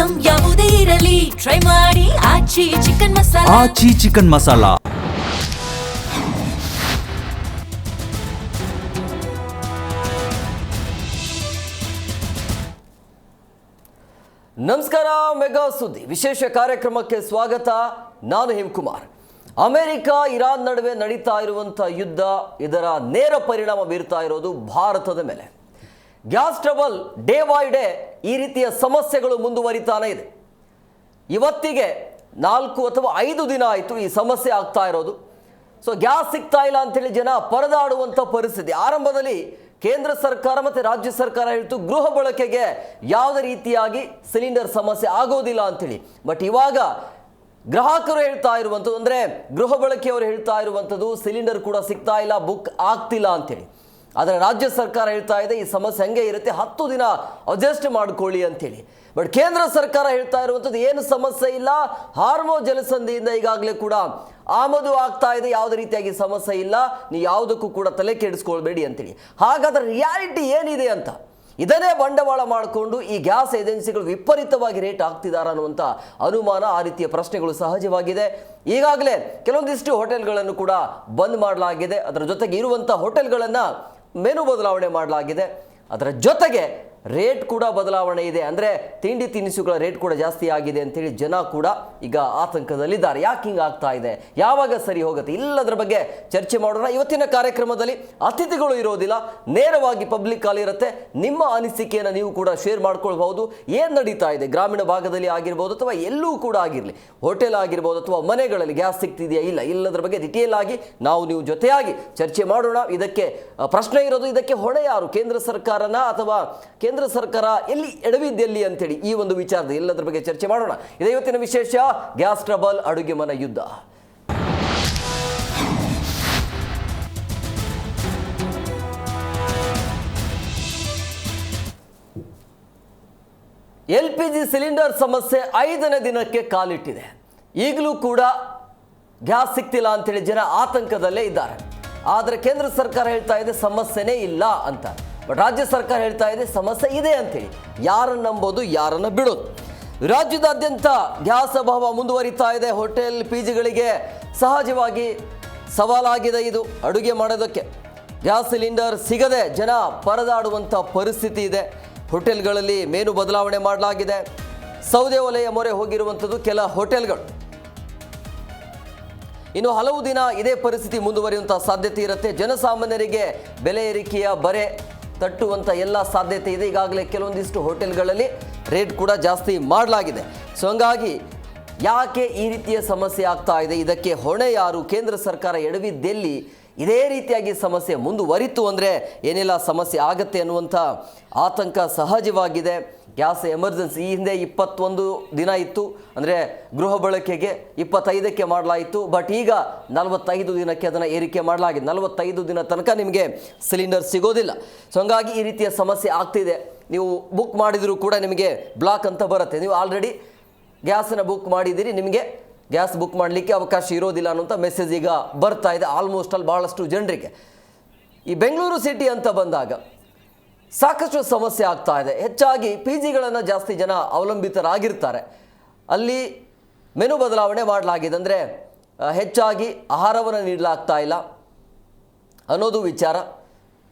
Item ಯಾವುದೇ ಇರಲಿ try ಮಾಡಿ ಆಚಿ ಚಿಕನ್ ಮಸಾಲಾ. ಆಚಿ ಚಿಕನ್ ಮಸಾಲಾ. ನಮಸ್ಕಾರ. ಮೆಗಾ ಸುದ್ದಿ ವಿಶೇಷ ಕಾರ್ಯಕ್ರಮಕ್ಕೆ ಸ್ವಾಗತ. ನಾನು ಹೇಮಕುಮಾರ್. ಅಮೆರಿಕ ಇರಾನ್ ನಡುವೆ ನಡೀತಾ ಇರುವಂಥ ಯುದ್ಧ, ಇದರ ನೇರ ಪರಿಣಾಮ ಬೀರ್ತಾ ಇರೋದು ಭಾರತದ ಮೇಲೆ. Gas trouble day by day ಈ ರೀತಿಯ ಸಮಸ್ಯೆಗಳು ಮುಂದುವರಿತಾನೆ ಇದೆ. ಇವತ್ತಿಗೆ 4 ಅಥವಾ 5 ದಿನ ಆಯಿತು ಈ ಸಮಸ್ಯೆ ಆಗ್ತಾ ಇರೋದು. ಸೊ ಗ್ಯಾಸ್ ಸಿಗ್ತಾ ಇಲ್ಲ ಅಂಥೇಳಿ ಜನ ಪರದಾಡುವಂಥ ಪರಿಸ್ಥಿತಿ. ಆರಂಭದಲ್ಲಿ ಕೇಂದ್ರ ಸರ್ಕಾರ ಮತ್ತು ರಾಜ್ಯ ಸರ್ಕಾರ ಹೇಳ್ತು ಗೃಹ ಬಳಕೆಗೆ ಯಾವುದೇ ರೀತಿಯಾಗಿ ಸಿಲಿಂಡರ್ ಸಮಸ್ಯೆ ಆಗೋದಿಲ್ಲ ಅಂಥೇಳಿ. ಬಟ್ ಇವಾಗ ಗ್ರಾಹಕರು ಹೇಳ್ತಾ ಇರುವಂಥದ್ದು, ಅಂದರೆ ಗೃಹ ಬಳಕೆಯವರು ಹೇಳ್ತಾ ಇರುವಂಥದ್ದು ಸಿಲಿಂಡರ್ ಕೂಡ ಸಿಗ್ತಾ ಇಲ್ಲ, ಬುಕ್ ಆಗ್ತಿಲ್ಲ ಅಂಥೇಳಿ. ಆದರೆ ರಾಜ್ಯ ಸರ್ಕಾರ ಹೇಳ್ತಾ ಇದೆ ಈ ಸಮಸ್ಯೆ ಹಂಗೆ ಇರುತ್ತೆ, 10 ದಿನ ಅಡ್ಜಸ್ಟ್ ಮಾಡ್ಕೊಳ್ಳಿ ಅಂಥೇಳಿ. ಬಟ್ ಕೇಂದ್ರ ಸರ್ಕಾರ ಹೇಳ್ತಾ ಇರುವಂಥದ್ದು ಏನು ಸಮಸ್ಯೆ ಇಲ್ಲ, ಹಾರ್ಮೋ ಜಲಸಂಧಿಯಿಂದ ಈಗಾಗಲೇ ಕೂಡ ಆಮದು ಆಗ್ತಾ ಇದೆ, ಯಾವುದೇ ರೀತಿಯಾಗಿ ಸಮಸ್ಯೆ ಇಲ್ಲ, ನೀವು ಯಾವುದಕ್ಕೂ ಕೂಡ ತಲೆ ಕೆಡಿಸ್ಕೊಳ್ಬೇಡಿ ಅಂತೇಳಿ. ಹಾಗಾದ್ರೆ ರಿಯಾಲಿಟಿ ಏನಿದೆ ಅಂತ ಇದನ್ನೇ ಬಂಡವಾಳ ಮಾಡಿಕೊಂಡು ಈ ಗ್ಯಾಸ್ ಏಜೆನ್ಸಿಗಳು ವಿಪರೀತವಾಗಿ ರೇಟ್ ಹಾಕ್ತಿದ್ದಾರೆ ಅನ್ನುವಂಥ ಅನುಮಾನ, ಆ ರೀತಿಯ ಪ್ರಶ್ನೆಗಳು ಸಹಜವಾಗಿದೆ. ಈಗಾಗಲೇ ಕೆಲವೊಂದಿಷ್ಟು ಹೋಟೆಲ್ಗಳನ್ನು ಕೂಡ ಬಂದ್ ಮಾಡಲಾಗಿದೆ. ಅದರ ಜೊತೆಗೆ ಇರುವಂಥ ಹೋಟೆಲ್ಗಳನ್ನು ಮೆನು ಬದಲಾವಣೆ ಮಾಡಲಾಗಿದೆ. ಅದರ ಜೊತೆಗೆ ರೇಟ್ ಕೂಡ ಬದಲಾವಣೆ ಇದೆ. ಅಂದರೆ ತಿಂಡಿ ತಿನಿಸುಗಳ ರೇಟ್ ಕೂಡ ಜಾಸ್ತಿ ಆಗಿದೆ ಅಂತೇಳಿ ಜನ ಕೂಡ ಈಗ ಆತಂಕದಲ್ಲಿದ್ದಾರೆ. ಯಾಕೆ ಹಿಂಗೆ ಆಗ್ತಾ ಇದೆ, ಯಾವಾಗ ಸರಿ ಹೋಗುತ್ತೆ, ಇಲ್ಲದ್ರ ಬಗ್ಗೆ ಚರ್ಚೆ ಮಾಡೋಣ. ಇವತ್ತಿನ ಕಾರ್ಯಕ್ರಮದಲ್ಲಿ ಅತಿಥಿಗಳು ಇರೋದಿಲ್ಲ, ನೇರವಾಗಿ ಪಬ್ಲಿಕ್ ಕಾಲ್ ಇರುತ್ತೆ. ನಿಮ್ಮ ಅನಿಸಿಕೆಯನ್ನು ನೀವು ಕೂಡ ಶೇರ್ ಮಾಡ್ಕೊಳ್ಬಹುದು. ಏನು ನಡೀತಾ ಇದೆ ಗ್ರಾಮೀಣ ಭಾಗದಲ್ಲಿ ಆಗಿರ್ಬೋದು ಅಥವಾ ಎಲ್ಲೂ ಕೂಡ ಆಗಿರಲಿ, ಹೋಟೆಲ್ ಆಗಿರ್ಬೋದು ಅಥವಾ ಮನೆಗಳಲ್ಲಿ ಗ್ಯಾಸ್ ಸಿಗ್ತಿದೆಯಾ ಇಲ್ಲ, ಇಲ್ಲದ್ರ ಬಗ್ಗೆ ಡಿಟೇಲ್ ಆಗಿ ನೀವು ಜೊತೆಯಾಗಿ ಚರ್ಚೆ ಮಾಡೋಣ. ಇದಕ್ಕೆ ಪ್ರಶ್ನೆ ಇರೋದು, ಇದಕ್ಕೆ ಹೊಣೆ ಯಾರು, ಕೇಂದ್ರ ಸರ್ಕಾರನ ಅಥವಾ ಕೇಂದ್ರ ಸರ್ಕಾರ ಎಲ್ಲಿ ಎಡವಿದ್ದೆಲ್ಲಿ ಅಂತೇಳಿ ಈ ಒಂದು ವಿಚಾರದ ಎಲ್ಲದರ ಬಗ್ಗೆ ಚರ್ಚೆ ಮಾಡೋಣ. ಇದೇ ಇವತ್ತಿನ ವಿಶೇಷ, ಗ್ಯಾಸ್ ಟ್ರಬಲ್ ಅಡುಗೆ ಮನೆ ಯುದ್ಧ. LPG ಸಿಲಿಂಡರ್ ಸಮಸ್ಯೆ 5ನೇ ದಿನಕ್ಕೆ ಕಾಲಿಟ್ಟಿದೆ. ಈಗಲೂ ಕೂಡ ಗ್ಯಾಸ್ ಸಿಗ್ತಿಲ್ಲ ಅಂತೇಳಿ ಜನ ಆತಂಕದಲ್ಲೇ ಇದ್ದಾರೆ. ಆದರೆ ಕೇಂದ್ರ ಸರ್ಕಾರ ಹೇಳ್ತಾ ಇದೆ ಸಮಸ್ಯೆನೇ ಇಲ್ಲ ಅಂತ. ಬಟ್ ರಾಜ್ಯ ಸರ್ಕಾರ ಹೇಳ್ತಾ ಇದೆ ಸಮಸ್ಯೆ ಇದೆ ಅಂತೇಳಿ. ಯಾರನ್ನು ನಂಬೋದು, ಯಾರನ್ನು ಬಿಡೋದು. ರಾಜ್ಯದಾದ್ಯಂತ ಗ್ಯಾಸ್ ಅಭಾವ ಮುಂದುವರಿತಾ ಇದೆ. ಹೋಟೆಲ್ ಪಿಜಿಗಳಿಗೆ ಸಹಜವಾಗಿ ಸವಾಲಾಗಿದೆ ಇದು. ಅಡುಗೆ ಮಾಡೋದಕ್ಕೆ ಗ್ಯಾಸ್ ಸಿಲಿಂಡರ್ ಸಿಗದೆ ಜನ ಪರದಾಡುವಂಥ ಪರಿಸ್ಥಿತಿ ಇದೆ. ಹೋಟೆಲ್ಗಳಲ್ಲಿ ಮೆನು ಬದಲಾವಣೆ ಮಾಡಲಾಗಿದೆ. ಸೌದೆ ಒಲೆಯ ಮೊರೆ ಹೋಗಿರುವಂಥದ್ದು ಕೆಲ ಹೋಟೆಲ್ಗಳು. ಇನ್ನು ಹಲವು ದಿನ ಇದೇ ಪರಿಸ್ಥಿತಿ ಮುಂದುವರಿಯುವಂಥ ಸಾಧ್ಯತೆ ಇರುತ್ತೆ. ಜನಸಾಮಾನ್ಯರಿಗೆ ಬೆಲೆ ಏರಿಕೆಯ ಬರೆ ತಟ್ಟುವಂಥ ಎಲ್ಲ ಸಾಧ್ಯತೆ ಇದೆ. ಈಗಾಗಲೇ ಕೆಲವೊಂದಿಷ್ಟು ಹೋಟೆಲ್ಗಳಲ್ಲಿ ರೇಟ್ ಕೂಡ ಜಾಸ್ತಿ ಮಾಡಲಾಗಿದೆ. ಸೊ ಹಂಗಾಗಿ ಯಾಕೆ ಈ ರೀತಿಯ ಸಮಸ್ಯೆ ಆಗ್ತಾ ಇದೆ, ಇದಕ್ಕೆ ಹೊಣೆ ಯಾರು, ಕೇಂದ್ರ ಸರ್ಕಾರ ಎಡವಿದ್ದೆಲ್ಲಿ, ಇದೇ ರೀತಿಯಾಗಿ ಸಮಸ್ಯೆ ಮುಂದುವರಿತು ಅಂದರೆ ಏನೆಲ್ಲ ಸಮಸ್ಯೆ ಆಗುತ್ತೆ ಅನ್ನುವಂಥ ಆತಂಕ ಸಹಜವಾಗಿದೆ. ಗ್ಯಾಸ್ ಎಮರ್ಜೆನ್ಸಿ ಈ ಹಿಂದೆ 21 ದಿನ ಇತ್ತು, ಅಂದರೆ ಗೃಹ ಬಳಕೆಗೆ 25ಕ್ಕೆ ಮಾಡಲಾಯಿತು. ಬಟ್ ಈಗ 45 ದಿನಕ್ಕೆ ಅದನ್ನು ಏರಿಕೆ ಮಾಡಲಾಗಿದೆ. 45 ದಿನ ತನಕ ನಿಮಗೆ ಸಿಲಿಂಡರ್ ಸಿಗೋದಿಲ್ಲ. ಸೊ ಹಂಗಾಗಿ ಈ ರೀತಿಯ ಸಮಸ್ಯೆ ಆಗ್ತಿದೆ. ನೀವು ಬುಕ್ ಮಾಡಿದರೂ ಕೂಡ ನಿಮಗೆ ಬ್ಲಾಕ್ ಅಂತ ಬರುತ್ತೆ. ನೀವು ಆಲ್ರೆಡಿ ಗ್ಯಾಸನ್ನು ಬುಕ್ ಮಾಡಿದ್ದೀರಿ, ನಿಮಗೆ ಗ್ಯಾಸ್ ಬುಕ್ ಮಾಡಲಿಕ್ಕೆ ಅವಕಾಶ ಇರೋದಿಲ್ಲ ಅನ್ನೋಂಥ ಮೆಸೇಜ್ ಈಗ ಬರ್ತಾ ಇದೆ ಆಲ್ಮೋಸ್ಟ್ ಅಲ್ಲಿ ಭಾಳಷ್ಟು ಜನರಿಗೆ. ಈ ಬೆಂಗಳೂರು ಸಿಟಿ ಅಂತ ಬಂದಾಗ ಸಾಕಷ್ಟು ಸಮಸ್ಯೆ ಆಗ್ತಾ ಇದೆ. ಹೆಚ್ಚಾಗಿ PGಗಳನ್ನು ಜಾಸ್ತಿ ಜನ ಅವಲಂಬಿತರಾಗಿರ್ತಾರೆ. ಅಲ್ಲಿ ಮೆನು ಬದಲಾವಣೆ ಮಾಡಲಾಗಿದೆ. ಅಂದರೆ ಹೆಚ್ಚಾಗಿ ಆಹಾರವನ್ನು ನೀಡಲಾಗ್ತಾ ಇಲ್ಲ ಅನ್ನೋದು ವಿಚಾರ.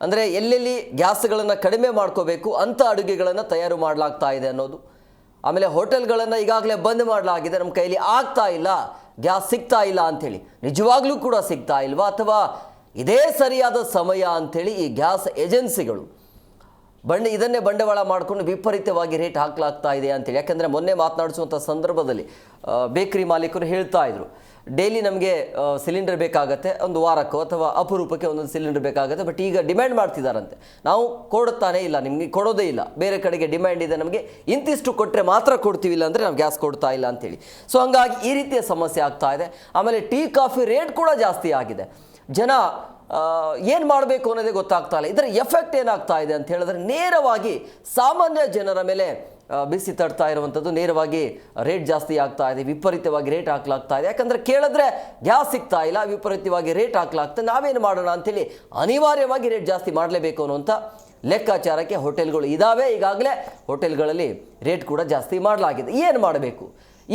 ಅಂದರೆ ಎಲ್ಲೆಲ್ಲಿ ಗ್ಯಾಸ್ಗಳನ್ನು ಕಡಿಮೆ ಮಾಡ್ಕೋಬೇಕು ಅಂಥ ಅಡುಗೆಗಳನ್ನು ತಯಾರು ಮಾಡಲಾಗ್ತಾ ಇದೆ ಅನ್ನೋದು. ಆಮೇಲೆ ಹೋಟೆಲ್ಗಳನ್ನು ಈಗಾಗಲೇ ಬಂದ್ ಮಾಡಲಾಗಿದೆ. ನಮ್ಮ ಕೈಲಿ ಆಗ್ತಾ ಇಲ್ಲ, ಗ್ಯಾಸ್ ಸಿಗ್ತಾ ಇಲ್ಲ ಅಂಥೇಳಿ. ನಿಜವಾಗ್ಲೂ ಕೂಡ ಸಿಗ್ತಾ ಇಲ್ವಾ, ಅಥವಾ ಇದೇ ಸರಿಯಾದ ಸಮಯ ಅಂಥೇಳಿ ಈ ಗ್ಯಾಸ್ ಏಜೆನ್ಸಿಗಳು ಇದನ್ನೇ ಬಂಡವಾಳ ಮಾಡಿಕೊಂಡು ವಿಪರೀತವಾಗಿ ರೇಟ್ ಹಾಕಲಾಗ್ತಾ ಇದೆ ಅಂತೇಳಿ. ಯಾಕೆಂದರೆ ಮೊನ್ನೆ ಮಾತನಾಡಿಸುವಂಥ ಸಂದರ್ಭದಲ್ಲಿ ಬೇಕರಿ ಮಾಲೀಕರು ಹೇಳ್ತಾ ಇದ್ರು, ಡೈಲಿ ನಮಗೆ ಸಿಲಿಂಡರ್ ಬೇಕಾಗತ್ತೆ, ಒಂದು ವಾರಕ್ಕೋ ಅಥವಾ ಅಪರೂಪಕ್ಕೆ ಒಂದೊಂದು ಸಿಲಿಂಡರ್ ಬೇಕಾಗುತ್ತೆ. ಬಟ್ ಈಗ ಡಿಮ್ಯಾಂಡ್ ಮಾಡ್ತಿದ್ದಾರಂತೆ, ನಾವು ಕೊಡುತ್ತಾನೇ ಇಲ್ಲ, ನಿಮಗೆ ಕೊಡೋದೇ ಇಲ್ಲ, ಬೇರೆ ಕಡೆಗೆ ಡಿಮ್ಯಾಂಡ್ ಇದೆ, ನಮಗೆ ಇಂತಿಷ್ಟು ಕೊಟ್ಟರೆ ಮಾತ್ರ ಕೊಡ್ತೀವಿ, ಇಲ್ಲ ಅಂದರೆ ನಾವು ಗ್ಯಾಸ್ ಕೊಡ್ತಾ ಇಲ್ಲ ಅಂತೇಳಿ. ಸೊ ಹಂಗಾಗಿ ಈ ರೀತಿಯ ಸಮಸ್ಯೆ ಆಗ್ತಾ ಇದೆ. ಆಮೇಲೆ ಟೀ ಕಾಫಿ ರೇಟ್ ಕೂಡ ಜಾಸ್ತಿ ಆಗಿದೆ. ಜನ ಏನು ಮಾಡಬೇಕು ಅನ್ನೋದೇ ಗೊತ್ತಾಗ್ತಾ ಇಲ್ಲ. ಇದರ ಎಫೆಕ್ಟ್ ಏನಾಗ್ತಾ ಇದೆ ಅಂತ ಹೇಳಿದ್ರೆ ನೇರವಾಗಿ ಸಾಮಾನ್ಯ ಜನರ ಮೇಲೆ ಬಿಸಿ ತಡ್ತಾ ಇರುವಂಥದ್ದು. ನೇರವಾಗಿ ರೇಟ್ ಜಾಸ್ತಿ ಆಗ್ತಾ ಇದೆ, ವಿಪರೀತವಾಗಿ ರೇಟ್ ಹಾಕ್ಲಾಗ್ತಾ ಇದೆ. ಯಾಕಂದರೆ ಕೇಳಿದ್ರೆ ಗ್ಯಾಸ್ ಸಿಗ್ತಾ ಇಲ್ಲ, ವಿಪರೀತವಾಗಿ ರೇಟ್ ಹಾಕ್ಲಾಗ್ತದೆ, ನಾವೇನು ಮಾಡೋಣ ಅಂಥೇಳಿ ಅನಿವಾರ್ಯವಾಗಿ ರೇಟ್ ಜಾಸ್ತಿ ಮಾಡಲೇಬೇಕು ಅನ್ನುವಂಥ ಲೆಕ್ಕಾಚಾರಕ್ಕೆ ಹೋಟೆಲ್ಗಳು ಇದ್ದಾವೆ. ಈಗಾಗಲೇ ಹೋಟೆಲ್ಗಳಲ್ಲಿ ರೇಟ್ ಕೂಡ ಜಾಸ್ತಿ ಮಾಡಲಾಗಿದೆ. ಏನು ಮಾಡಬೇಕು?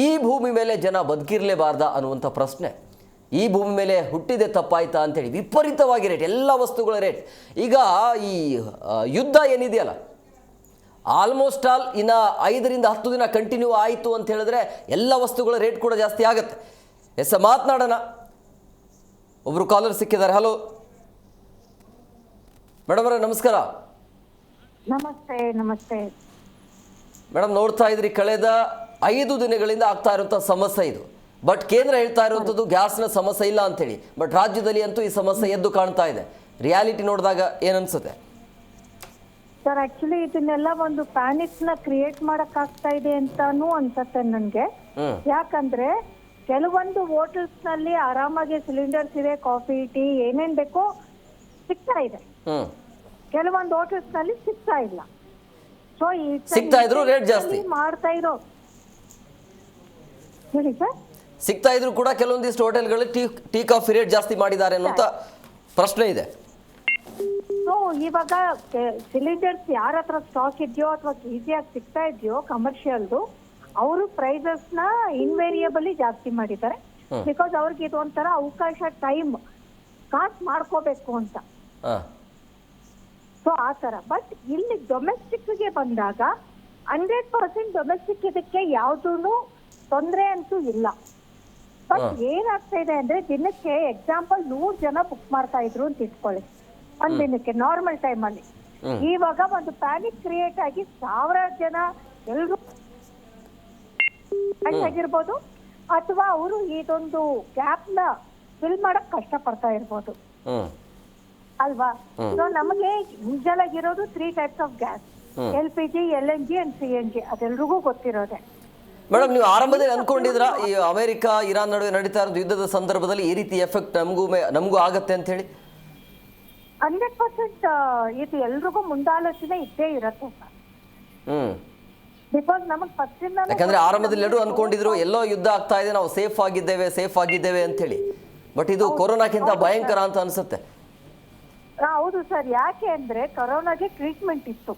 ಈ ಭೂಮಿ ಮೇಲೆ ಜನ ಬದುಕಿರಲೇಬಾರ್ದಾ ಅನ್ನುವಂಥ ಪ್ರಶ್ನೆ. ಈ ಭೂಮಿ ಮೇಲೆ ಹುಟ್ಟಿದೆ ತಪ್ಪಾಯ್ತಾ ಅಂತೇಳಿ ವಿಪರೀತವಾಗಿ ರೇಟ್, ಎಲ್ಲ ವಸ್ತುಗಳ ರೇಟ್. ಈಗ ಈ ಯುದ್ಧ ಏನಿದೆಯಲ್ಲ, ಆಲ್ಮೋಸ್ಟ್ ಆಲ್ ಇನ್ನು 5 ರಿಂದ 10 ದಿನ ಕಂಟಿನ್ಯೂ ಆಯಿತು ಅಂತ ಹೇಳಿದ್ರೆ ಎಲ್ಲ ವಸ್ತುಗಳ ರೇಟ್ ಕೂಡ ಜಾಸ್ತಿ ಆಗುತ್ತೆ. ಮಾತನಾಡೋಣ. ಒಬ್ಬರು ಕಾಲರ್ ಸಿಕ್ಕಿದ್ದಾರೆ. ಹಲೋ ಮೇಡಮ್ ಅವರೇ, ನಮಸ್ಕಾರ. ನಮಸ್ತೆ. ನಮಸ್ತೆ ಮೇಡಮ್, ನೋಡ್ತಾ ಇದ್ರಿ ಕಳೆದ 5 ದಿನಗಳಿಂದ ಆಗ್ತಾ ಇರುವಂಥ ಸಮಸ್ಯೆ ಇದು. ಬಟ್ ಕೇಂದ್ರ ಹೇಳ್ತಾ ಇರುವಂಥದ್ದು ಗ್ಯಾಸ್ನ ಸಮಸ್ಯೆ ಇಲ್ಲ ಅಂತೇಳಿ. ಬಟ್ ರಾಜ್ಯದಲ್ಲಿ ಅಂತೂ ಈ ಸಮಸ್ಯೆ ಎದ್ದು ಕಾಣ್ತಾ ಇದೆ. ರಿಯಾಲಿಟಿ ನೋಡಿದಾಗ ಏನನ್ಸುತ್ತೆ ಸರ್? ಆಕ್ಚುಲಿ ಇದನ್ನೆಲ್ಲ ಒಂದು ಪ್ಯಾನಿಕ್ ನ ಕ್ರಿಯೇಟ್ ಮಾಡಕ್ ಆಗ್ತಾ ಇದೆ ಅಂತಾನು ಅನ್ಸತ್ತೆ ನನ್ಗೆ. ಯಾಕಂದ್ರೆ ಕೆಲವೊಂದು ಹೋಟೆಲ್ಸ್ ನಲ್ಲಿ ಆರಾಮಾಗಿ ಸಿಲಿಂಡರ್ಸ್ ಇದೆ, ಕಾಫಿ ಟೀ ಏನೇನ್ ಬೇಕೋ ಸಿಗ್ತಾ ಇದೆ. ಕೆಲವೊಂದು ಹೋಟೆಲ್ಸ್ ನಲ್ಲಿ ಸಿಗ್ತಾ ಇಲ್ಲ. ಸೊ ಈ ಸಿಗ್ತಾ ಇದ್ರು ರೇಟ್ ಜಾಸ್ತಿ ಮಾಡ್ತಾ ಇರೋ ಹೇಳಿ ಸರ್. ಸಿಗ್ತಾ ಇದ್ರು ಕೂಡ ಕೆಲವೊಂದಿಷ್ಟು ಹೋಟೆಲ್ಗಳಲ್ಲಿ ಟೀ ಕಾಫಿ ರೇಟ್ ಜಾಸ್ತಿ ಮಾಡಿದ್ದಾರೆ ಅನ್ನೋಂಥ ಪ್ರಶ್ನೆ ಇದೆ. ಸೊ ಇವಾಗ ಸಿಲಿಂಡರ್ಸ್ ಯಾರ ಹತ್ರ ಸ್ಟಾಕ್ ಇದೆಯೋ ಅಥವಾ ಈಸಿಯಾಗಿ ಸಿಗ್ತಾ ಇದೆಯೋ ಕಮರ್ಷಿಯಲ್ದು, ಅವರು ಪ್ರೈಸಸ್ ನ ಇನ್ವೇರಿಯಬಲಿ ಜಾಸ್ತಿ ಮಾಡಿದ್ದಾರೆ. ಬಿಕಾಸ್ ಅವ್ರಿಗೆ ಇದು ಒಂಥರ ಅವಕಾಶ, ಟೈಮ್ ಕಾಸ್ಟ್ ಮಾಡ್ಕೋಬೇಕು ಅಂತ. ಸೊ ಆ ತರ. ಬಟ್ ಇಲ್ಲಿ ಡೊಮೆಸ್ಟಿಕ್ ಗೆ ಬಂದಾಗ 100% ಡೊಮೆಸ್ಟಿಕ್ ಇದಕ್ಕೆ ಯಾವ್ದೂ ತೊಂದರೆ ಅಂತೂ ಇಲ್ಲ. ಬಟ್ ಏನಾಗ್ತಾ ಇದೆ ಅಂದ್ರೆ ದಿನಕ್ಕೆ ಎಕ್ಸಾಂಪಲ್ 100 ಜನ ಬುಕ್ ಮಾಡ್ತಾ ಇದ್ರು ಅಂತ ಇಟ್ಕೊಳ್ಳಿ ಒಂದ್ ದಿನಕ್ಕೆ ನಾರ್ಮಲ್ ಟೈಮ್ ಅಲ್ಲಿ. ಇವಾಗ ಒಂದು ಪ್ಯಾನಿಕ್ ಕ್ರಿಯೇಟ್ ಆಗಿ 1000 ಜನ ಎಲ್ರು ಆಗಿರ್ಬೋದು, ಅಥವಾ ಅವರು ಇದೊಂದು ಗ್ಯಾಪ್ ನ ಫಿಲ್ ಮಾಡಕ್ ಕಷ್ಟ ಪಡ್ತಾ ಇರ್ಬೋದು ಅಲ್ವಾ? ಸೊ ನಮಗೆ ಯೂಶಲ್ ಆಗಿರೋದು 3 types of gas: LPG, LNG and CNG. ಅದೆಲ್ರಿಗೂ ಗೊತ್ತಿರೋದೆ. ಮೇಡಮ್, ನೀವು ಆರಂಭದಲ್ಲಿ ಅನ್ಕೊಂಡಿದ್ರ ಈ ಅಮೆರಿಕ ಇರಾನ್ ನಡುವೆ ನಡೀತಾ ಇರೋದು ಯುದ್ಧದ ಸಂದರ್ಭದಲ್ಲಿ ಈ ರೀತಿ ಎಫೆಕ್ಟ್ ನಮಗೂ ಆಗತ್ತೆ ಅಂತ ಹೇಳಿ? 100% ಇದು ಎಲ್ರಿಗೂ ಮುಂದಾಲೋಚನೆ ಇದ್ದೇ ಇರತ್ತೆ ಸರ್. ಬಿಕಾಸ್ ನಮಗ್ ಫಸ್ಟ್ ಇಂದ, ಯಾಕಂದ್ರೆ ಆರಂಭದಲ್ಲಿ ಎಲ್ಲರೂ ಅನ್ಕೊಂಡಿದ್ರು ಎಲ್ಲೋ ಯುದ್ಧ ಆಗ್ತಾ ಇದೆ, ನಾವು ಸೇಫ್ ಆಗಿದ್ದೇವೆ ಅಂತ ಹೇಳಿ. ಬಟ್ ಇದು ಕೊರೋನಾಕ್ಕಿಂತ ಭಯಂಕರ ಅಂತ ಅನ್ಸುತ್ತೆ. ಹೌದು ಸರ್. ಯಾಕೆ ಅಂದ್ರೆ ಕೊರೋನಾಗೆ ಟ್ರೀಟ್ಮೆಂಟ್ ಇತ್ತು,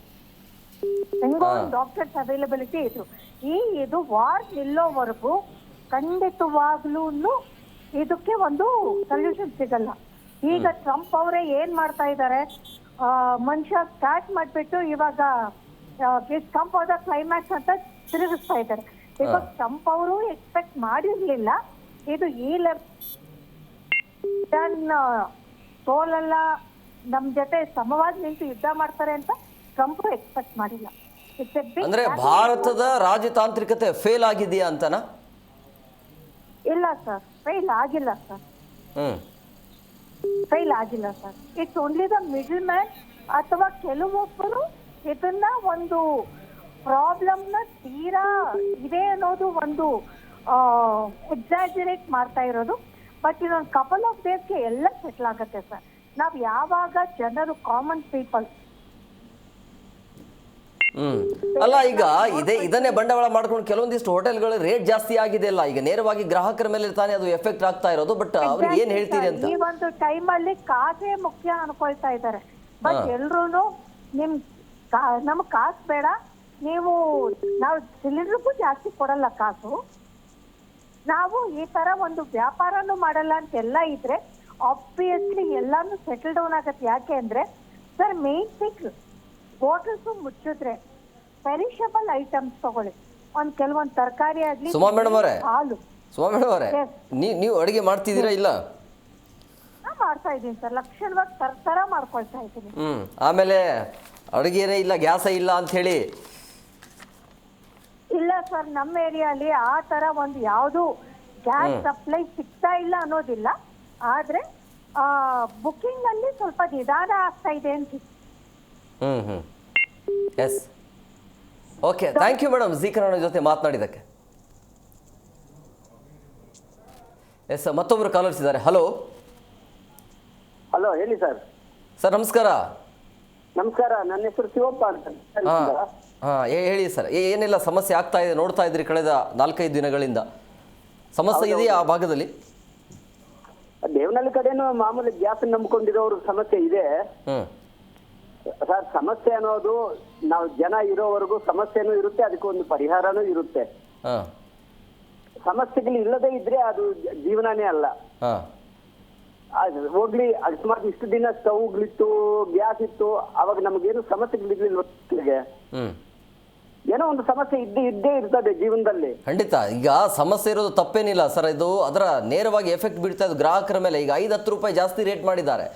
ಹೆಂಗೋ ಡಾಕ್ಟರ್ಸ್ ಅವೈಲಬಿಲಿಟಿ ಇದ್ರು. ಇದು ವಾರ್ ನಿಲ್ಲೋವರೆಗೂ ಖಂಡಿತವಾಗ್ಲೂ ಇದಕ್ಕೆ ಒಂದು ಸೊಲ್ಯೂಷನ್ ಸಿಗಲ್ಲ. ಈಗ ಟ್ರಂಪ್ ಅವರೇ ಏನ್ ಮಾಡ್ತಾ ಇದ್ದಾರೆ, ಮನುಷ್ಯ ಸ್ಟಾರ್ಟ್ ಮಾಡ್ಬಿಟ್ಟು ಇವಾಗ ಟ್ರಂಪ್ ಅವರ ಕ್ಲೈಮ್ಯಾಕ್ಸ್ ಅಂತ ತಿರುಗಿಸ್ತಾ ಇದ್ದಾರೆ. ಬಿಕಾಸ್ ಟ್ರಂಪ್ ಅವರು ಎಕ್ಸ್ಪೆಕ್ಟ್ ಮಾಡಿರ್ಲಿಲ್ಲ ಇದು ಈ ಸೋಲೆಲ್ಲ ನಮ್ ಜೊತೆ ಸಮವಾಗಿ ನಿಂತು ಯುದ್ಧ ಮಾಡ್ತಾರೆ ಅಂತ ಟ್ರಂಪ್ ಎಕ್ಸ್ಪೆಕ್ಟ್ ಮಾಡಿಲ್ಲ. ಅಂದ್ರೆ ಭಾರತದ ರಾಜತಾಂತ್ರಿಕತೆ ಫೇಲ್ ಆಗಿದೆಯಾ ಅಂತನಾ? ಇಲ್ಲ ಸರ್, ಫೇಲ್ ಆಗಿಲ್ಲ ಸರ್. ಫೇಲ್ ಆಗಿಲ್ಲ sir. It's only the middle man ಅಥವಾ ಕೆಲವೊಬ್ಬರು ಇದನ್ನ ಒಂದು ಪ್ರಾಬ್ಲಮ್ ನ ತೀರಾ ಇದೆ ಅನ್ನೋದು ಒಂದು ಎಕ್ಸಾಜರೇಟ್ ಮಾಡ್ತಾ ಇರೋದು. ಬಟ್ ಇದೊಂದು ಕಪಲ್ ಆಫ್ ಡೇಸ್ಗೆ ಎಲ್ಲ ಸೆಟ್ಲ್ ಆಗತ್ತೆ ಸರ್. ನಾವ್ ಯಾವಾಗ ಜನರು ಕಾಮನ್ ಪೀಪಲ್ ಅಲ್ಲ, ಈಗ ಇದನ್ನೇ ಬಂಡವಾಳ ಮಾಡ್ಕೊಂಡು ಕೆಲವೊಂದಿಷ್ಟು ಹೋಟೆಲ್ಗಳ ರೇಟ್ ಜಾಸ್ತಿ ಆಗಿದೆ ಅಲ್ಲ, ಈಗ ನೇರವಾಗಿ ಗ್ರಾಹಕರ ಮೇಲೆ ತಾನೇ ಅದು ಎಫೆಕ್ಟ್ ಆಗ್ತಾ ಇರೋದು. ಬಟ್ ಅವ್ರಿಗೆ ಏನ್ ಹೇಳ್ತೀರಿ ಅಂತ? ಈ ಒಂದು ಟೈಮ್ ಅಲ್ಲಿ ಕಾಸೇ ಮುಖ್ಯ ಅನ್ಕೊಳ್ತಾ ಇದ್ದಾರೆ. ಬಟ್ ಎಲ್ರು ನಮ್ಗ್ ಕಾಸು ಬೇಡ, ನಾವು ಸಿಲಿಂಡರ್ಗೂ ಜಾಸ್ತಿ ಕೊಡಲ್ಲ ಕಾಸು, ನಾವು ಈ ತರ ಒಂದು ವ್ಯಾಪಾರನೂ ಮಾಡಲ್ಲ ಅಂತೆಲ್ಲ ಇದ್ರೆ ಆಬ್ವಿಯಸ್ಲಿ ಎಲ್ಲಾನು ಸೆಟಲ್ ಡೌನ್ ಆಗತ್ತೆ. ಯಾಕೆ ಅಂದ್ರೆ ಸರ್, ಮೇನ್ ಥಿಂಗ್ ಹೋಟೆಲ್ಸ್ ಮುಚ್ಚಿದ್ರೆ ಪೆರಿಷಬಲ್ ಐಟಮ್ಸ್ ತಗೊಳ್ಳಿ. ಕೆಲವೊಂದು ತರಕಾರಿ ಆಗ್ಲಿ, ಸುಮಾ ಮೇಡಮ್ ಅವರೇ, ಹಾಲು. ಸುಮಾ ಮೇಡಮ್ ಅವರೇ, ನೀವು ಅಡಿಗೆ ಮಾಡ್ತಿದ್ದೀರಾ ಇಲ್ಲ? ಮಾಡ್ತಾ ಇದ್ದೀನಿ ಸರ್, ಲಕ್ಷಣವಾಗಿ ತರ ಮಾಡ್ಕೊಳ್ತಾ ಇದ್ದೀನಿ. ಆಮೇಲೆ ಅಡುಗೆನೇ ಇಲ್ಲ, ಗ್ಯಾಸೇ ಇಲ್ಲ ಅಂತ ಹೇಳಿ? ಇಲ್ಲ ಸರ್, ನಮ್ಮ ಏರಿಯಾಲಿ ಆ ತರ ಒಂದು ಯಾವುದು ಗ್ಯಾಸ್ ಸಪ್ಲೈ ಸಿಗ್ತಾ ಇಲ್ಲ ಅನ್ನೋದಿಲ್ಲ. ಆದ್ರೆ ಬುಕಿಂಗ್ ಅಲ್ಲಿ ಸ್ವಲ್ಪ ನಿಧಾನ ಆಗ್ತಾ ಇದೆ ಅಂತ. Yes, okay, thank you madam Zee Kannada ಜೊತೆ ಮಾತನಾಡಿದ್ದಕ್ಕೆ. ಎಸ್, ಮತ್ತೊಬ್ಬರು ಕಾಲರ್ಸ್ ಇದ್ದಾರೆ. ಹಲೋ ಹಲೋ, ಹೇಳಿ ಸರ್. ಸರ್ ನಮಸ್ಕಾರ. ನಮಸ್ಕಾರ, ನನ್ನ ಹೆಸರು ಶಿವಪ್ಪ ಅಂತ. ಹೇಳಿ ಸರ್, ಏನೆಲ್ಲ ಸಮಸ್ಯೆ ಆಗ್ತಾ ಇದೆ ನೋಡ್ತಾ ಇದ್ರಿ ಕಳೆದ 4-5 ದಿನಗಳಿಂದ? ಸಮಸ್ಯೆ ಇದೆಯಾ ಆ ಭಾಗದಲ್ಲಿ? ದೇವನಹಳ್ಳಿ ಕಡೆನೂ ಮಾಮೂಲಿ ಗ್ಯಾಸ್ ನಂಬ್ಕೊಂಡಿರೋರು ಸಮಸ್ಯೆ ಇದೆ. ಸರ್ ಸಮಸ್ಯೆ ಅನ್ನೋದು ನಾವು ಜನ ಇರೋವರೆಗೂ ಸಮಸ್ಯೆನೂ ಇರುತ್ತೆ, ಅದಕ್ಕೆ ಒಂದು ಪರಿಹಾರನೂ ಇರುತ್ತೆ. ಹಾಂ ಸಮಸ್ಯೆಗಳು ಇಲ್ಲದೆ ಇದ್ರೆ ಅದು ಜೀವನನೇ ಅಲ್ಲ. ಹಾಂ ಹೋಗ್ಲಿ, ಅಕಸ್ಮಾತ್ ಇಷ್ಟು ದಿನ ಸ್ಟವ್ಗಳಿತ್ತು, ಗ್ಯಾಸ್ ಇತ್ತು, ಅವಾಗ ನಮಗೇನು ಸಮಸ್ಯೆಗಳಿರ್ಲಿಲ್ಲ. ಏನೋ ಒಂದು ಸಮಸ್ಯೆ ಇದ್ದೇ ಇರ್ತದೆ ಜೀವನದಲ್ಲಿ. ಖಂಡಿತ. ಈಗ ಸಮಸ್ಯೆ ಇರೋದು ತಪ್ಪೇನಿಲ್ಲ ಸರ್, ಇದು ಅದರ ನೇರವಾಗಿ ಎಫೆಕ್ಟ್ ಬೀಳ್ತಾ ಇದ್ದು ಗ್ರಾಹಕರ ಮೇಲೆ. ಈಗ 5-10 ರೂಪಾಯಿ ಜಾಸ್ತಿ ರೇಟ್ ಮಾಡಿದ್ದಾರೆ,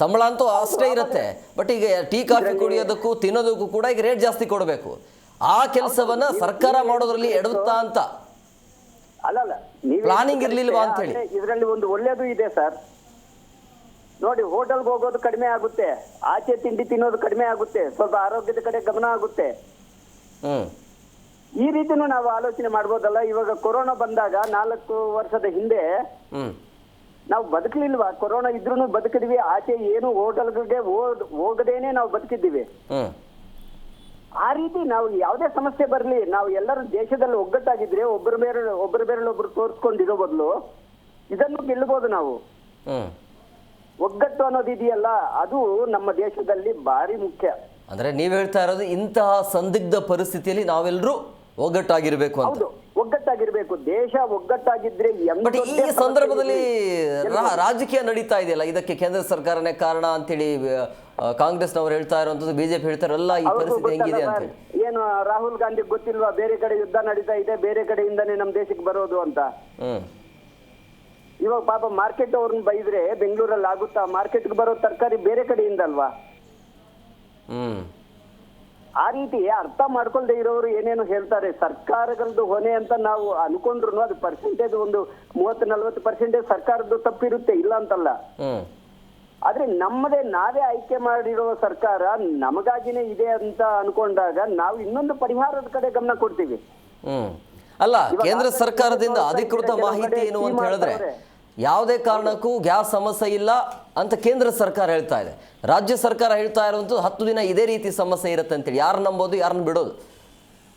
ಸಂಬಳ ಅಂತೂ ಅಷ್ಟೇ ಇರುತ್ತೆ, ಬಟ್ ಈಗ ಟೀ ಕಾಫಿ ಕುಡಿಯೋದಕ್ಕೂ ತಿನ್ನೋದಕ್ಕೂ ಕೂಡ ಈಗ ರೇಟ್ ಜಾಸ್ತಿ ಕೊಡಬೇಕು. ಆ ಕೆಲಸವನ್ನ ಸರ್ಕಾರ ಮಾಡೋದ್ರಲ್ಲಿ ಎಡವುತ್ತಾ ಅಂತ ಅಲ್ಲಲ್ಲ, ಪ್ಲಾನಿಂಗ್ ಇರ್ಲಿಲ್ವಾ ಅಂತ ಹೇಳಿ. ಇದರಲ್ಲಿ ಒಂದು ಒಳ್ಳೇದು ಇದೆ ಸರ್. ನೋಡಿ, ಹೋಟೆಲ್ಗೆ ಹೋಗೋದು ಕಡಿಮೆ ಆಗುತ್ತೆ, ಆಚೆ ತಿಂಡಿ ತಿನ್ನೋದು ಕಡಿಮೆ ಆಗುತ್ತೆ, ಸ್ವಲ್ಪ ಆರೋಗ್ಯದ ಕಡೆ ಗಮನ ಆಗುತ್ತೆ. ಈ ರೀತಿನೂ ನಾವು ಆಲೋಚನೆ ಮಾಡ್ಬೋದಲ್ಲ. ಇವಾಗ ಕೊರೋನಾ ಬಂದಾಗ 4 ವರ್ಷದ ಹಿಂದೆ ನಾವು ಬದುಕಲಿಲ್ವಾ? ಕೊರೋನಾ ಇದ್ರೂ ಬದುಕಿದ್ವಿ, ಆಚೆ ಏನು ಹೋಟೆಲ್ಗಳಿಗೆ ಹೋಗದೇನೆ ನಾವು ಬದುಕಿದ್ದೀವಿ. ಆ ರೀತಿ ನಾವು ಯಾವುದೇ ಸಮಸ್ಯೆ ಬರಲಿ, ನಾವು ಎಲ್ಲರೂ ದೇಶದಲ್ಲಿ ಒಗ್ಗಟ್ಟಾಗಿದ್ರೆ ಒಬ್ಬರ ಬೇರೆ ತೋರಿಸ್ಕೊಂಡಿರೋ ಬದಲು ಇದನ್ನು ಗೆಲ್ಲಬಹುದು ನಾವು. ಒಗ್ಗಟ್ಟು ಅನ್ನೋದು ಇದೆಯಲ್ಲ, ಅದು ನಮ್ಮ ದೇಶದಲ್ಲಿ ಭಾರಿ ಮುಖ್ಯ. ಅಂದ್ರೆ ನೀವ್ ಹೇಳ್ತಾ ಇರೋದು ಇಂತಹ ಸಂದಿಗ್ಧ ಪರಿಸ್ಥಿತಿಯಲ್ಲಿ ನಾವೆಲ್ಲರೂ ಒಗ್ಗಟ್ಟಾಗಿರ್ಬೇಕು ಅಂತ. ಹೌದು, ಒಗ್ಗಟ್ಟಾಗಿರ್ಬೇಕು. ದೇಶ ಒಗ್ಗಟ್ಟಾಗಿದ್ರೆ ಬಟ್ ಈ ಸಂದರ್ಭದಲ್ಲಿ ರಾಜಕೀಯ ನಡೀತಾ ಇದೆಯಲ್ಲ, ಇದಕ್ಕೆ ಕೇಂದ್ರ ಸರ್ಕಾರನೇ ಕಾರಣ ಅಂತೇಳಿ ಕಾಂಗ್ರೆಸ್ನವರು ಹೇಳ್ತಾ ಇರುವಂತದ್ದು, ಬಿಜೆಪಿ ಹೇಳ್ತಾರಲ್ಲ, ಈ ಪರಿಸ್ಥಿತಿ ಹೆಂಗಿದೆ ಅಂತ ಹೇಳಿ. ಏನು ರಾಹುಲ್ ಗಾಂಧಿ ಗೊತ್ತಿಲ್ವಾ ಬೇರೆ ಕಡೆ ಯುದ್ಧ ನಡೀತಾ ಇದೆ, ಬೇರೆ ಕಡೆಯಿಂದಾನೇ ನಮ್ ದೇಶಕ್ಕೆ ಬರೋದು ಅಂತ? ಇವಾಗ ಪಾಪ ಮಾರ್ಕೆಟ್ ಅವ್ರನ್ನ ಬೈದ್ರೆ ಬೆಂಗಳೂರಲ್ಲಿ ಆಗುತ್ತಾ? ಮಾರ್ಕೆಟ್ಗೆ ಬರೋ ತರಕಾರಿ ಬೇರೆ ಕಡೆಯಿಂದ ಅಲ್ವಾ? ಆ ರೀತಿ ಅರ್ಥ ಮಾಡ್ಕೊಳ್ದೆ ಇರೋರು ಏನೇನು ಹೇಳ್ತಾರೆ. ಸರ್ಕಾರಗಳದ್ದು ಹೊಣೆ ಅಂತ ನಾವು ಅನ್ಕೊಂಡ್ರು ಅದು ಪರ್ಸೆಂಟೇಜ್ ಒಂದು 30-40% ಸರ್ಕಾರದ್ದು ತಪ್ಪಿರುತ್ತೆ, ಇಲ್ಲ ಅಂತಲ್ಲ. ಆದ್ರೆ ನಾವೇ ಆಯ್ಕೆ ಮಾಡಿರೋ ಸರ್ಕಾರ ನಮಗಾಗಿನೇ ಇದೆ ಅಂತ ಅನ್ಕೊಂಡಾಗ ನಾವು ಇನ್ನೊಂದು ಪರಿಹಾರದ ಕಡೆ ಗಮನ ಕೊಡ್ತೀವಿ. ಅಲ್ಲ, ಕೇಂದ್ರ ಸರ್ಕಾರದಿಂದ ಅಧಿಕೃತ ಮಾಹಿತಿ ಏನು ಅಂತ ಹೇಳಿದ್ರೆ ಯಾವುದೇ ಕಾರಣಕ್ಕೂ ಗ್ಯಾಸ್ ಸಮಸ್ಯೆ ಇಲ್ಲ ಅಂತ ಕೇಂದ್ರ ಸರ್ಕಾರ ಹೇಳ್ತಾ ಇದೆ. ರಾಜ್ಯ ಸರ್ಕಾರ ಹೇಳ್ತಾ ಇರುವಂತದ್ದು 10 ದಿನ ಇದೇ ರೀತಿ ಸಮಸ್ಯೆ ಇರುತ್ತೆ ಅಂತೇಳಿ. ಯಾರು ನಂಬೋದು, ಯಾರನ್ನ ಬಿಡೋದು?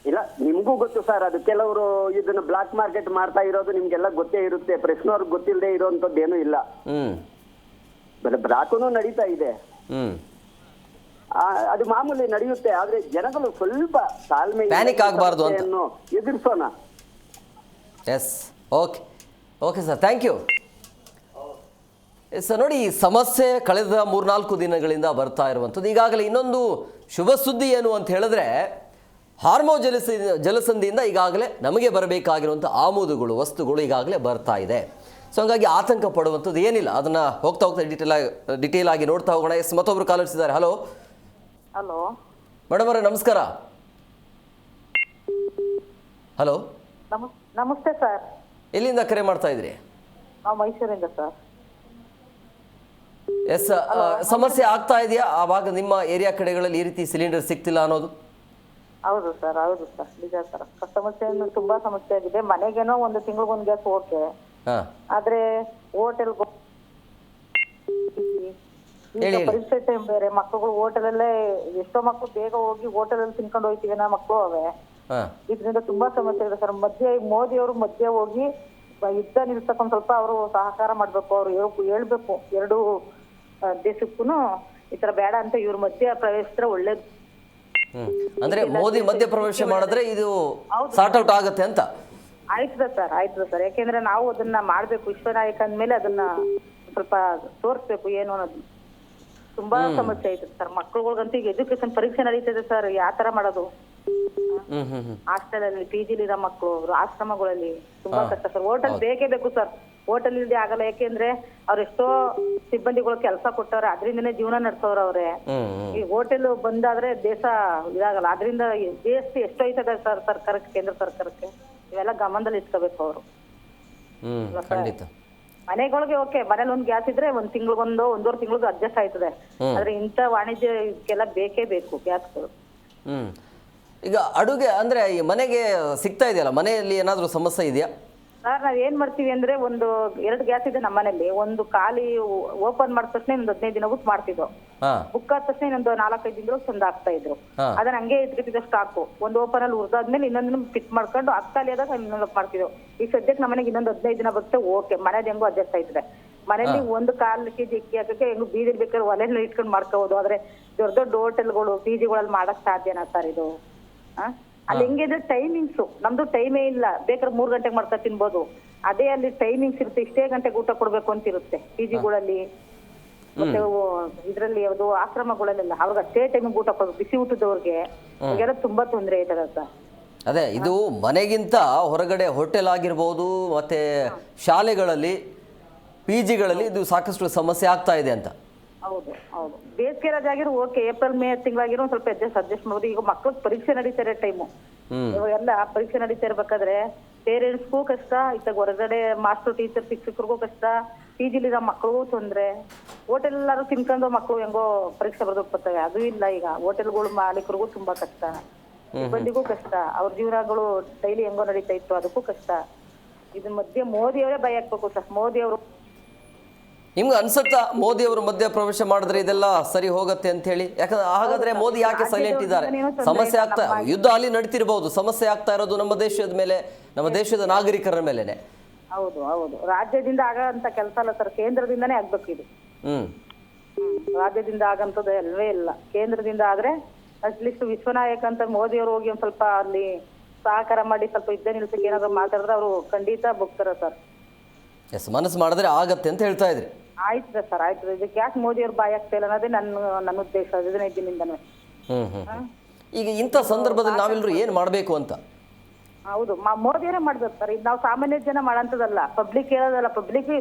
ಇಲ್ಲ, ನಿಮ್ಗೂ ಗೊತ್ತು ಸರ್, ಅದು ಕೆಲವರು ಇದನ್ನ ಬ್ಲಾಕ್ ಮಾರ್ಕೆಟ್ ಮಾಡ್ತಾ ಇರೋದು ನಿಮ್ಗೆಲ್ಲ ಗೊತ್ತೇ ಇರುತ್ತೆ. ಪ್ರಶ್ನವ್ರಿಗೆ ಗೊತ್ತಿಲ್ಲದೆ ಇರೋಂಥದ್ದು ಏನೂ ಇಲ್ಲ. ಬ್ಲಾಕುನು ನಡೀತಾ ಇದೆ, ಅದು ಮಾಮೂಲಿ ನಡೆಯುತ್ತೆ. ಆದ್ರೆ ಜನಗಳು ಸ್ವಲ್ಪ ತಾಳ್ಮೆ, ಪ್ಯಾನಿಕ್ ಆಗಬಾರ್ದು ಅಂತ ಎದುರಿಸೋಣ. Yes, okay sir, thank you. Sir ನೋಡಿ, ಈ ಸಮಸ್ಯೆ ಕಳೆದ 3-4 ದಿನಗಳಿಂದ ಬರ್ತಾ ಇರುವಂಥದ್ದು. ಈಗಾಗಲೇ ಇನ್ನೊಂದು ಶುಭ ಸುದ್ದಿ ಏನು ಅಂತ ಹೇಳಿದ್ರೆ, ಹಾರ್ಮೋ ಜಲಸಂಧಿಯಿಂದ ಈಗಾಗಲೇ ನಮಗೆ ಬರಬೇಕಾಗಿರುವಂಥ ಆಮದುಗಳು, ವಸ್ತುಗಳು ಈಗಾಗಲೇ ಬರ್ತಾ ಇದೆ. ಸೊ ಹಂಗಾಗಿ ಆತಂಕ ಪಡುವಂಥದ್ದು ಏನಿಲ್ಲ. ಅದನ್ನು ಹೋಗ್ತಾ ಡಿಟೇಲ್ ಆಗಿ ನೋಡ್ತಾ ಹೋಗೋಣ. ಮತ್ತೊಬ್ರು ಕಾಲರ್ಸ್ ಇದ್ದಾರೆ. ಹಲೋ ಮೇಡಮ್ ಅವರೇ, ನಮಸ್ಕಾರ. ಹಲೋ, ನಮಸ್ತೆ ಸರ್. ಎಲ್ಲಿಂದ ಕರೆ ಮಾಡ್ತಾ ಇದ್ರಿ? ನಾವು ಮೈಸೂರಿಂದ ಸರ್. ಎಸ್, ಸಮಸ್ಯೆ ಆಗ್ತಾ ಇದೆಯಾ ಆವಾಗ ನಿಮ್ಮ ಏರಿಯಾ ಕಡೆಗಳಲ್ಲಿ ಈ ರೀತಿ ಸಿಲಿಂಡರ್ ಸಿಗ್ತಿಲ್ಲ ಅನ್ನೋದು? ಹೌದು ಸರ್, ನಿಜ ಸರ್. ಸಮಸ್ಯೆ ತುಂಬಾ ಸಮಸ್ಯೆ ಆಗಿದೆ. ಮನೆಗೇನೋ ಒಂದು ತಿಂಗಳಿಗೊಂದು ಗ್ಯಾಸ್ ಓಕೆ, ಆದ್ರೆ ಹೋಟೆಲ್ ಪರೀಕ್ಷೆ ಟೈಮ್ ಬೇರೆ, ಮಕ್ಕಳು ಹೋಟೆಲಲ್ಲೇ ಎಷ್ಟೋ ಮಕ್ಕಳು ಬೇಗ ಹೋಗಿ ಹೋಟೆಲಲ್ಲಿ ತಿನ್ಕೊಂಡು ಹೋಗ್ತೀವಿ ನಾ ಮಕ್ಕಳು ಅವೇ. ಇದರಿಂದ ತುಂಬಾ ಸಮಸ್ಯೆ ಇದೆ ಸರ್. ಮೋದಿ ಅವರು ಮಧ್ಯೆ ಹೋಗಿ ಯುದ್ಧ ನಿಲ್ಸಕ್ ಒಂದ್ ಸ್ವಲ್ಪ ಅವರು ಸಹಕಾರ ಮಾಡ್ಬೇಕು. ಅವ್ರು ಹೇಳ್ಬೇಕು ಎರಡು ದೇಶಕ್ಕೂ ಈ ತರ ಬೇಡ ಅಂತ. ಇವ್ರ ಮಧ್ಯ ಪ್ರವೇಶಿಸಿದ್ರೆ ಒಳ್ಳೇದು. ಅಂದ್ರೆ ಮೋದಿ ಮಧ್ಯ ಪ್ರವೇಶ ಮಾಡಿದ್ರೆ ಇದು ಸಾರ್ಟ್ ಔಟ್ ಆಗುತ್ತೆ ಅಂತ. ಆಯ್ತದ ಸರ್. ಯಾಕೆಂದ್ರೆ ನಾವು ಅದನ್ನ ಮಾಡ್ಬೇಕು. ವಿಶ್ವನಾಯಕ ಅಂದ್ಮೇಲೆ ಅದನ್ನ ಸ್ವಲ್ಪ ತೋರ್ಸ್ಬೇಕು ಏನು ಅನ್ನೋದು. ತುಂಬಾ ಸಮಸ್ಯೆ ಐತೆ ಸರ್. ಮಕ್ಳುಗಂತೂ ಈಗ ಎಜುಕೇಶನ್ ಪರೀಕ್ಷೆ ನಡೀತದೆ ಸರ್. ಯಾವ ತರ ಮಾಡೋದು? ಹಾಸ್ಟೆಲ್ ಅಲ್ಲಿ, PG ಇರೋ ಮಕ್ಕಳು, ಆಶ್ರಮಗಳಲ್ಲಿ ತುಂಬಾ ಕಷ್ಟ ಸರ್. ಹೋಟೆಲ್ ಬೇಕೇ ಬೇಕು ಸರ್. ಹೋಟೆಲ್ ಇಲ್ದೆ ಆಗಲ್ಲ. ಯಾಕೆಂದ್ರೆ ಅವ್ರ ಎಷ್ಟೋ ಸಿಬ್ಬಂದಿಗಳು ಕೆಲಸ ಕೊಟ್ಟವ್ರೆ, ಅದರಿಂದನೇ ಜೀವನ ನಡೆಸೋರು ಅವ್ರೆ. ಈ ಹೋಟೆಲ್ ಬಂದಾದ್ರೆ ದೇಶ ಇದಾಗಲ್ಲ. ಅದರಿಂದ GST ಎಷ್ಟು ಐತದೆ ಸರ್ ಸರ್ಕಾರಕ್ಕೆ, ಕೇಂದ್ರ ಸರ್ಕಾರಕ್ಕೆ. ಇವೆಲ್ಲ ಗಮನದಲ್ಲಿ ಇಟ್ಕೋಬೇಕು ಅವರು. ಮನೆಗಳಿಗೆ ಓಕೆ, ಮನೇಲಿ ಒಂದ್ ಗ್ಯಾಸ್ ಇದ್ರೆ ಒಂದ್ ತಿಂಗಳಿಗೊಂದು 1.5 ತಿಂಗಳಿಗೆ ಅಡ್ಜಸ್ಟ್ ಆಯ್ತದೆ. ಆದ್ರೆ ಇಂಥ ವಾಣಿಜ್ಯ ಇದಕ್ಕೆಲ್ಲ ಬೇಕೇ ಬೇಕು ಗ್ಯಾಸ್ಗಳು. ಈಗ ಅಡುಗೆ ಅಂದ್ರೆ ಈ ಮನೆಗೆ ಸಿಗ್ತಾ ಇದೆಯಲ್ಲ, ಮನೆಯಲ್ಲಿ ಏನಾದ್ರೂ ಸಮಸ್ಯೆ ಇದೆಯಾ ಸರ್? ನಾವ್ ಏನ್ ಮಾಡ್ತೀವಿ ಅಂದ್ರೆ, ಒಂದು 2 ಗ್ಯಾಸ್ ಇದೆ ನಮ್ಮ ಮನೇಲಿ. ಒಂದು ಖಾಲಿ ಓಪನ್ ಮಾಡಿದ ತಕ್ಷಣ ಇನ್ನೊಂದು 15 ದಿನ ಬಿಟ್ಟು ಮಾಡ್ತಿದ್ವು. ಬುಕ್ ಆದ ತಕ್ಷಣ ಇನ್ನೊಂದು 4-5 ದಿನ ಚಂದ ಆಗ್ತಾ ಇದ್ರು. ಅದನ್ನ ಹಂಗೆ ಇಟ್ಕೊತಿದ್ದ ಸ್ಟಾಕು. ಒಂದು ಓಪನ್ ಅಲ್ಲಿ ಉರ್ದಾದ್ಮೇಲೆ ಇನ್ನೊಂದಿನ ಫಿಟ್ ಮಾಡ್ಕೊಂಡು ಖಾಲಿ ಆದಾಗ ಇನ್ನೊಂದು ಮಾಡ್ತಿದ್ವು. ಈಗ ಸದ್ಯಕ್ಕೆ ನಮ್ಮ ಮನೆಗೆ ಇನ್ನೊಂದು 15 ದಿನ ಬರುತ್ತೆ. ಓಕೆ, ಮನೇಲಿ ಹೆಂಗೋ ಅಡ್ಜಸ್ಟ್ ಆಯ್ತದೆ. ಮನೇಲಿ ಒಂದು 1/4 ಕೆಜಿ ಅಕ್ಕಿ ಹಾಕಕ್ಕೆ ಹೆಂಗ್ ಬೀದಿಲ್ ಬೇಕಾದ್ರೆ ಒಲೆಲ್ಲ ಇಟ್ಕೊಂಡು ಮಾಡ್ಕೋಬಹುದು. ಆದ್ರೆ ದೊಡ್ಡ ದೊಡ್ಡ ಹೋಟೆಲ್ಗಳು ಪಿಜಿಗಳಲ್ಲಿ ಮಾಡಕ್ ಸಾಧ್ಯನಾ ಸರ್ ಇದು? ಅಲ್ಲಿ ಹೆಂಗಿದ್ರೆ ಟೈಮಿಂಗ್ಸ್, ನಮ್ದು ಟೈಮೇ ಇಲ್ಲ. ಬೇಕಾದ್ರೆ 3 ಗಂಟೆಗೆ ಮಾಡ್ತಾ ತಿನ್ಬೋದು. ಅದೇ ಅಲ್ಲಿ ಟೈಮಿಂಗ್ಸ್ ಇರುತ್ತೆ, ಇಷ್ಟೇ ಗಂಟೆಗೆ ಊಟ ಕೊಡ್ಬೇಕು ಅಂತ ಇರುತ್ತೆ ಪಿಜಿಗಳಲ್ಲಿ ಮತ್ತೆ ಇದ್ರಲ್ಲಿ ಯಾವ್ದು ಆಶ್ರಮಗಳಲ್ಲೆಲ್ಲ. ಅವ್ರಿಗೆ ಅಷ್ಟೇ ಟೈಮಿಗೆ ಊಟ ಕೊಡ್ಬೇಕು. ಬಿಸಿ ಊಟದವ್ರಿಗೆ ಹೀಗೆಲ್ಲ ತುಂಬಾ ತೊಂದರೆ ಐತದ ಸರ್. ಅದೇ ಇದು ಮನೆಗಿಂತ ಹೊರಗಡೆ ಹೋಟೆಲ್ ಆಗಿರ್ಬೋದು ಮತ್ತೆ ಶಾಲೆಗಳಲ್ಲಿ ಪಿ ಜಿಗಳಲ್ಲಿ ಇದು ಸಾಕಷ್ಟು ಸಮಸ್ಯೆ ಆಗ್ತಾ ಇದೆ ಅಂತ. ಹೌದು ಹೌದು. ಬೇಸಿಗೆ ರಜೆ ಆಗಿರೋ ಓಕೆ, ಏಪ್ರಿಲ್ ಮೇ ತಿಂಗಳಾಗಿರೋ ಸ್ವಲ್ಪ ಅಡ್ಜಸ್ಟ್ ಮಾಡ್ಬೋದು. ಈಗ ಮಕ್ಕಳು ಪರೀಕ್ಷೆ ನಡೀತಾರೆ ಟೈಮು, ಇವಾಗೆಲ್ಲ ಪರೀಕ್ಷೆ ನಡೀತಾ ಇರ್ಬೇಕಾದ್ರೆ ಪೇರೆಂಟ್ಸ್ಗೂ ಕಷ್ಟ, ಇತ್ತಾಗ ಹೊರಗಡೆ ಮಾಸ್ಟರ್ ಟೀಚರ್ ಶಿಕ್ಷಕರಿಗೂ ಕಷ್ಟ, ಪಿಜಿಲಿರೋ ಮಕ್ಕಳಿಗೂ ತೊಂದ್ರೆ. ಹೋಟೆಲ್ ಎಲ್ಲಾರು ತಿನ್ಕೊಂಡು ಮಕ್ಕಳು ಹೆಂಗೋ ಪರೀಕ್ಷೆ ಬರೆದು ಬರ್ತವೆ, ಅದು ಇಲ್ಲ. ಈಗ ಹೋಟೆಲ್ಗಳು ಮಾಲೀಕರಿಗೂ ತುಂಬಾ ಕಷ್ಟ, ಸಿಬ್ಬಂದಿಗೂ ಕಷ್ಟ, ಅವ್ರ ಜೀವನಗಳು ಡೈಲಿ ಹೆಂಗೋ ನಡೀತಾ ಇತ್ತು ಅದಕ್ಕೂ ಕಷ್ಟ. ಇದ್ರ ಮಧ್ಯೆ ಮೋದಿ ಅವರೇ ಭಯ ಹಾಕ್ಬೇಕು ಸರ್. ಮೋದಿ ಅವರು, ನಿಮ್ಗೆ ಅನ್ಸುತ್ತಾ ಮೋದಿ ಅವರು ಮಧ್ಯ ಪ್ರವೇಶ ಮಾಡಿದ್ರೆ ಇದೆಲ್ಲ ಸರಿ ಹೋಗುತ್ತೆ ಅಂತ ಹೇಳಿ? ಯಾಕಂದ್ರೆ ಹಾಗಾದ್ರೆ ಮೋದಿ ಯಾಕೆ ಸೈಲೆಂಟ್ ಇದ್ದಾರೆ? ಸಮಸ್ಯೆ ಆಗ್ತಾ, ಯುದ್ಧ ಅಲ್ಲಿ ನಡೀತಿರ್ಬಹುದು, ಸಮಸ್ಯೆ ಆಗ್ತಾ ಇರೋದು ನಮ್ಮ ದೇಶದ ಮೇಲೆ, ನಮ್ಮ ದೇಶದ ನಾಗರಿಕರ ಮೇಲೆನೆ. ಹೌದು ಹೌದು. ರಾಜ್ಯದಿಂದ ಆಗಂತ ಕೆಲಸ ಅಲ್ಲ ಸರ್, ಕೇಂದ್ರದಿಂದನೇ ಆಗ್ಬೇಕು ಇದು. ರಾಜ್ಯದಿಂದ ಆಗಂತದ್ದು ಅಲ್ವೇ ಇಲ್ಲ, ಕೇಂದ್ರದಿಂದ ಆದ್ರೆ ಅಟ್ಲೀಸ್ಟ್ ವಿಶ್ವನಾಯಕ ಅಂತ ಮೋದಿ ಅವರು ಹೋಗಿ ಒಂದ್ ಸ್ವಲ್ಪ ಅಲ್ಲಿ ಸಹಕಾರ ಮಾಡಿ ಸ್ವಲ್ಪ ಯುದ್ಧ ನಿಲ್ಸಕ್ಕೆ ಏನಾದ್ರು ಮಾತಾಡಿದ್ರೆ ಅವರು ಖಂಡಿತ ಬಗ್ತಾರೆ ಸರ್. ಎಸ್, ಮನಸ್ಸು ಮಾಡಿದ್ರೆ ಆಗತ್ತೆ ಅಂತ ಹೇಳ್ತಾ ಇದ್ರಿ. ಆಯ್ತದೆ ಸರ್, ಆಯ್ತದೆ. ಇದಕ್ಕೆ ಯಾಕೆ ಮೋದಿ ಅವ್ರು ಬಾಯ್ ಆಗ್ತಾ ಇಲ್ಲ ಅನ್ನೋದೇ ನನ್ನ ಉದ್ದೇಶ 15 ದಿನದಿಂದನೇ. ಈಗ ಇಂಥ ಸಂದರ್ಭದಲ್ಲಿ ನಾವೆಲ್ಲರೂ ಏನ್ ಮಾಡ್ಬೇಕು ಅಂತ? ಹೌದು, ಮೋದಿಯವರೇ ಮಾಡ್ಬೇಕು ಸರ್. ಇದು ನಾವು ಸಾಮಾನ್ಯ ಜನ ಮಾಡಂತದಲ್ಲ, ಪಬ್ಲಿಕ್ ಹೇಳೋದಲ್ಲ. ಪಬ್ಲಿಕ್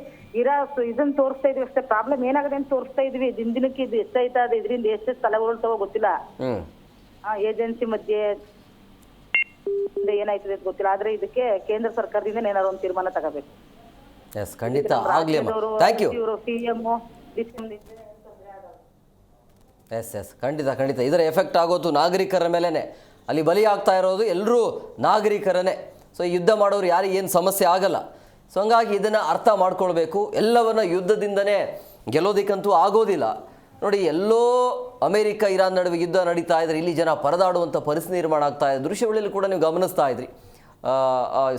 ಇರೋ ಇದನ್ನ ತೋರಿಸ್ತಾ ಇದೀವಿ ಅಷ್ಟೇ. ಪ್ರಾಬ್ಲಮ್ ಏನಾಗದೆ ಅಂತ ತೋರಿಸ್ತಾ ಇದೀವಿ. ದಿನಕ್ಕೆ ಇದು ಎಷ್ಟಾಯ್ತಾ, ಅದು ಇದರಿಂದ ಎಷ್ಟೆಷ್ಟು ತಲೆಗಳು ತಗೋ ಗೊತ್ತಿಲ್ಲ. ಏಜೆನ್ಸಿ ಮಧ್ಯೆ ಏನಾಯ್ತದೆ ಅಂತ ಗೊತ್ತಿಲ್ಲ. ಆದ್ರೆ ಇದಕ್ಕೆ ಕೇಂದ್ರ ಸರ್ಕಾರದಿಂದ ಏನಾದ್ರು ಒಂದು ತೀರ್ಮಾನ ತಗೋಬೇಕು. ಎಸ್, ಖಂಡಿತ ಆಗ್ಲಿ ಅಮ್ಮ. Thank you. ಎಸ್ ಎಸ್, ಖಂಡಿತ ಖಂಡಿತ. ಇದರ ಎಫೆಕ್ಟ್ ಆಗೋದು ನಾಗರಿಕರ ಮೇಲೇನೆ. ಅಲ್ಲಿ ಬಲಿ ಆಗ್ತಾ ಇರೋದು ಎಲ್ಲರೂ ನಾಗರಿಕರನ್ನೇ. ಸೊ ಯುದ್ಧ ಮಾಡೋರು ಯಾರಿಗೆ ಏನು ಸಮಸ್ಯೆ ಆಗಲ್ಲ. ಸೊ ಹಂಗಾಗಿ ಇದನ್ನು ಅರ್ಥ ಮಾಡ್ಕೊಳ್ಬೇಕು. ಎಲ್ಲವನ್ನ ಯುದ್ಧದಿಂದನೇ ಗೆಲ್ಲೋದಕ್ಕಂತೂ ಆಗೋದಿಲ್ಲ. ನೋಡಿ, ಎಲ್ಲೋ ಅಮೆರಿಕ ಇರಾನ್ ನಡುವೆ ಯುದ್ಧ ನಡೀತಾ ಇದ್ರೆ ಇಲ್ಲಿ ಜನ ಪರದಾಡುವಂಥ ಪರಿಸ್ಥಿತಿ ನಿರ್ಮಾಣ ಆಗ್ತಾ ಇದೆ. ದೃಶ್ಯಗಳಲ್ಲಿ ಕೂಡ ನೀವು ಗಮನಿಸ್ತಾ ಇದ್ರಿ.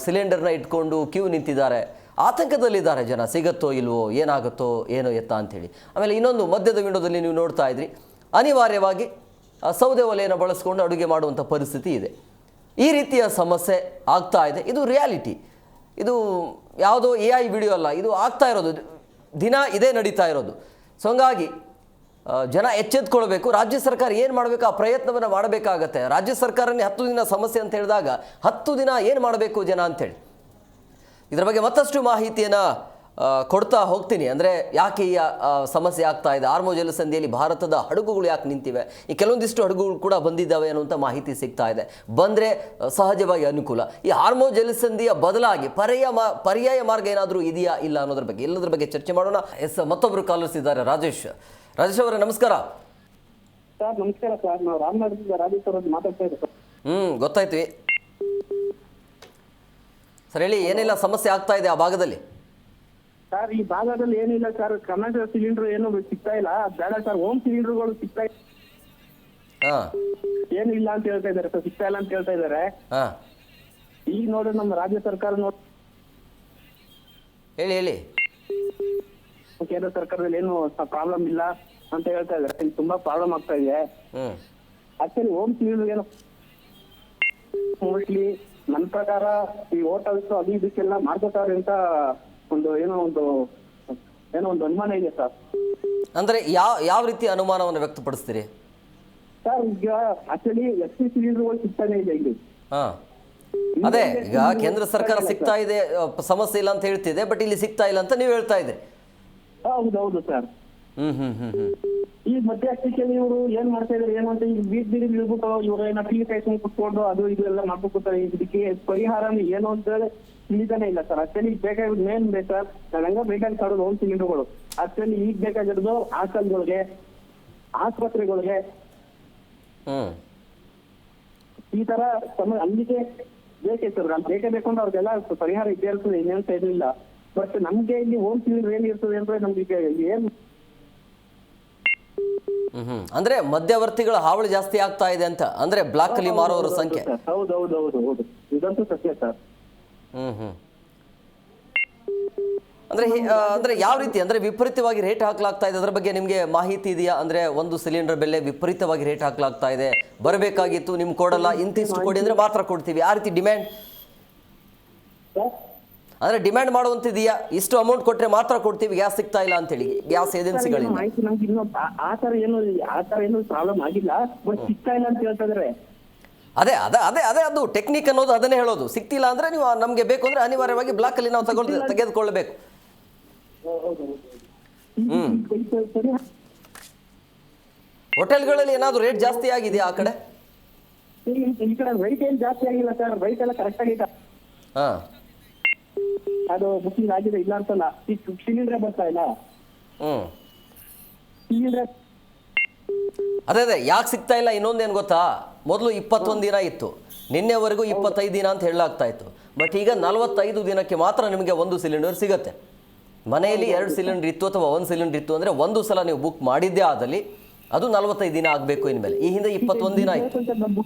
ಸಿಲಿಂಡರ್ನ ಇಟ್ಕೊಂಡು ಕ್ಯೂ ನಿಂತಿದ್ದಾರೆ, ಆತಂಕದಲ್ಲಿದ್ದಾರೆ ಜನ. ಸಿಗತ್ತೋ ಇಲ್ವೋ, ಏನಾಗುತ್ತೋ ಏನೋ ಎತ್ತ ಅಂಥೇಳಿ. ಆಮೇಲೆ ಇನ್ನೊಂದು ಮಧ್ಯದ ವಿಂಡೋದಲ್ಲಿ ನೀವು ನೋಡ್ತಾ ಇದ್ರಿ, ಅನಿವಾರ್ಯವಾಗಿ ಸೌದೆ ಒಲೆಯನ್ನು ಬಳಸ್ಕೊಂಡು ಅಡುಗೆ ಮಾಡುವಂಥ ಪರಿಸ್ಥಿತಿ ಇದೆ. ಈ ರೀತಿಯ ಸಮಸ್ಯೆ ಆಗ್ತಾ ಇದೆ. ಇದು ರಿಯಾಲಿಟಿ. ಇದು ಯಾವುದೋ AI ವಿಡಿಯೋ ಅಲ್ಲ, ಇದು ಆಗ್ತಾ ಇರೋದು, ದಿನ ಇದೇ ನಡೀತಾ ಇರೋದು. ಸೊ ಹಂಗಾಗಿ ಜನ ಎಚ್ಚೆತ್ಕೊಳ್ಬೇಕು. ರಾಜ್ಯ ಸರ್ಕಾರ ಏನು ಮಾಡಬೇಕು, ಆ ಪ್ರಯತ್ನವನ್ನು ಮಾಡಬೇಕಾಗತ್ತೆ. ರಾಜ್ಯ ಸರ್ಕಾರನೇ 10 ದಿನ ಸಮಸ್ಯೆ ಅಂತ ಹೇಳಿದಾಗ 10 ದಿನ ಏನು ಮಾಡಬೇಕು ಜನ ಅಂಥೇಳಿ ಇದರ ಬಗ್ಗೆ ಮತ್ತಷ್ಟು ಮಾಹಿತಿಯನ್ನು ಕೊಡ್ತಾ ಹೋಗ್ತೀನಿ. ಅಂದರೆ ಯಾಕೆ ಈ ಸಮಸ್ಯೆ ಆಗ್ತಾ ಇದೆ, ಹಾರ್ಮೋಜ್ ಜಲಸಂಧಿಯಲ್ಲಿ ಭಾರತದ ಹಡಗುಗಳು ಯಾಕೆ ನಿಂತಿವೆ, ಈ ಕೆಲವೊಂದಿಷ್ಟು ಹಡಗುಗಳು ಕೂಡ ಬಂದಿದ್ದಾವೆ ಅನ್ನುವಂಥ ಮಾಹಿತಿ ಸಿಗ್ತಾ ಇದೆ. ಬಂದರೆ ಸಹಜವಾಗಿ ಅನುಕೂಲ. ಈ ಹಾರ್ಮೋಜ್ ಜಲಸಂಧಿಯ ಬದಲಾಗಿ ಪರ್ಯಾಯ ಮಾರ್ಗ ಏನಾದರೂ ಇದೆಯಾ ಇಲ್ಲ ಅನ್ನೋದ್ರ ಬಗ್ಗೆ ಎಲ್ಲದರ ಬಗ್ಗೆ ಚರ್ಚೆ ಮಾಡೋಣ. ಎಸ್, ಮತ್ತೊಬ್ಬರು ಕಾಲರ್ಸ್ ಇದ್ದಾರೆ. ರಾಜೇಶ್ ಅವರೇ ನಮಸ್ಕಾರ. ಸರ್ ನಮಸ್ಕಾರ ಸರ್, ನಾವು ರಾಮನಗರದಿಂದ ರಾಜೇಶ್ ಅವರು ಮಾತಾಡ್ತಾ ಇದ್ದೀವಿ ಸರ್. ಗೊತ್ತಾಯ್ತು ಸರ್, ಹೇಳಿ ಏನೆಲ್ಲ ಸಮಸ್ಯೆ ಆಗ್ತಾ ಇದೆ ಆ ಭಾಗದಲ್ಲಿ? ಸರ್ ಈ ಭಾಗದಲ್ಲಿ ಏನಿಲ್ಲ ಸರ್, ಕಮರ್ಷಿಯಲ್ ಸಿಲಿಂಡರ್ ಏನು ಸಿಗ್ತಾ ಇಲ್ಲ. ಬೇಡ ಸರ್, ಹೋಮ್ ಸಿಲಿಂಡರ್ಗಳು ಸಿಗ್ತಾ ಏನು ಇಲ್ಲ ಅಂತ ಹೇಳ್ತಾ ಇದಾರೆ ಸರ್, ಸಿಗ್ತಾ ಇಲ್ಲ ಅಂತ ಹೇಳ್ತಾ ಇದಾರೆ. ಈಗ ನೋಡಿ ನಮ್ಮ ರಾಜ್ಯ ಸರ್ಕಾರ ಹೇಳಿ ಕೇಂದ್ರ ಸರ್ಕಾರದಲ್ಲಿ ಏನು ಪ್ರಾಬ್ಲಮ್ ಇಲ್ಲ ಅಂತ ಹೇಳ್ತಾ ಇದಾರೆ. ತುಂಬಾ ಪ್ರಾಬ್ಲಮ್ ಆಗ್ತಾ ಇದೆ. ಆಕ್ಚುಲಿ ಹೋಮ್ ಸಿಲಿಂಡರ್ ಏನು ಮೋಸ್ಟ್ಲಿ ನನ್ನ ಪ್ರಕಾರ ಈ ಹೋಟೆಲ್ಸ್ ಅದು ಇದಕ್ಕೆಲ್ಲ ಮಾಡ್ಕೋತಾರೆ ಅಂತ ಏನೋ ಒಂದು ಅನುಮಾನ ಇದೆ ಸರ್. ಅಂದ್ರೆ ಯಾವ ರೀತಿ ಅನುಮಾನವನ್ನು ವ್ಯಕ್ತಪಡಿಸ್ತೀರಿ ಸರ್? ಈಗ ಆಕ್ಚುಲಿ SC ಸಿಲಿಂಡರ್ಗಳು ಸಿಗ್ತಾನೆ ಇದೆ ಇಲ್ಲಿ. ಅದೇ ಈಗ ಕೇಂದ್ರ ಸರ್ಕಾರ ಸಿಗ್ತಾ ಇದೆ, ಸಮಸ್ಯೆ ಇಲ್ಲ ಅಂತ ಹೇಳ್ತಿದೆ, ಬಟ್ ಇಲ್ಲಿ ಸಿಗ್ತಾ ಇಲ್ಲ ಅಂತ ನೀವು ಹೇಳ್ತಾ ಇದ್ರಿ. ಹೌದು ಸರ್. ಈ ಮಧ್ಯ ಅಷ್ಟಕ್ಕೆ ಇವರು ಏನ್ ಮಾಡ್ತಾ ಇದಾರೆ ಏನು ಅಂತ ಈಗ ಬೀದಿ ಇಳ್ಬಿಟ್ಟು ಇವರು ಏನೋ ಅಪ್ಲಿಕೇಶನ್ ಕುತ್ಕೊಂಡು ಅದು ಇದು ಎಲ್ಲ ಮಾಡ್ಕೊತಾರೆ. ಇದಕ್ಕೆ ಪರಿಹಾರ ಏನು ಅಂತ ತಿಳಿತಾನೆ ಇಲ್ಲ ಸರ್. ಆಕ್ಚುಲಿ ಈಗ ಬೇಕಾಗಿರೋದು ಮೇನ್ ಸರ್, ನಾವ್ ಹೆಂಗ ಬೇಕಾಗ್ತಾ ಇರೋದು ಹೋಮ್ ಸಿಲಿಂಡರ್ಗಳು. ಆಕ್ಚುಲಿ ಈಗ ಬೇಕಾಗಿರೋದು ಹಾಸ್ಟೆಲ್ಗಳಿಗೆ, ಆಸ್ಪತ್ರೆಗಳಿಗೆ, ಈ ತರ ಅಲ್ಲಿಗೆ ಬೇಕೇ ಸರ್. ಅಲ್ಲಿ ಬೇಕೇ ಬೇಕು ಅಂದ್ರೆ ಅವ್ರಿಗೆಲ್ಲ ಪರಿಹಾರ ಇದ್ದೇ ಇರ್ತದೆ, ಇನ್ನೇನ್ ಇರಲಿಲ್ಲ. ಬಟ್ ನಮ್ಗೆ ಇಲ್ಲಿ ಹೋಮ್ ಸಿಲಿಂಡರ್ ಏನಿರ್ತದೆ ಅಂದ್ರೆ ನಮ್ಗೆ ಏನ್ ಅಂದ್ರೆ ಮಧ್ಯವರ್ತಿಗಳ ಹಾವಳಿ ಜಾಸ್ತಿ ಆಗ್ತಾ ಇದೆ ಅಂತ, ಅಂದ್ರೆ ಬ್ಲಾಕ್ ಅಲ್ಲಿ ಮಾರೋರ ಸಂಖ್ಯೆ. ಹೌದು ಇದಂತೂ ಸತ್ಯ ಸರ್. ಅಂದ್ರೆ ಯಾವ ರೀತಿ ಅಂದ್ರೆ ವಿಪರೀತವಾಗಿ ರೇಟ್ ಹಾಕಲಾಗ್ತಾ ಇದೆ, ಅದರ ಬಗ್ಗೆ ನಿಮಗೆ ಮಾಹಿತಿ ಇದೆಯಾ? ಅಂದ್ರೆ ಒಂದು ಸಿಲಿಂಡರ್ ಬೆಲೆ ವಿಪರೀತವಾಗಿ ರೇಟ್ ಹಾಕಲಾಗ್ತಾ ಇದೆ, ಬರಬೇಕಾಗಿತ್ತು, ನಿಮ್ಗೆ ಕೊಡಲ್ಲ, ಇಂತಿಷ್ಟು ಕೊಡಿ ಅಂದ್ರೆ ಮಾತ್ರ ಕೊಡ್ತೀವಿ, ಆ ರೀತಿ ಡಿಮ್ಯಾಂಡ್ ಅಂದ್ರೆ ಡಿಮ್ಯಾಂಡ್ ಮಾಡುವಂತಿದೆಯಾ? ಇಷ್ಟು ಅಮೌಂಟ್ ಕೊಟ್ಟರೆ ಮಾತ್ರ ಕೊಡ್ತೀವಿ, ಗ್ಯಾಸ್ ಸಿಗ್ತಾ ಇಲ್ಲ ಅಂತೇಳಿ ಗ್ಯಾಸ್ ಏಜೆನ್ಸಿಗಳಿಂದ? ಆ ತರ ಏನು ಪ್ರಾಬ್ಲಮ್ ಆಗಿಲ್ಲ, ಬಟ್ ಸಿಗ್ತಾ ಇಲ್ಲ ಅಂತ ಹೇಳ್ತಾ ಇದಾರೆ. ಅದೇ ಅದೇ ಅದೇ ಅದೇ ಅದು ಟೆಕ್ನಿಕ್ ಅನ್ನೋದು ಅದನ್ನೇ ಹೇಳೋದು. ಸಿಗ್ತಿಲ್ಲ ಅಂದ್ರೆ ನೀವು ನಮಗೆ ಬೇಕು ಅಂದ್ರೆ ಅನಿವಾರ್ಯವಾಗಿ ಬ್ಲಾಕ್ ಅಲ್ಲಿ ನಾವು ತೆಗೆದುಕೊಳ್ಳಬೇಕು. ಹೋಟೆಲ್ಗಳಲ್ಲಿ ಏನಾದ್ರು ರೇಟ್ ಜಾಸ್ತಿ ಆಗಿದೆಯಾ ಆ ಕಡೆ? ಈ ಕಡೆ ರೈಟ್ ಏನ್ ಜಾಸ್ತಿ ಆಗಿಲ್ಲ ಸರ್, ರೈಟ್ ಎಲ್ಲ ಕರೆಕ್ಟ್ ಆಗೈತೆ. ಹಾ, ಅದು ಬುಕಿಂಗ್ ಆಗಿದೆ, ಇಲ್ಲ ಅಂತಲ್ಲ. ಸಿಲಿಂಡರ್ ಬರ್ತಾ ಇಲ್ಲ. ಸಿಲಿಂಡರ್ ಅದೇ ಅದೇ ಯಾಕೆ ಸಿಗ್ತಾ ಇಲ್ಲ ಇನ್ನೊಂದೇನು ಗೊತ್ತಾ? ಮೊದಲು 21 ದಿನ ಇತ್ತು, ನಿನ್ನೆವರೆಗೂ 25 ದಿನ ಅಂತ ಹೇಳಲಾಗ್ತಾ ಇತ್ತು. ಬಟ್ ಈಗ 45 ದಿನಕ್ಕೆ ಮಾತ್ರ ನಿಮಗೆ ಒಂದು ಸಿಲಿಂಡರ್ ಸಿಗುತ್ತೆ. ಮನೆಯಲ್ಲಿ 2 ಸಿಲಿಂಡರ್ ಇತ್ತು ಅಥವಾ 1 ಸಿಲಿಂಡರ್ ಇತ್ತು ಅಂದರೆ ಒಂದು ಸಲ ನೀವು ಬುಕ್ ಮಾಡಿದ್ದೇ ಆದಲ್ಲಿ ಅದು 45 ದಿನ ಆಗಬೇಕು ಇನ್ಮೇಲೆ. ಈ ಹಿಂದೆ 21 ದಿನ ಆಯಿತು.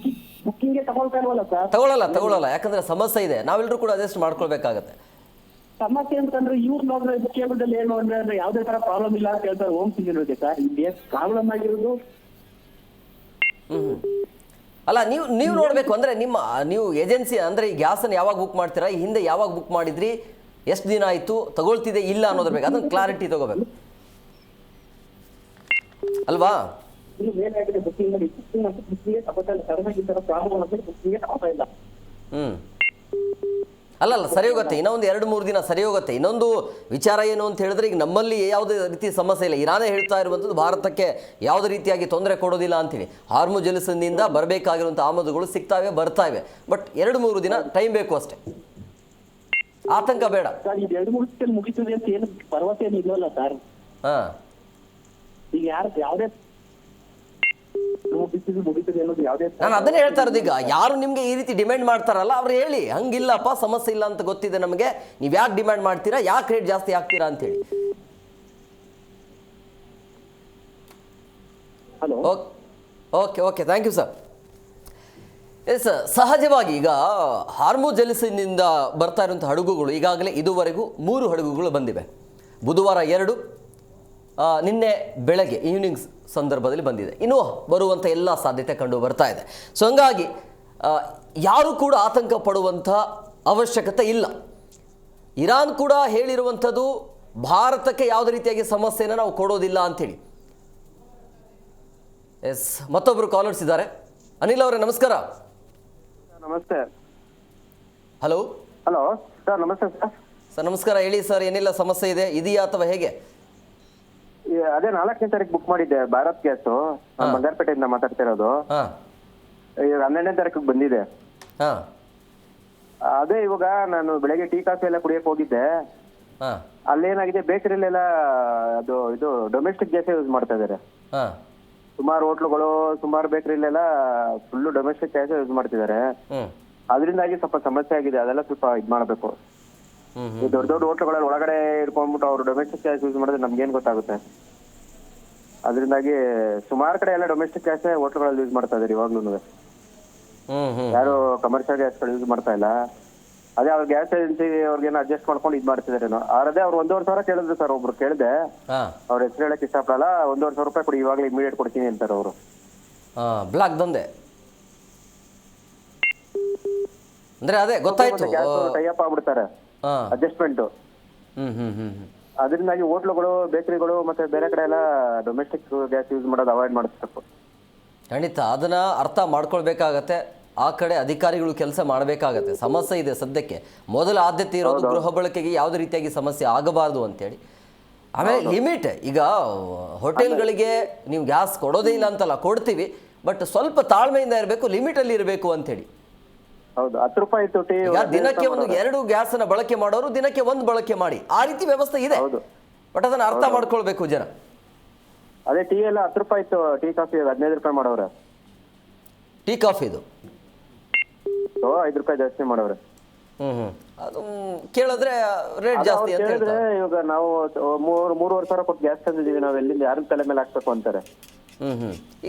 ಬುಕ್ಕಿಂಗ್ ತಗೊಳ್ತಾ ಇಲ್ವಲ್ಲ ಸರ್? ತಗೊಳ್ಳಲ್ಲ, ಯಾಕಂದ್ರೆ ಸಮಸ್ಯೆ ಇದೆ, ನಾವೆಲ್ಲರೂ ಕೂಡ ಅಡ್ಜಸ್ಟ್ ಮಾಡ್ಕೊಳ್ಬೇಕಾಗತ್ತೆ. ಸಮಸ್ಯೆ ಅಂತಂದ್ರೆ ಇವ್ರು ನೋಡಿದ್ರೆ ಬುಕ್ಕಿಂಗ್ ಏನು ಅಂದ್ರೆ ಯಾವುದೇ ತರ ಪ್ರಾಬ್ಲಮ್ ಇಲ್ಲ ಅಂತ ಹೇಳ್ತಾರೆ. ಹೋಮ್ ಸಿಲಿಂಡರ್ಗೆ ಸರ್ ಇಲ್ಲಿ ಪ್ರಾಬ್ಲಮ್ ಆಗಿರೋದು. ಅಲ್ಲ, ನೀವು ನೋಡಬೇಕು ಅಂದರೆ ನೀವು ಏಜೆನ್ಸಿ ಅಂದರೆ ಈ ಗ್ಯಾಸನ್ನು ಯಾವಾಗ ಬುಕ್ ಮಾಡ್ತೀರಾ, ಈ ಹಿಂದೆ ಯಾವಾಗ ಬುಕ್ ಮಾಡಿದ್ರಿ, ಎಷ್ಟು ದಿನ ಆಯಿತು, ತಗೊಳ್ತಿದೆ ಇಲ್ಲ ಅನ್ನೋದ್ರ ಬೇಕು, ಅದನ್ನು ಕ್ಲಾರಿಟಿ ತಗೋಬೇಕು ಅಲ್ವಾ? ಅಲ್ಲಲ್ಲ, ಸರಿ ಹೋಗುತ್ತೆ, ಇನ್ನೊಂದು 2-3 ದಿನ ಸರಿ ಹೋಗುತ್ತೆ. ಇನ್ನೊಂದು ವಿಚಾರ ಏನು ಅಂತ ಹೇಳಿದ್ರೆ, ಈಗ ನಮ್ಮಲ್ಲಿ ಯಾವುದೇ ರೀತಿ ಸಮಸ್ಯೆ ಇಲ್ಲ. ಇರಾನೇ ಹೇಳ್ತಾ ಇರುವಂಥದ್ದು ಭಾರತಕ್ಕೆ ಯಾವುದೇ ರೀತಿಯಾಗಿ ತೊಂದರೆ ಕೊಡೋದಿಲ್ಲ ಅಂತೇಳಿ. ಹಾರ್ಮುಜ್ ಜಲಸಂಧಿಯಿಂದ ಬರಬೇಕಾಗಿರುವಂಥ ಆಮದುಗಳು ಸಿಗ್ತಾವೆ, ಬರ್ತಾವೆ. ಬಟ್ 2-3 ದಿನ ಟೈಮ್ ಬೇಕು ಅಷ್ಟೇ, ಆತಂಕ ಬೇಡ. ಸರ್ ಇದು 2-3 ದಿವಸದಲ್ಲಿ ಮುಗಿತದೆ ಅಂತ ಏನು ಭರವಸೆ ಏನು ಇಲ್ವಲ್ಲ ಸರ್? ಹಾಂ, ಈಗ ಯಾವುದೇ ಮುಗಿತದೆ ಅನ್ನೋದು ಯಾವುದೇ. ನಾನು ಅದನ್ನೇ ಹೇಳ್ತಾ ಇರೋದು. ಈಗ ಯಾರು ನಿಮಗೆ ಈ ರೀತಿ ಡಿಮ್ಯಾಂಡ್ ಮಾಡ್ತಾರಲ್ಲ ಅವ್ರು ಹೇಳಿ, ಹಂಗಿಲ್ಲಪ್ಪ ಸಮಸ್ಯೆ ಇಲ್ಲ ಅಂತ ಗೊತ್ತಿದೆ ನಮಗೆ, ನೀವು ಯಾಕೆ ಡಿಮ್ಯಾಂಡ್ ಮಾಡ್ತೀರಾ, ಯಾಕೆ ರೇಟ್ ಜಾಸ್ತಿ ಆಗ್ತೀರಾ ಅಂತೇಳಿ. Hello, okay thank you sir. Yes, ಸಹಜವಾಗಿ ಈಗ ಹಾರ್ಮುಜ್ ಜಲಸಂಧಿಯಿಂದ ಬರ್ತಾ ಇರುವಂಥ ಹಡಗುಗಳು ಈಗಾಗಲೇ ಇದುವರೆಗೂ 3 ಹಡಗುಗಳು ಬಂದಿವೆ. ಬುಧವಾರ 2, ನಿನ್ನೆ ಬೆಳಗ್ಗೆ ಈವ್ನಿಂಗ್ಸ್ ಸಂದರ್ಭದಲ್ಲಿ ಬಂದಿದೆ. ಇನ್ನೂ ಬರುವಂಥ ಎಲ್ಲ ಸಾಧ್ಯತೆ ಕಂಡು ಬರ್ತಾ ಇದೆ. ಸೊ ಹಂಗಾಗಿ ಯಾರು ಕೂಡ ಆತಂಕ ಪಡುವಂಥ ಅವಶ್ಯಕತೆ ಇಲ್ಲ. ಇರಾನ್ ಕೂಡ ಹೇಳಿರುವಂಥದ್ದು ಭಾರತಕ್ಕೆ ಯಾವುದೇ ರೀತಿಯಾಗಿ ಸಮಸ್ಯೆನ ನಾವು ಕೊಡೋದಿಲ್ಲ ಅಂಥೇಳಿ. ಎಸ್, ಮತ್ತೊಬ್ಬರು ಕಾಲರ್ಸ್ ಇದ್ದಾರೆ. ಅನಿಲ್ ಅವರೇ ನಮಸ್ಕಾರ. ನಮಸ್ತೆ. ಹಲೋ ಸರ್, ನಮಸ್ತೆ ಸರ್. ನಮಸ್ಕಾರ, ಹೇಳಿ ಸರ್, ಏನೆಲ್ಲ ಸಮಸ್ಯೆ ಇದೆಯಾ ಅಥವಾ ಹೇಗೆ? ಅದೇ 4ನೇ ತಾರೀಕು ಬುಕ್ ಮಾಡಿದ್ದೆ ಭಾರತ್ ಗ್ಯಾಸ್, ಬಂಗಾರಪೇಟೆಯಿಂದ ಮಾತಾಡ್ತಿರೋದು. ಈಗ 12ನೇ ತಾರೀಕಿಗೆ ಬಂದಿದೆ. ಅದೇ ಇವಾಗ ನಾನು ಬೆಳಗ್ಗೆ ಟೀ ಕಾಫಿ ಎಲ್ಲ ಕುಡಿಯಕ್ ಹೋಗಿದ್ದೆ. ಅಲ್ಲೇನಾಗಿದೆ, ಬೇಕರಿಲೆಲ್ಲ ಇದು ಡೊಮೆಸ್ಟಿಕ್ ಗ್ಯಾಸ್ ಯೂಸ್ ಮಾಡ್ತಾ ಇದಾರೆ. ಸುಮಾರು ಹೋಟ್ಲುಗಳು, ಸುಮಾರು ಬೇಕರಿಲೆಲ್ಲ ಫುಲ್ ಡೊಮೆಸ್ಟಿಕ್ ಗ್ಯಾಸ್ ಯೂಸ್ ಮಾಡ್ತಿದ್ದಾರೆ. ಅದರಿಂದಾಗಿ ಸ್ವಲ್ಪ ಸಮಸ್ಯೆ ಆಗಿದೆ. ಅದೆಲ್ಲ ಸ್ವಲ್ಪ ಇದ್ ಮಾಡ್ಬೇಕು. ದೊಡ್ಡ ದೊಡ್ಡ ಹೋಟ್ಲುಗಳಲ್ಲಿ ಒಳಗಡೆ ಇಟ್ಕೊಂಡ್ಬಿಟ್ಟು ಅವ್ರು ಡೊಮೆಸ್ಟಿಕ್ ಗ್ಯಾಸ್ ಯೂಸ್ ಮಾಡಿದ್ರೆ ನಮ್ಗೇನ್ ಗೊತ್ತಾಗುತ್ತೆ? ಅದರಿಂದಾಗಿ ಸುಮಾರು ಕಡೆ ಎಲ್ಲ ಡೊಮೆಸ್ಟಿಕ್ ಗ್ಯಾಸ್ ಹೋಟ್ಲುಗಳಲ್ಲಿ ಯೂಸ್ ಮಾಡ್ತಾ ಇದಾರೆ ಇವಾಗ್ಲೂ. ಯಾರು ಕಮರ್ಷಿಯಲ್ ಗ್ಯಾಸ್ಗಳು ಯೂಸ್ ಮಾಡ್ತಾ ಇಲ್ಲ. ಅದೇ ಅವ್ರ ಗ್ಯಾಸ್ ಏಜೆನ್ಸಿ ಅವ್ರಿಗೇನೋ ಅಡ್ಜಸ್ಟ್ ಮಾಡ್ಕೊಂಡು ಇದ್ ಮಾಡ್ತಿದಾರೇನೋ. ಅದೇ ಅವ್ರು 1,500,000 ಕೇಳಿದ್ರು ಸರ್. ಒಬ್ರು ಕೇಳಿದೆ, ಅವ್ರ ಹೆಸರು ಹೇಳಕ್ ಇಷ್ಟಪಡಲ್ಲ. 1,500,000 ರೂಪಾಯಿ ಕೊಡಿ, ಇವಾಗಲೇ ಇಮಿಡಿಯೇಟ್ ಕೊಡ್ತೀನಿ ಅಂತಾರೆ ಅವರು. ಬ್ಲಾಕ್ ದಂಧೆ ಅಂದ್ರೆ ಅದೇ ಗೊತ್ತಾಯ್ತು, ಟೈಅಪ್ ಆಗ್ಬಿಡ್ತಾರೆ, ಅಡ್ಜಸ್ಟ್ಮೆಂಟ್. ಅದರಿಂದಾಗಿ ಹೋಟ್ಲುಗಳು, ಬೇಕರಿಗಳು ಮತ್ತೆ ಬೇರೆ ಕಡೆ ಎಲ್ಲ ಡೊಮೆಸ್ಟಿಕ್ ಗ್ಯಾಸ್ ಯೂಸ್ ಮಾಡೋದು ಅವಾಯ್ಡ್ ಮಾಡಿಸ್ಬೇಕು. ಖಂಡಿತ ಅದನ್ನ ಅರ್ಥ ಮಾಡ್ಕೊಳ್ಬೇಕಾಗತ್ತೆ. ಆ ಕಡೆ ಅಧಿಕಾರಿಗಳು ಕೆಲಸ ಮಾಡಬೇಕಾಗತ್ತೆ. ಸಮಸ್ಯೆ ಇದೆ ಸದ್ಯಕ್ಕೆ. ಮೊದಲ ಆದ್ಯತೆ ಇರೋದು ಗೃಹ ಬಳಕೆಗೆ ಯಾವುದೇ ರೀತಿಯಾಗಿ ಸಮಸ್ಯೆ ಆಗಬಾರ್ದು ಅಂತೇಳಿ. ಆಮೇಲೆ ಲಿಮಿಟ್, ಈಗ ಹೋಟೆಲ್ಗಳಿಗೆ ನೀವು ಗ್ಯಾಸ್ ಕೊಡೋದೇ ಇಲ್ಲ ಅಂತಲ್ಲ, ಕೊಡ್ತೀವಿ, ಬಟ್ ಸ್ವಲ್ಪ ತಾಳ್ಮೆಯಿಂದ ಇರಬೇಕು, ಲಿಮಿಟಲ್ಲಿ ಇರಬೇಕು ಅಂತೇಳಿ. ಹೌದು, 10 ರೂಪಾಯಿ ಇತ್ತು ಟೀ. ದಿನಕ್ಕೆ 2 ಗ್ಯಾಸ್ ಅನ್ನ ಬಳಕೆ ಮಾಡೋರು ದಿನಕ್ಕೆ 1 ಬಳಕೆ ಮಾಡಿ, ಆ ರೀತಿ ವ್ಯವಸ್ಥೆ ಇದೆ. ಬಟ್ ಅದನ್ನ ಅರ್ಥ ಮಾಡ್ಕೊಳ್ಬೇಕು ಜನ. ಅದೇ ಟೀ ಎಲ್ಲ 10 ರೂಪಾಯಿ ಇತ್ತು, ಟೀ ಕಾಫಿ 15 ರೂಪಾಯಿ ಮಾಡವ್ರೆ. ಟೀ ಕಾಫಿದು 5 ರೂಪಾಯಿ ಜಾಸ್ತಿ ಮಾಡವ್ರೆ. ಅದು ಕೇಳಿದ್ರೆ ರೇಟ್ ಜಾಸ್ತಿ ಅಂತ ಹೇಳ್ತಾರೆ. ಇವಾಗ ನಾವು 3-3.5 ಸಾವಿರ ಕೊಟ್ಟು ಗ್ಯಾಸ್ ತಂದಿದೀವಿ, ನಾವು ಎಲ್ಲಿಂದ ಯಾರ ತಲೆ ಮೇಲೆ ಹಾಕ್ಬೇಕು ಅಂತಾರೆ.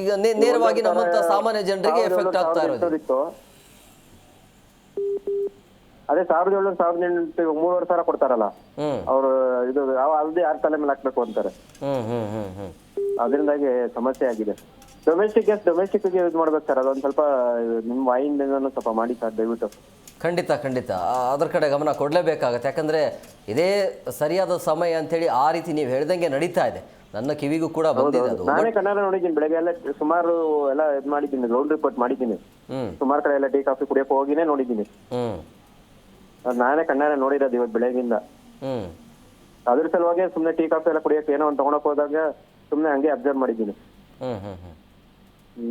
ಈಗ ನೇರವಾಗಿ ನಮ್ಮಂತ ಸಾಮಾನ್ಯ ಜನರಿಗೆ ಎಫೆಕ್ಟ್ ಆಗ್ತಾ ಇರೋದು. ಅದೇ 1700 1800 3,500 ಕೊಡ್ತಾರಲ್ಲ ಅವ್ರು ಇದು ಅಲ್ದೇ ಯಾರ ತಲೆ ಮೇಲೆ ಹಾಕ್ಬೇಕು ಅಂತಾರೆ. ಅದರಿಂದಾಗಿ ಸಮಸ್ಯೆ ಆಗಿದೆ. ಡೊಮೆಸ್ಟಿಕ್ ಯೂಸ್ ಮಾಡ್ಬೇಕು ಸರ್. ಅದೊಂದು ಸ್ವಲ್ಪ ನಿಮ್ಮ ವಾಯಿಂದ ಸ್ವಲ್ಪ ಮಾಡಿ ಸರ್ ದಯವಿಟ್ಟು. ಖಂಡಿತ ಅದ್ರ ಕಡೆ ಗಮನ ಕೊಡಲೇಬೇಕಾಗತ್ತೆ. ಯಾಕಂದರೆ ಇದೇ ಸರಿಯಾದ ಸಮಯ ಅಂತೇಳಿ ಆ ರೀತಿ ನೀವು ಹೇಳ್ದಂಗೆ ನಡೀತಾ ಇದೆ. ನನ್ನ ಕಿವಿಗೂ ಕೂಡ ಬಂದಿದೆ ಅದು. ನಾನೇ ಕನ್ನಡ ನೋಡಿದ್ದೀನಿ. ಬೆಳಗ್ಗೆ ಎಲ್ಲ ಸುಮಾರು ಎಲ್ಲ ಇದು ಮಾಡಿದ್ದೀನಿ, ಗ್ರೌಂಡ್ ರಿಪೋರ್ಟ್ ಮಾಡಿದ್ದೀನಿ. ಸುಮಾರು ಕಡೆ ಎಲ್ಲ ಟೀ ಕಾಫಿ ಕುಡಿಯಕ್ಕೆ ಹೋಗಿನೇ ನೋಡಿದ್ದೀನಿ. ನಾನೇ ಕಣ್ಣಾರೆ ನೋಡಿರೋದು ಇವತ್ತು ಬೆಳಗ್ಗಿಂದ. ಅದ್ರ ಸಲುವಾಗಿ ಸುಮ್ಮನೆ ಟೀ ಕಾಫಿ ಎಲ್ಲ ಕುಡಿಯಕ್ಕೆ ಏನೋ ಒಂದು ತಗೊಳಕ್ ಹೋದಾಗ ಸುಮ್ಮನೆ ಹಂಗೆ ಅಬ್ಸರ್ವ್ ಮಾಡಿದ್ದೀನಿ.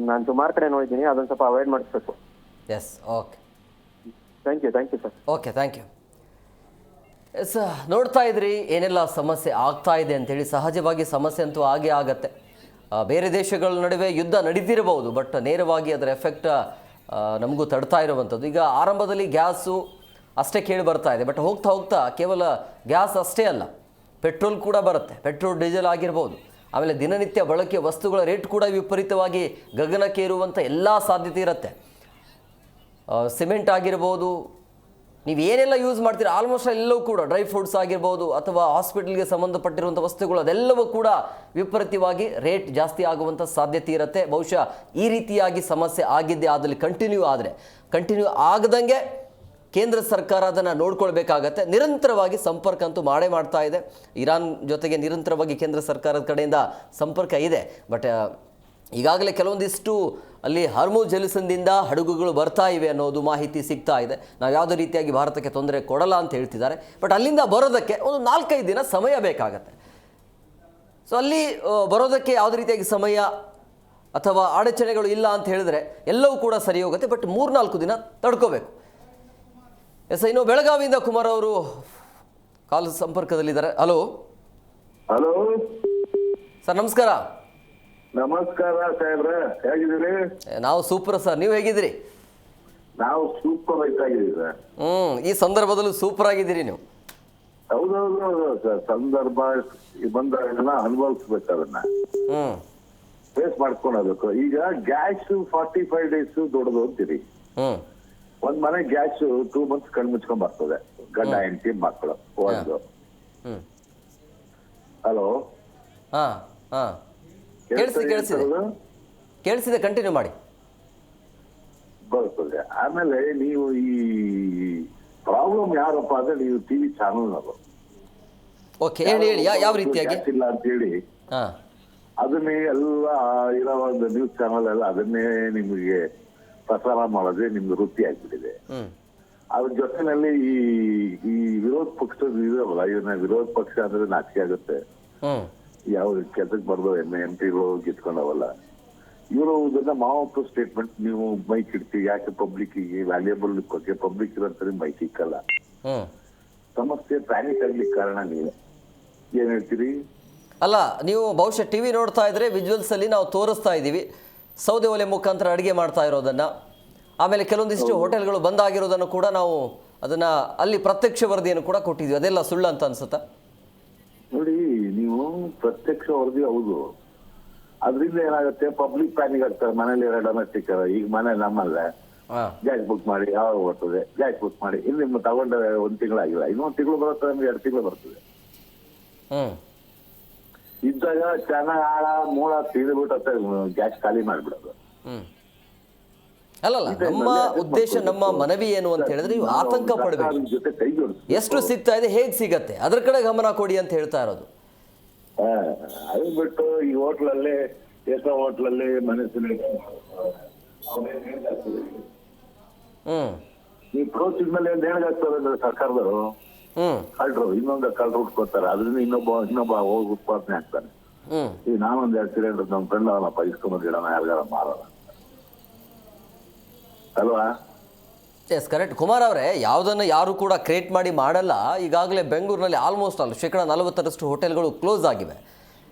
ನಾನು ಸುಮಾರು ಕಡೆ ನೋಡಿದ್ದೀನಿ. ಅದೊಂದು ಸ್ವಲ್ಪ ಅವಾಯ್ಡ್ ಮಾಡಿಸ್ಬೇಕು. Yes, okay, thank you sir. Okay, thank you. Yes, ನೋಡ್ತಾ ಇದ್ರಿ ಏನೆಲ್ಲ ಸಮಸ್ಯೆ ಆಗ್ತಾ ಇದೆ ಅಂತೇಳಿ. ಸಹಜವಾಗಿ ಸಮಸ್ಯೆ ಅಂತೂ ಆಗೇ ಆಗತ್ತೆ. ಬೇರೆ ದೇಶಗಳ ನಡುವೆ ಯುದ್ಧ ನಡೀತಿರಬಹುದು, ಬಟ್ ನೇರವಾಗಿ ಅದರ ಎಫೆಕ್ಟ್ ನಮಗೂ ತಡ್ತಾ ಇರುವಂಥದ್ದು. ಈಗ ಆರಂಭದಲ್ಲಿ ಗ್ಯಾಸು ಅಷ್ಟೇ ಕೇಳಿ ಬರ್ತಾ ಇದೆ, ಬಟ್ ಹೋಗ್ತಾ ಹೋಗ್ತಾ ಕೇವಲ ಗ್ಯಾಸ್ ಅಷ್ಟೇ ಅಲ್ಲ, ಪೆಟ್ರೋಲ್ ಕೂಡ ಬರುತ್ತೆ. ಪೆಟ್ರೋಲ್, ಡೀಸೆಲ್ ಆಗಿರ್ಬೋದು. ಆಮೇಲೆ ದಿನನಿತ್ಯ ಬಳಕೆಯ ವಸ್ತುಗಳ ರೇಟ್ ಕೂಡ ವಿಪರೀತವಾಗಿ ಗಗನಕ್ಕೆ ಇರುವಂಥ ಎಲ್ಲ ಸಾಧ್ಯತೆ ಇರುತ್ತೆ. ಸಿಮೆಂಟ್ ಆಗಿರ್ಬೋದು, ನೀವು ಏನೆಲ್ಲ ಯೂಸ್ ಮಾಡ್ತೀರಾ ಆಲ್ಮೋಸ್ಟ್ ಎಲ್ಲವೂ ಕೂಡ, ಡ್ರೈ ಫ್ರೂಟ್ಸ್ ಆಗಿರ್ಬೋದು ಅಥವಾ ಹಾಸ್ಪಿಟಲ್ಗೆ ಸಂಬಂಧಪಟ್ಟಿರುವಂಥ ವಸ್ತುಗಳು, ಅದೆಲ್ಲವೂ ಕೂಡ ವಿಪರೀತವಾಗಿ ರೇಟ್ ಜಾಸ್ತಿ ಆಗುವಂಥ ಸಾಧ್ಯತೆ ಇರುತ್ತೆ. ಬಹುಶಃ ಈ ರೀತಿಯಾಗಿ ಸಮಸ್ಯೆ ಆಗಿದ್ದೇ ಆದಲ್ಲಿ ಕಂಟಿನ್ಯೂ ಆಗದಂಗೆ ಕೇಂದ್ರ ಸರ್ಕಾರ ಅದನ್ನು ನೋಡ್ಕೊಳ್ಬೇಕಾಗತ್ತೆ. ನಿರಂತರವಾಗಿ ಸಂಪರ್ಕ ಅಂತೂ ಮಾಡ್ತಾ ಇದೆ. ಇರಾನ್ ಜೊತೆಗೆ ನಿರಂತರವಾಗಿ ಕೇಂದ್ರ ಸರ್ಕಾರದ ಕಡೆಯಿಂದ ಸಂಪರ್ಕ ಇದೆ. ಬಟ್ ಈಗಾಗಲೇ ಕೆಲವೊಂದಿಷ್ಟು ಅಲ್ಲಿ ಹಾರ್ಮುಜ್ ಜಲಸಂಧಿಯಿಂದ ಹಡಗುಗಳು ಬರ್ತಾ ಇವೆ ಅನ್ನೋದು ಮಾಹಿತಿ ಸಿಗ್ತಾ ಇದೆ. ನಾವು ಯಾವುದೇ ರೀತಿಯಾಗಿ ಭಾರತಕ್ಕೆ ತೊಂದರೆ ಕೊಡಲ್ಲ ಅಂತ ಹೇಳ್ತಿದ್ದಾರೆ. ಬಟ್ ಅಲ್ಲಿಂದ ಬರೋದಕ್ಕೆ ಒಂದು 4-5 ದಿನ ಸಮಯ ಬೇಕಾಗತ್ತೆ. ಸೊ ಅಲ್ಲಿ ಬರೋದಕ್ಕೆ ಯಾವುದೇ ರೀತಿಯಾಗಿ ಸಮಯ ಅಥವಾ ಅಡಚಣೆಗಳು ಇಲ್ಲ ಅಂತ ಹೇಳಿದ್ರೆ ಎಲ್ಲವೂ ಕೂಡ ಸರಿ ಹೋಗುತ್ತೆ. ಬಟ್ 3-4 ದಿನ ತಡ್ಕೋಬೇಕು. ಎಸ್, ಇನ್ನು ಬೆಳಗಾವಿಯಿಂದ ಕುಮಾರ್ ಅವರು ಕಾಲ್ ಸಂಪರ್ಕದಲ್ಲಿದ್ದಾರೆ. ಹಲೋ ಸರ್, ನಮಸ್ಕಾರ. ನಮಸ್ಕಾರ ಸಾಹೇಬ್ರ, ಹೇಗಿದ್ದೀರಿ? ನಾವು ಸೂಪರ್ ಸರ್, ನೀವು ಹೇಗಿದ್ದೀರಿ? ನಾವು ಸೂಪರ್ ಆಗಿದ್ದೀವಿ ಸರ್. ಈ ಸಂದರ್ಭದಲ್ಲೂ ಸೂಪರ್ ಆಗಿದ್ದೀರಿ ನೀವು. ಹೌದೌದು ಸರ್, ಸಂದರ್ಭ ಬಂದಾಗೆಲ್ಲ ಅನುಭವಿಸ್ಬೇಕು, ಅದನ್ನ ಫೇಸ್ ಮಾಡ್ಕೊಳ್ಬೇಕು. ಈಗ ಗ್ಯಾಸ್ 45 ಡೇಸ್ ದೊಡ್ಡದು ಅಂತೀರಿ. ಒಂದ್ ಮನೆ ಗ್ಯಾಸ್ 2 ಮಂತ್ಸ್ ಕಣ್ ಮುಚ್ಕೊಂಡ್ ಬರ್ತದೆ, ಗಂಡ ಹೆಂಡತಿ ಮಕ್ಕಳು ಒಂದು. ಹಲೋ, ಕೇಳಿಸಿದೆ, ಕಂಟಿನ್ಯೂ ಮಾಡಿ. ಬರ್ತದೆ. ಆಮೇಲೆ ನೀವು ಈ ಪ್ರಾಬ್ಲಮ್ ಯಾರಪ್ಪ ಅಂದ್ರೆ ನೀವು ಟಿವಿ ಚಾನಲ್ನವರು. ಓಕೆ, ಹೇಳಿ ಯಾವ ರೀತಿಯಾಗಿ ಇಲ್ಲ ಅಂತ ಹೇಳಿ ಅದನ್ನೇ ಎಲ್ಲ ಇರೋ ಒಂದು ನ್ಯೂಸ್ ಚಾನಲ್ ಎಲ್ಲ ಅದನ್ನೇ ನಿಮಗೆ ಪ್ರಸಾರ ಮಾಡೋದೇ ನಿಮ್ಗೆ ವೃತ್ತಿ ಆಗ್ಬಿಟ್ಟಿದೆ. ಅದ್ರ ಜೊತೆನಲ್ಲಿ ಈ ವಿರೋಧ ಪಕ್ಷದ ಇದಲ್ಲ, ಇವನ್ನ ವಿರೋಧ ಪಕ್ಷ ಅಂದ್ರೆ ನಾಚಿಕೆ ಆಗುತ್ತೆ. ಯಾವ ಕೆಲ್ಸಕ್ಕೆ ಬರ್ದು MP ಗಳು ಗಿತ್ಕೊಂಡವಲ್ಲ ಇವರು. ಇದನ್ನ ಮಾವತ್ತು ಸ್ಟೇಟ್ಮೆಂಟ್ ನೀವು ಮೈಕ್ ಇಡ್ತೀವಿ, ಯಾಕೆ ಪಬ್ಲಿಕ್ಗೆ ವ್ಯಾಲ್ಯೂಬಲ್ ಇಕ್ಕೋಕೆ ಪಬ್ಲಿಕ್ ಇರೋಂತ ಮೈಕ್ ಇಕ್ಕಲ್ಲ. ಸಮಸ್ಯೆ ಪ್ಯಾನಿಕ್ ಆಗ್ಲಿಕ್ಕೆ ಕಾರಣ ನೀವು ಏನ್ ಹೇಳ್ತೀರಿ? ಅಲ್ಲ, ನೀವು ಬಹುಶಃ ಟಿವಿ ನೋಡ್ತಾ ಇದ್ರೆ ವಿಜುವಲ್ಸ್ ಅಲ್ಲಿ ನಾವು ತೋರಿಸ್ತಾ ಇದ್ದೀವಿ ಸೌದೆ ಒಲೆ ಮುಖಾಂತರ ಅಡುಗೆ ಮಾಡ್ತಾ ಇರೋದನ್ನ. ಆಮೇಲೆ ಕೆಲವೊಂದಿಷ್ಟು ಹೋಟೆಲ್ಗಳು ಬಂದಾಗಿರೋದನ್ನು ಕೂಡ ನಾವು ಅದನ್ನ ಅಲ್ಲಿ ಪ್ರತ್ಯಕ್ಷ ವರದಿಯನ್ನು ಕೂಡ ಕೊಟ್ಟಿದ್ವಿ. ಅದೆಲ್ಲ ಸುಳ್ಳು ಅಂತ ಅನ್ಸುತ್ತಾ? ನೋಡಿ, ನೀವು ಪ್ರತ್ಯಕ್ಷ ವರದಿ ಹೌದು, ಅದ್ರಿಂದ ಏನಾಗುತ್ತೆ ಪಬ್ಲಿಕ್ ಪ್ಯಾನಿಕ್ ಆಗ್ತಾರೆ. ಮನೇಲಿ ಡೊಮೆಸ್ಟಿಕ್ ಈಗ ಮನೆ ನಮ್ಮಲ್ಲೇ ಗ್ಯಾಸ್ ಬುಕ್ ಮಾಡಿ ಯಾವಾಗ ಬರ್ತದೆ, ಗ್ಯಾಸ್ ಬುಕ್ ಮಾಡಿ ಇಲ್ಲಿ ನಿಮ್ಮ ತಗೊಂಡ 1 ತಿಂಗಳಾಗಿಲ್ಲ, ಇನ್ನೊಂದು ತಿಂಗಳು ಬರುತ್ತೆ, ನಮ್ಗೆ 2 ತಿಂಗಳು ಬರ್ತದೆ. ಇದ್ದಾಗ ಚೆನ್ನಾಗಿ ಆಳ ಮೂಳ ತಿಳಿದ್ಬಿಟ್ಟು ಗ್ಯಾಸ್ ಖಾಲಿ ಮಾಡ್ಬಿಡೋದು. ಅಲ್ಲಲ್ಲ, ನಮ್ಮ ಉದ್ದೇಶ, ನಮ್ಮ ಮನವಿ ಏನು ಅಂತ ಹೇಳಿದ್ರೆ ನೀವು ಆತಂಕ ಪಡಬೇಕು. ಜೊತೆ ಕೈ ಜೋಡಿಸಿ ಎಷ್ಟು ಸಿಗ್ತಾ ಇದೆ, ಹೇಗೆ ಸಿಗತ್ತೆ, ಅದ್ರ ಕಡೆ ಗಮನ ಕೊಡಿ ಅಂತ ಹೇಳ್ತಾ ಇರೋದು. ಅದು ಬಿಟ್ಟು ಈ ಹೋಟ್ಲಲ್ಲಿ ಎಷ್ಟೋ ಹೋಟ್ಲಲ್ಲಿ ಮನಸ್ಸಿನ ಈ ಪ್ರೋಸಿಸ್ ಮೇಲೆ ನೇಣಗಾಗ್ತಾರೆ ಅಂದ್ರೆ ಸರ್ಕಾರದವರು ಕಳ್ರು ಇನ್ನೊಂದು ಕಳ್ರು ಉಟ್ಕೋತಾರೆ. ಅದರಿಂದ ಇನ್ನೊಬ್ಬ ಹೋಗಿ ಉತ್ಪಾದನೆ ಆಗ್ತಾನೆ. ಈಗ ನಾನೊಂದ್ 2 ಸಿಲಿಂಡರ್ ನಮ್ಮ ಫ್ರೆಂಡ್ ಅವನಪ್ಪ ಇಸ್ಕೊಂಡ್ಬಿಡೋಣ ಯಾರಿಗಾರ ಮಾರೋಣ ಅಲ್ವಾ? ಎಸ್, ಕರೆಕ್ಟ್ ಕುಮಾರ್ ಅವರೇ. ಯಾವುದನ್ನು ಯಾರು ಕೂಡ ಕ್ರಿಯೇಟ್ ಮಾಡಿ ಮಾಡಲ್ಲ. ಈಗಾಗಲೇ ಬೆಂಗಳೂರಿನಲ್ಲಿ ಆಲ್ಮೋಸ್ಟ್ 40% ಹೋಟೆಲ್ಗಳು ಕ್ಲೋಸ್ ಆಗಿವೆ.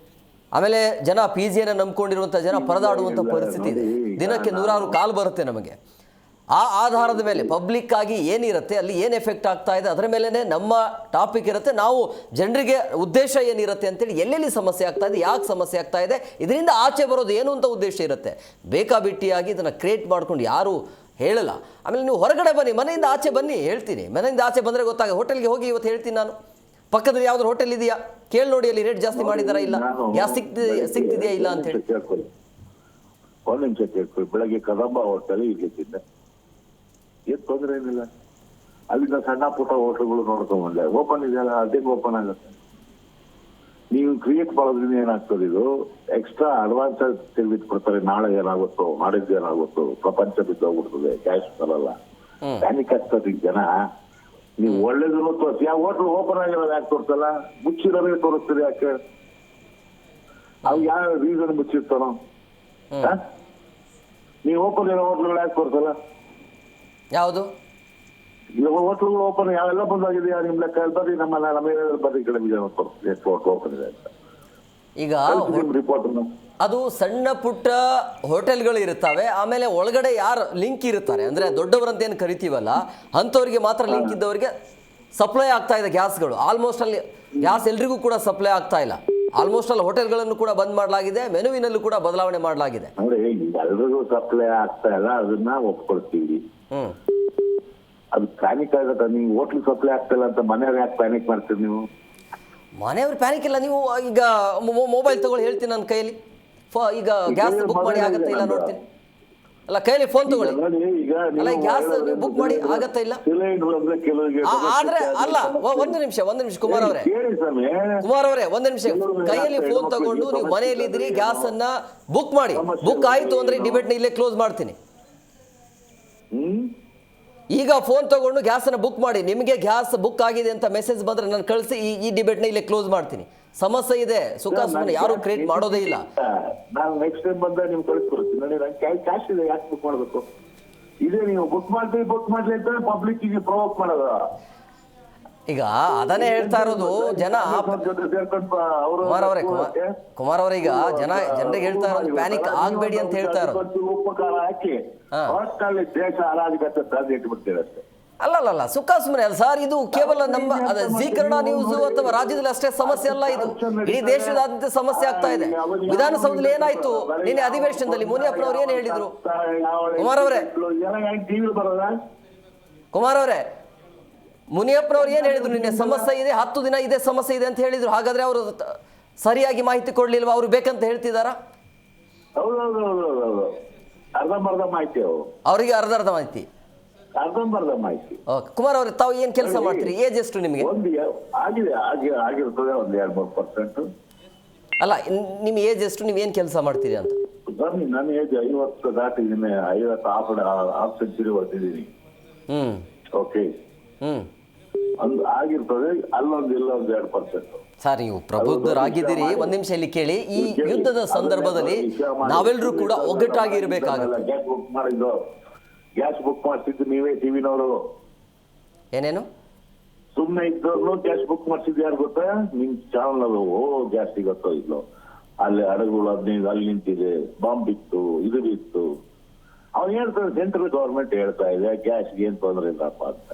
ಆಮೇಲೆ ಜನ PGಯನ್ನು ನಂಬ್ಕೊಂಡಿರುವಂಥ ಜನ ಪರದಾಡುವಂಥ ಪರಿಸ್ಥಿತಿ ಇದೆ. ದಿನಕ್ಕೆ 100 ಕಾಲ್ ಬರುತ್ತೆ ನಮಗೆ. ಆ ಆಧಾರದ ಮೇಲೆ ಪಬ್ಲಿಕ್ ಆಗಿ ಏನಿರುತ್ತೆ, ಅಲ್ಲಿ ಏನು ಎಫೆಕ್ಟ್ ಆಗ್ತಾ ಇದೆ, ಅದರ ಮೇಲೇ ನಮ್ಮ ಟಾಪಿಕ್ ಇರುತ್ತೆ. ನಾವು ಜನರಿಗೆ ಉದ್ದೇಶ ಏನಿರುತ್ತೆ ಅಂತೇಳಿ, ಎಲ್ಲೆಲ್ಲಿ ಸಮಸ್ಯೆ ಆಗ್ತಾ ಇದೆ, ಯಾಕೆ ಸಮಸ್ಯೆ ಆಗ್ತಾ ಇದೆ, ಇದರಿಂದ ಆಚೆ ಬರೋದು ಏನು ಅಂತ ಉದ್ದೇಶ ಇರುತ್ತೆ. ಬೇಕಾಬಿಟ್ಟಿಯಾಗಿ ಇದನ್ನು ಕ್ರಿಯೇಟ್ ಮಾಡ್ಕೊಂಡು ಯಾರು ಹೇಳಲ್ಲ. ಆಮೇಲೆ ನೀವು ಹೊರಗಡೆ ಬನ್ನಿ, ಮನೆಯಿಂದ ಆಚೆ ಬನ್ನಿ, ಹೇಳ್ತೀನಿ. ಮನೆಯಿಂದ ಆಚೆ ಬಂದರೆ ಗೊತ್ತಾಗ. ಹೋಟೆಲ್ಗೆ ಹೋಗಿ ಇವತ್ತು ಹೇಳ್ತೀನಿ ನಾನು. ಪಕ್ಕದಲ್ಲಿ ಯಾವ್ದಾದ್ರು ಹೋಟೆಲ್ ಇದೆಯಾ ಕೇಳಿ ನೋಡಿ, ಅಲ್ಲಿ ರೇಟ್ ಜಾಸ್ತಿ ಮಾಡಿದಾರಾ ಇಲ್ಲ, ಗ್ಯಾಸ್ ಸಿಗ್ತಿದೆಯಾ ಇಲ್ಲ ಅಂತ ಹೇಳಿ. ಒಂದು ನಿಮಿಷ ಕೇಳ್ಕೊಳ್ಳಿ. ಬೆಳಗ್ಗೆ ಕದಂಬ ಹೋಟೆಲ್ ಇಲ್ಲಿ ತಿಂದೆ, ಏನು ತೊಂದರೆ ಏನಿಲ್ಲ. ಅಲ್ಲಿಂದ ಸಣ್ಣ ಪುಟ್ಟ ಹೋಟೆಲ್ಗಳು ನೋಡ್ಕೊಂಡ್ಬಂದೆ. ಓಪನ್ ಇದೆಯಲ್ಲ, ಅದೇನು ಓಪನ್ ಆಗುತ್ತೆ. ನೀವು ಕ್ರಿಯೇಟ್ ಮಾಡೋದ್ರಿಂದ ಏನಾಗ್ತದೆ, ಇದು ಎಕ್ಸ್ಟ್ರಾ ಅಡ್ವಾನ್ಸ್ ತೆಗೆದಿಟ್ಬಿಡ್ತಾರೆ. ನಾಳೆ ಏನಾಗುತ್ತೋ, ನಾಡಿದ್ದು ಏನಾಗುತ್ತೋ, ಪ್ರಪಂಚ ಬಿದ್ದೋಗ್ಬಿಡ್ತದೆ, ಕ್ಯಾಶ್ ಬರಲ್ಲ, ಪ್ಯಾನಿಕ್ ಆಗ್ತದೆ ಜನ. ನೀವು ಒಳ್ಳೇದನ್ನು ತೋರಿಸಿ. ಯಾವ ಹೋಟ್ಲ್ ಓಪನ್ ಆಗಿರೋದು ಯಾಕೆ ತೋರಿಸಲ್ಲ? ಮುಚ್ಚಿರೋದೇ ತೋರಿಸ್ತೀರಿ ಯಾಕೆ? ಅವು ಯಾವ ರೀಸನ್ ಮುಚ್ಚಿರ್ತಾನೋ? ನೀವು ಓಪನ್ ಇರೋ ಹೋಟ್ಲ್ಗಳು ಯಾಕೆ ತೋರಿಸಲ್ಲ? ಯಾವುದು ಹೋಟ್ಲುಗಳು ಓಪನ್ ಯಾವೆಲ್ಲ ಬಂದಾಗಿದೆಯಾ ನಿಮ್ಮ ಲೆಕ್ಕ? ಬರ್ರಿ ನಮ್ಮ ಬರ್ರಿ ಕಡೆ ಎಷ್ಟು ಹೋಟ್ಲ್ ಓಪನ್ ಇದೆ ಅಂತ ಈಗ ರಿಪೋರ್ಟ್. ಅದು ಸಣ್ಣ ಪುಟ್ಟ ಹೋಟೆಲ್ಗಳು ಇರ್ತವೆ. ಆಮೇಲೆ ಒಳಗಡೆ ಯಾರು ಲಿಂಕ್ ಇರ್ತಾರೆ ಅಂದರೆ ದೊಡ್ಡವರಂತ ಏನು ಕರಿತೀವಲ್ಲ, ಅಂಥವ್ರಿಗೆ ಮಾತ್ರ ಲಿಂಕ್ ಇದ್ದವರಿಗೆ ಸಪ್ಲೈ ಆಗ್ತಾ ಇದೆ ಗ್ಯಾಸ್ಗಳು. ಆಲ್ಮೋಸ್ಟ್ ಅಲ್ಲಿ ಗ್ಯಾಸ್ ಎಲ್ರಿಗೂ ಕೂಡ ಸಪ್ಲೈ ಆಗ್ತಾ ಇಲ್ಲ. ಆಲ್ಮೋಸ್ಟ್ ಅಲ್ಲಿ ಹೋಟೆಲ್ಗಳನ್ನು ಕೂಡ ಬಂದ್ ಮಾಡಲಾಗಿದೆ, ಮೆನುವಿನಲ್ಲೂ ಕೂಡ ಬದಲಾವಣೆ ಮಾಡಲಾಗಿದೆ. ಅಂದ್ರೆ ಎಲ್ರಿಗೂ ಸಪ್ಲೈ ಆಗ್ತಾ ಇಲ್ಲ, ಅದನ್ನ ಒಪ್ಕೊಳ್ತೀವಿ. ಅದು ಪ್ಯಾನಿಕ್ ಆಗುತ್ತೆ. ನೀವು ಹೋಟ್ಲ್ ಸಪ್ಲೈ ಆಗ್ತಾ ಇಲ್ಲ ಅಂತ ಮನೆಯವ್ರು ಯಾಕೆ ಪ್ಯಾನಿಕ್ ಮಾಡ್ತೀರಿ ನೀವು? ಮನೆಯವ್ರು ಪ್ಯಾನಿಕ್ ಇಲ್ಲ. ನೀವು ಈಗ ಮೊಬೈಲ್ ತಗೊಳ್ಳಿ, ಹೇಳ್ತೀನಿ ನನ್ನ ಕೈಯಲ್ಲಿ. ಈಗ ಗ್ಯಾಸ್ ಬುಕ್ ಮಾಡಿ ಆಗತ್ತಾ ಇಲ್ಲ ನೋಡ್ತೀನಿ. ಅಲ್ಲ, ಕೈಯಲ್ಲಿ ಫೋನ್ ತಗೊಳ್ಳಿ. ಅಲ್ಲ, ಗ್ಯಾಸ್ ನೀವು ಬುಕ್ ಮಾಡಿ ಆಗತ್ತಾ ಇಲ್ಲ? ಆದ್ರೆ ಅಲ್ಲ, ಒಂದು ನಿಮಿಷ ಕುಮಾರ್ ಅವರೇ, ಒಂದು ನಿಮಿಷ. ಕೈಯಲ್ಲಿ ಫೋನ್ ತಗೊಂಡು ನೀವು ಮನೆಯಲ್ಲಿ ಇದ್ರಿ, ಗ್ಯಾಸ್ ಅನ್ನ ಬುಕ್ ಮಾಡಿ. ಬುಕ್ ಆಯ್ತು ಅಂದ್ರೆ ಡಿಬೇಟ್ ನ ಇಲ್ಲೇ ಕ್ಲೋಸ್ ಮಾಡ್ತೀನಿ. ಈಗ ಫೋನ್ ತಗೊಂಡು ಗ್ಯಾಸ್ ಅನ್ನ ಬುಕ್ ಮಾಡಿ, ನಿಮಗೆ ಗ್ಯಾಸ್ ಬುಕ್ ಆಗಿದೆ ಅಂತ ಮೆಸೇಜ್ ಬಂದ್ರೆ ನಾನು ಕಳಿಸಿ ಈ ಡಿಬೇಟ್ ನ ಇಲ್ಲೇ ಕ್ಲೋಸ್ ಮಾಡ್ತೀನಿ. ಸಮಸ್ಯೆ ಇದೆ, ಸುಖ ಸುಮ್ಮನೆ ಯಾರು ಕ್ರಿಯೇಟ್ ಮಾಡೋದೇ ಇಲ್ಲ. ನಾನು ನೆಕ್ಸ್ಟ್ ಟೈಮ್ ಬಂದ ನಿಮ್ಗೆ ಕಳಿಸ್ಕೊಡ್ತೀನಿ. ನೋಡಿ, ನಂಗೆ ಕ್ಯಾಶ್ ಇದೆ, ಯಾಕೆ ಬುಕ್ ಮಾಡ್ಬೇಕು? ಇದೇ ನೀವು ಬುಕ್ ಮಾಡ್ಲಿ ಅಂತ ಪಬ್ಲಿಕ್ ಗೆ ಪ್ರೊವೋಕ್ ಮಾಡೋದು. ಈಗ ಅದನ್ನೇ ಹೇಳ್ತಾ ಇರೋದು ಜನ. ಕುಮಾರ್ ಅವರೇ, ಈಗ ಜನರಿಗೆ ಹೇಳ್ತಾ ಇರೋದು ಪ್ಯಾನಿಕ್ ಆಗ್ಬೇಡಿ ಅಂತ ಹೇಳ್ತಾ ಇರೋದು. ಉಪ್ಪು ಖಾರ ಹಾಕಿ ದೇಶ ಹಾಳಾಗತ್ತೆ ಇಟ್ಬಿಡ್ತೀರ ಅಷ್ಟೇ. ಅಲ್ಲ, ಸುಖ ಸುಮ್ಮನೆ ಅಲ್ಲ ಸರ್. ಇದು ಕೇವಲ ನಮ್ಮ ಜಿ ಕನ್ನಡ ನ್ಯೂಸ್ ಅಥವಾ ರಾಜ್ಯದಲ್ಲಿ ಅಷ್ಟೇ ಸಮಸ್ಯೆ ಅಲ್ಲ, ಇದು ಇಡೀ ದೇಶದಾದ್ಯಂತ ಸಮಸ್ಯೆ ಆಗ್ತಾ ಇದೆ. ವಿಧಾನಸೌಧದಲ್ಲಿ ಏನಾಯ್ತು ನಿನ್ನೆ ಅಧಿವೇಶನದಲ್ಲಿ? ಮುನಿಯಪ್ಪನವ್ರು ಏನ್ ಹೇಳಿದ್ರು? ಕುಮಾರ್ ಅವರೇ, ಮುನಿಯಪ್ಪನವ್ರು ಏನ್ ಹೇಳಿದ್ರು ನಿನ್ನೆ? ಸಮಸ್ಯೆ ಇದೆ, 10 ದಿನ ಇದೆ, ಸಮಸ್ಯೆ ಇದೆ ಅಂತ ಹೇಳಿದ್ರು. ಹಾಗಾದ್ರೆ ಅವರು ಸರಿಯಾಗಿ ಮಾಹಿತಿ ಕೊಡ್ಲಿಲ್ವಾ? ಅವ್ರು ಬೇಕಂತ ಹೇಳ್ತಿದಾರ? ಅರ್ಧಂಬರ್ಧ ಮಾಹಿತಿ, ಅವರಿಗೆ ಅರ್ಧ ಮಾಹಿತಿ. ಕುಮಾರ್ ಅವ್ರೆ, ತಾವು ಏನ್ ಕೆಲಸ ಮಾಡ್ತೀರಿ? ಏಜ್ ಎಷ್ಟು ನಿಮಗೆ? ಆಗಿರ್ತದೆ ಒಂದು 2-3%. ಅಲ್ಲ, ನಿಮ್ ಏಜ್ ಎಷ್ಟು? ನೀವ್ ಏನ್ ಕೆಲಸ ಮಾಡ್ತೀರಿ ಅಂತ? ನನ್ನ ಏಜ್ 50 ದಾಟಿದ್ದೀನಿ. 50 ಹಾಫ್ ಸೆಂಚುರಿ ಓದಿದ್ದೀನಿ. ಓಕೆ, ಆಗಿರ್ತದೆ. ಅಲ್ಲೊಂದು ಇಲ್ಲೊಂದು 2%. ಸರ್, ನೀವು ಪ್ರಬುದ್ಧರಾಗಿದ್ದೀರಿ. ಒಂದ್ ನಿಮಿಷ ಇಲ್ಲಿ ಕೇಳಿ. ಈ ಯುದ್ಧದ ಸಂದರ್ಭದಲ್ಲಿ ನಾವೆಲ್ಲರೂ ಕೂಡ ಒಗ್ಗಟ್ಟಾಗಿ ಇರಬೇಕಾಗುತ್ತೆ. ಗ್ಯಾಸ್ ಬುಕ್ ಮಾಡ್ತಿದ್ದು ನೀವೇ, ಟಿವಿನವರು. ಏನೇನು ಸುಮ್ನೆ ಇದ್ದವ್ರು ಗ್ಯಾಸ್ ಬುಕ್ ಮಾಡ್ತಿದ್ದು ಯಾರು ಗೊತ್ತಾ? ನಿಮ್ ಚಾನಲ್ ಅದು. ಗ್ಯಾಸ್ ಸಿಗತ್ತೋ ಇಲ್ಲೋ, ಅಲ್ಲಿ ಹಡಗುಗಳು 15 ಅಲ್ಲಿ ನಿಂತಿದೆ, ಬಾಂಬ್ ಬಿತ್ತು, ಇದು ಬಿತ್ತು. ಅವ್ನು ಹೇಳ್ತಾರೆ ಸೆಂಟ್ರಲ್ ಗವರ್ಮೆಂಟ್ ಹೇಳ್ತಾ ಇದೆ ಗ್ಯಾಸ್ಗೆ ಏನ್ ತೊಂದರೆ ಇಲ್ಲಪ್ಪ ಅಂತ.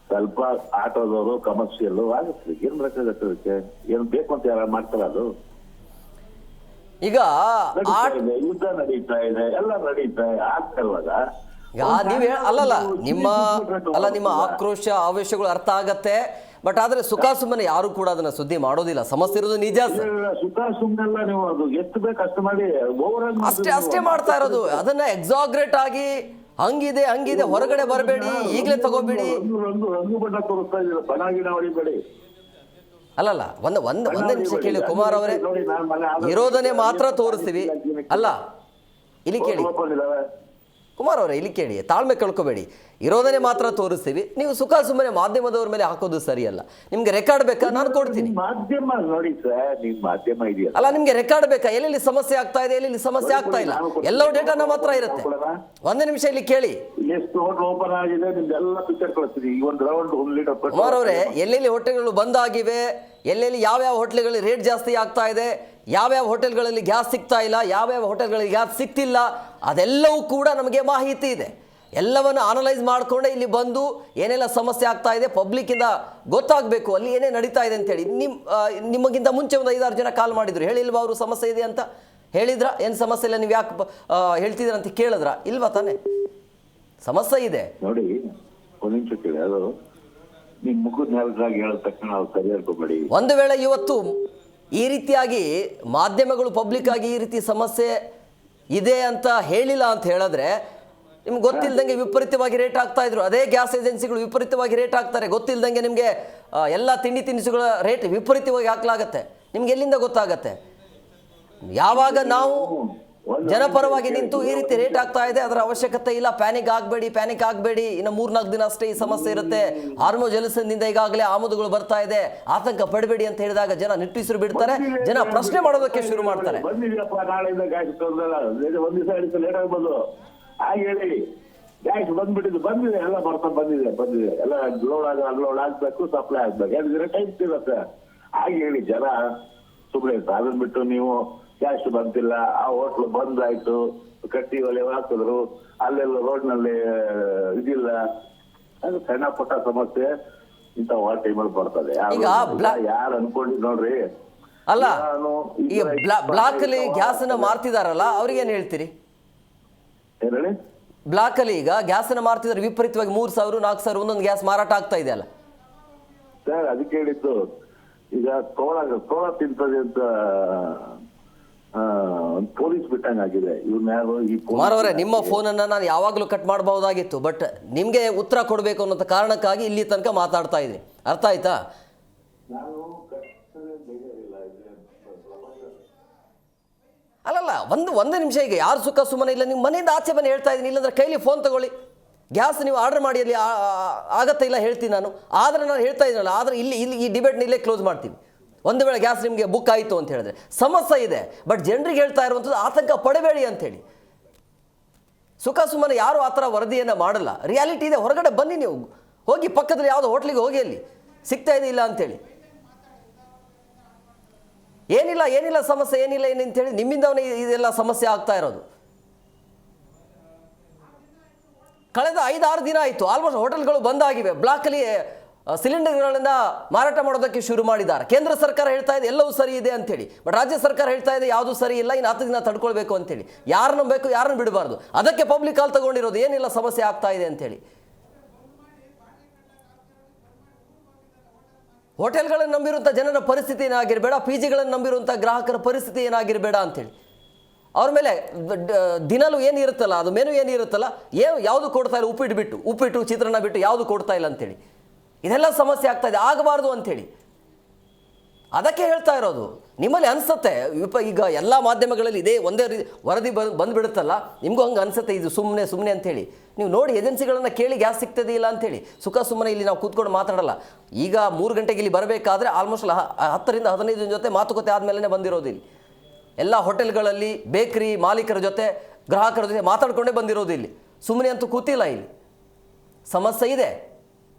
ಸ್ವಲ್ಪ ಆಟೋದವರು ಕಮರ್ಷಿಯಲ್ ಆಗುತ್ತೆ. ಏನ್ ಬೇಕಾಗತ್ತೆ? ಏನ್ ಬೇಕು ಅಂತ ಯಾರು ಮಾಡ್ತಾರ? ಅದು ಈಗ ಯುದ್ಧ ನಡೀತಾ ಇದೆ, ಎಲ್ಲ ನಡೀತಾ ಆಗ್ತಿರುವಾಗ ನೀವ್ ನಿಮ್ಮ ಆಕ್ರೋಶ, ಆವೇಶಗಳು ಅರ್ಥ ಆಗತ್ತೆ. ಬಟ್ ಆದ್ರೆ ಸುಖ ಸುಮ್ಮನೆ ಯಾರು ಕೂಡ ಅದನ್ನ ಸುದ್ದಿ ಮಾಡೋದಿಲ್ಲ. ಸಮಸ್ಯೆ ಇರೋದು ನಿಜ. ಸುಖ ಸುಮ್ಮನೆಲ್ಲ ನೀವು ಅದು ಎಷ್ಟು ಬೇಕು ಅಷ್ಟು ಮಾಡಿ ಅಷ್ಟೇ ಮಾಡ್ತಾ ಇರೋದು. ಅದನ್ನ ಎಕ್ಸಾಗ್ರೇಟ್ ಆಗಿ ಹಂಗಿದೆ ಹೊರಗಡೆ ಬರಬೇಡಿ, ಈಗಲೇ ತಗೋಬೇಡಿ. ಅಲ್ಲಲ್ಲ, ಒಂದ್ ನಿಮಿಷ ಕೇಳಿ ಕುಮಾರ್ ಅವರೇ. ಇರೋದನ್ನೇ ಮಾತ್ರ ತೋರಿಸ್ತೀವಿ. ಅಲ್ಲ, ಇಲ್ಲಿ ಕೇಳಿ ಕುಮಾರ್ ಅವರೇ, ಇಲ್ಲಿ ಕೇಳಿ, ತಾಳ್ಮೆ ಕಳ್ಕೊಬೇಡಿ. ಇರೋದನ್ನೇ ಮಾತ್ರ ತೋರಿಸ್ತೀವಿ. ನೀವು ಸುಖ ಸುಮ್ಮನೆ ಮಾಧ್ಯಮದವ್ರ ಮೇಲೆ ಹಾಕೋದು ಸರಿಯಲ್ಲ. ನಿಮ್ಗೆ ರೆಕಾರ್ಡ್ ಬೇಕಾ? ನಾನು ಕೊಡ್ತೀನಿ. ಮಾಧ್ಯಮ ನೋಡಿ ಸರ್, ನಿಮ್ ಮಾಧ್ಯಮ ಇದೆಯಲ್ಲ. ಅಲ್ಲ, ನಿಮ್ಗೆ ರೆಕಾರ್ಡ್ ಬೇಕಾ? ಎಲ್ಲೆಲ್ಲಿ ಸಮಸ್ಯೆ ಆಗ್ತಾ ಇದೆ, ಎಲ್ಲೆಲ್ಲಿ ಸಮಸ್ಯೆ ಆಗ್ತಾ ಇಲ್ಲ, ಎಲ್ಲವೂ ಡೇಟಾ ನಮ್ಮ ಹತ್ರ ಇರುತ್ತೆ. ಒಂದೇ ನಿಮಿಷ ಇಲ್ಲಿ ಕೇಳಿ. ಎಷ್ಟು ಹೋಟೆಲ್ ಓಪನ್ ಆಗಿದೆ ನಿಮ್ದೆಲ್ಲ ಪಿಕ್ಚರ್ ಕಳಿಸ್ತೀವಿ. ಈ ಒಂದು ರೌಂಡ್ 1 ಲೀಟರ್. ಕುಮಾರ್ ಅವರೇ, ಎಲ್ಲೆಲ್ಲಿ ಹೋಟೆಲ್ಗಳು ಬಂದಾಗಿವೆ, ಎಲ್ಲೆಲ್ಲಿ ಯಾವ್ಯಾವ ಹೋಟೆಲ್ಗಳಲ್ಲಿ ರೇಟ್ ಜಾಸ್ತಿ ಆಗ್ತಾ ಇದೆ, ಯಾವ್ಯಾವ ಹೋಟೆಲ್ಗಳಲ್ಲಿ ಗ್ಯಾಸ್ ಸಿಗ್ತಾ ಇಲ್ಲ, ಯಾವ್ಯಾವ ಹೋಟೆಲ್ಗಳಲ್ಲಿ ಗ್ಯಾಸ್ ಸಿಗ್ತಿಲ್ಲ, ಅದೆಲ್ಲವೂ ಕೂಡ ನಮಗೆ ಮಾಹಿತಿ ಇದೆ. ಎಲ್ಲವನ್ನು ಅನಲೈಸ್ ಮಾಡಿಕೊಂಡೆ ಇಲ್ಲಿ ಬಂದು ಏನೆಲ್ಲ ಸಮಸ್ಯೆ ಆಗ್ತಾ ಇದೆ ಪಬ್ಲಿಕ್ಕಿಂದ ಗೊತ್ತಾಗಬೇಕು, ಅಲ್ಲಿ ಏನೇ ನಡೀತಾ ಇದೆ ಅಂತೇಳಿ. ನಿಮಗಿಂತ ಮುಂಚೆ ಒಂದು 5-6 ಜನ ಕಾಲ್ ಮಾಡಿದ್ರು. ಹೇಳಿಲ್ವಾ ಅವರು ಸಮಸ್ಯೆ ಇದೆ ಅಂತ? ಹೇಳಿದ್ರ? ಏನು ಸಮಸ್ಯೆ ಇಲ್ಲ, ನೀವು ಯಾಕೆ ಹೇಳ್ತಿದ್ದೀರ ಅಂತ ಕೇಳಿದ್ರ? ಇಲ್ವಾ ತಾನೆ? ಸಮಸ್ಯೆ ಇದೆ. ನೋಡಿ ಒಂದ್ ನಿಮಿಷ ಕೇಳಿ, ಅದು ನಿಮ್ ಮುಖದ ನೆಲದಾಗ ಹೇಳಿದ ತಕ್ಷಣ ನಾವು ಸರಿ ಅನ್ಕೋಬೇಡಿ. ಒಂದು ವೇಳೆ ಇವತ್ತು ಈ ರೀತಿಯಾಗಿ ಮಾಧ್ಯಮಗಳು ಪಬ್ಲಿಕ್ ಆಗಿ ಈ ರೀತಿ ಸಮಸ್ಯೆ ಇದೆ ಅಂತ ಹೇಳಿಲ್ಲ ಅಂತ ಹೇಳಿದ್ರೆ ನಿಮ್ಗೆ ಗೊತ್ತಿಲ್ದಂಗೆ ವಿಪರೀತವಾಗಿ ರೇಟ್ ಆಗ್ತಾ ಇದ್ರು. ಅದೇ ಗ್ಯಾಸ್ ಏಜೆನ್ಸಿಗಳು ವಿಪರೀತವಾಗಿ ರೇಟ್ ಹಾಕ್ತಾರೆ. ಗೊತ್ತಿಲ್ದಂಗೆ ನಿಮಗೆ ಎಲ್ಲ ತಿಂಡಿ ತಿನಿಸುಗಳ ರೇಟ್ ವಿಪರೀತವಾಗಿ ಹಾಕ್ಲಾಗತ್ತೆ. ನಿಮ್ಗೆ ಎಲ್ಲಿಂದ ಗೊತ್ತಾಗತ್ತೆ? ಯಾವಾಗ ನಾವು ಜನಪರವಾಗಿ ನಿಂತು ಈ ರೀತಿ ರೇಟ್ ಆಗ್ತಾ ಇದೆ, ಅದರ ಅವಶ್ಯಕತೆ ಇಲ್ಲ, ಪ್ಯಾನಿಕ್ ಆಗಬೇಡಿ, ಇನ್ನು 3-4 ದಿನ ಅಷ್ಟೇ ಈ ಸಮಸ್ಯೆ ಇರುತ್ತೆ, ಹಾರ್ಮೋ ಜಲಸದಿಂದ ಈಗಾಗಲೇ ಆಮದುಗಳು ಬರ್ತಾ ಇದೆ, ಆತಂಕ ಪಡಬೇಡಿ ಅಂತ ಹೇಳಿದಾಗ ಜನ ನಿಟ್ಟುಸಿರು ಬಿಡ್ತಾರೆ, ಜನ ಪ್ರಶ್ನೆ ಮಾಡೋದಕ್ಕೆ ಶುರು ಮಾಡ್ತಾರೆ. ಬಂದಿದ್ಯಪ್ಪ ನಾಳೆಯಿಂದ ಗ್ಯಾಸ್ ಒಂದ್ ದಿವಸ ಲೇಟ್ ಆಗ್ಬೋದು ಹಾಗೆ ಹೇಳಿ. ಗ್ಯಾಸ್ ಬಂದಿದೆ, ಎಲ್ಲ ಬರ್ತಾ ಬಂದಿದೆ ಎಲ್ಲ ಲೋಡ್ ಆಗ್ಬೇಕು, ಸಪ್ಲೈ ಆಗ್ಬೇಕು, 2 ದಿನ ಟೈಮ್ ಸಿಗುತ್ತೆ ಹಾಗೆ ಹೇಳಿ. ಜನ ಸುಮ್ಮನೆ ಅದನ್ನ ಬಿಟ್ಟು ನೀವು ಗ್ಯಾಸ್ ಬಂತಿಲ್ಲ, ಆ ಹೋಟ್ಲು ಬಂದ್ ಆಯ್ತು, ಕಟ್ಟಿ ಒಲೆ ಹಾಕಿದ್ರು, ಅಲ್ಲೆಲ್ಲ ರೋಡ್ ನಲ್ಲಿ ಇದಿಲ್ಲ, ಅದು ಸಣ್ಣ ಪುಟ್ಟ ಸಮಸ್ಯೆ ಇಂಥ ಟೈಮಲ್ಲಿ ಬರ್ತದೆ. ಯಾರು ಅನ್ಕೊಂಡಿದ್ ನೋಡ್ರಿ. ಅಲ್ಲ, ಈ ಬ್ಲಾಕ್ ಅಲ್ಲಿ ಗ್ಯಾಸ್ ಅನ್ನ ಮಾರ್ತಿದಾರಲ್ಲ, ಅವ್ರಿಗೆ ಏನ್ ಹೇಳ್ತೀರಿ? ಏನ್ ಹೇಳಿ? ಬ್ಲಾಕ್ ಅಲ್ಲಿ ಈಗ ಗ್ಯಾಸ್ ಅನ್ನ ಮಾರ್ತಿದಾರೆ ವಿಪರೀತವಾಗಿ 3,000-4,000 ಒಂದೊಂದು ಗ್ಯಾಸ್ ಮಾರಾಟ ಆಗ್ತಾ ಇದೆ ಅಲ್ಲ ಸರ್? ಅದಕ್ಕೆ ಹೇಳಿದ್ದು, ಈಗ ತೋಳ ತಿಂತದೆ ಅಂತ ಪೊಲೀಸ್ ಬಿಟ್ಟಂಗಾಗಿದೆ. ಇವ್ನ ಯಾರು ಈ ಕುಮಾರ್ ಅವರೇ, ನಿಮ್ಮ ಫೋನನ್ನು ನಾನು ಯಾವಾಗಲೂ ಕಟ್ ಮಾಡಬಹುದಾಗಿತ್ತು, ಬಟ್ ನಿಮಗೆ ಉತ್ತರ ಕೊಡಬೇಕು ಅನ್ನೋ ಕಾರಣಕ್ಕಾಗಿ ಇಲ್ಲಿ ತನಕ ಮಾತಾಡ್ತಾ ಇದ್ದೀನಿ. ಅರ್ಥ ಆಯ್ತಾ? ಅಲ್ಲಲ್ಲ, ಒಂದು ನಿಮಿಷ. ಈಗ ಯಾರು ಸುಖ ಸುಮ್ಮನೆ ಇಲ್ಲ, ನಿಮ್ಮ ಮನೆಯಿಂದ ಆಚೆ ಬನ್ನಿ ಹೇಳ್ತಾ ಇದ್ದೀನಿ, ಇಲ್ಲಾಂದ್ರೆ ಕೈಲಿ ಫೋನ್ ತಗೊಳ್ಳಿ, ಗ್ಯಾಸ್ ನೀವು ಆರ್ಡರ್ ಮಾಡಿ, ಅಲ್ಲಿ ಆಗತ್ತೆ ಇಲ್ಲ ಹೇಳ್ತೀನಿ ನಾನು. ಆದರೆ ನಾನು ಹೇಳ್ತಾ ಇದ್ದೀನಲ್ಲ, ಆದರೆ ಇಲ್ಲಿ ಈ ಡಿಬೇಟ್ನ ಇಲ್ಲೇ ಕ್ಲೋಸ್ ಮಾಡ್ತೀವಿ. ಒಂದು ವೇಳೆ ಗ್ಯಾಸ್ ನಿಮಗೆ ಬುಕ್ ಆಯಿತು ಅಂತ ಹೇಳಿದ್ರೆ ಸಮಸ್ಯೆ ಇದೆ, ಬಟ್ ಜನರಿಗೆ ಹೇಳ್ತಾ ಇರುವಂಥದ್ದು ಆತಂಕ ಪಡಬೇಡಿ ಅಂತೇಳಿ. ಸುಖ ಸುಮ್ಮನೆ ಯಾರು ಆ ಥರ ವರದಿಯನ್ನು ಮಾಡಲ್ಲ. ರಿಯಾಲಿಟಿ ಇದೆ, ಹೊರಗಡೆ ಬನ್ನಿ, ನೀವು ಹೋಗಿ ಪಕ್ಕದಲ್ಲಿ ಯಾವುದೋ ಹೋಟ್ಲಿಗೆ ಹೋಗಿ, ಅಲ್ಲಿ ಸಿಗ್ತಾ ಇದೆ ಇಲ್ಲ ಅಂತೇಳಿ. ಏನಿಲ್ಲ ಸಮಸ್ಯೆ ಏನಿಲ್ಲ ಅಂತೇಳಿ ನಿಮ್ಮಿಂದವೇ ಇದೆಲ್ಲ ಸಮಸ್ಯೆ ಆಗ್ತಾ ಇರೋದು. ಕಳೆದ 5-6 ದಿನ ಆಯಿತು, ಆಲ್ಮೋಸ್ಟ್ ಹೋಟೆಲ್ಗಳು ಬಂದಾಗಿವೆ. ಬ್ಲಾಕಲ್ಲಿ ಸಿಲಿಂಡರ್ಗಳನ್ನು ಮಾರಾಟ ಮಾಡೋದಕ್ಕೆ ಶುರು ಮಾಡಿದ್ದಾರೆ. ಕೇಂದ್ರ ಸರ್ಕಾರ ಹೇಳ್ತಾ ಇದೆ ಎಲ್ಲವೂ ಸರಿ ಇದೆ ಅಂತೇಳಿ, ಬಟ್ ರಾಜ್ಯ ಸರ್ಕಾರ ಹೇಳ್ತಾ ಇದೆ ಯಾವುದೂ ಸರಿ ಇಲ್ಲ, ಇನ್ನು 10 ದಿನ ತಡ್ಕೊಳ್ಬೇಕು ಅಂತೇಳಿ. ಯಾರನ್ನು ಬೇಕು ಯಾರನ್ನು ಬಿಡಬಾರ್ದು, ಅದಕ್ಕೆ ಪಬ್ಲಿಕ್ ಕಾಲ್ ತಗೊಂಡಿರೋದು. ಏನಿಲ್ಲ ಸಮಸ್ಯೆ ಆಗ್ತಾ ಇದೆ ಅಂತೇಳಿ. ಹೋಟೆಲ್ಗಳನ್ನು ನಂಬಿರುವಂಥ ಜನರ ಪರಿಸ್ಥಿತಿ ಏನಾಗಿರಬೇಡ, PGಗಳನ್ನು ನಂಬಿರುವಂಥ ಗ್ರಾಹಕರ ಪರಿಸ್ಥಿತಿ ಏನಾಗಿರಬೇಡ ಅಂತೇಳಿ. ಅವ್ರ ಮೇಲೆ ದಿನಲೂ ಏನಿರುತ್ತಲ್ಲ, ಅದು ಮೆನು ಏನಿರುತ್ತಲ್ಲ, ಯಾವುದು ಕೊಡ್ತಾ ಇಲ್ಲ, ಉಪ್ಪಿಟ್ಟು ಚಿತ್ರಾನ್ನ ಬಿಟ್ಟು ಯಾವುದು ಕೊಡ್ತಾ ಇಲ್ಲ ಅಂತೇಳಿ. ಇದೆಲ್ಲ ಸಮಸ್ಯೆ ಆಗ್ತಾ ಇದೆ, ಆಗಬಾರ್ದು ಅಂಥೇಳಿ. ಅದಕ್ಕೆ ಹೇಳ್ತಾ ಇರೋದು. ನಿಮ್ಮಲ್ಲಿ ಅನಿಸುತ್ತೆ ಈಗ ಎಲ್ಲ ಮಾಧ್ಯಮಗಳಲ್ಲಿ ಇದೇ ಒಂದೇ ವರದಿ ಬಂದುಬಿಡುತ್ತಲ್ಲ, ನಿಮಗೂ ಹಂಗೆ ಅನಿಸುತ್ತೆ ಇದು ಸುಮ್ಮನೆ ಅಂಥೇಳಿ. ನೀವು ನೋಡಿ, ಏಜೆನ್ಸಿಗಳನ್ನು ಕೇಳಿ ಗ್ಯಾಸ್ ಸಿಗ್ತದೆ ಇಲ್ಲ ಅಂಥೇಳಿ. ಸುಖ ಸುಮ್ಮನೆ ಇಲ್ಲಿ ನಾವು ಕೂತ್ಕೊಂಡು ಮಾತಾಡಲ್ಲ. ಈಗ 3 ಗಂಟೆಗೆ ಇಲ್ಲಿ ಬರಬೇಕಾದ್ರೆ ಆಲ್ಮೋಸ್ಟ್ 10ರಿಂದ 15 ಜೊತೆ ಮಾತುಕತೆ ಆದಮೇಲೆ ಬಂದಿರೋದು. ಇಲ್ಲಿ ಎಲ್ಲ ಹೋಟೆಲ್ಗಳಲ್ಲಿ ಬೇಕರಿ ಮಾಲೀಕರ ಜೊತೆ, ಗ್ರಾಹಕರ ಜೊತೆ ಮಾತಾಡ್ಕೊಂಡೇ ಬಂದಿರೋದು. ಇಲ್ಲಿ ಸುಮ್ಮನೆ ಅಂತೂ ಕೂತಿಲ್ಲ. ಇಲ್ಲಿ ಸಮಸ್ಯೆ ಇದೆ,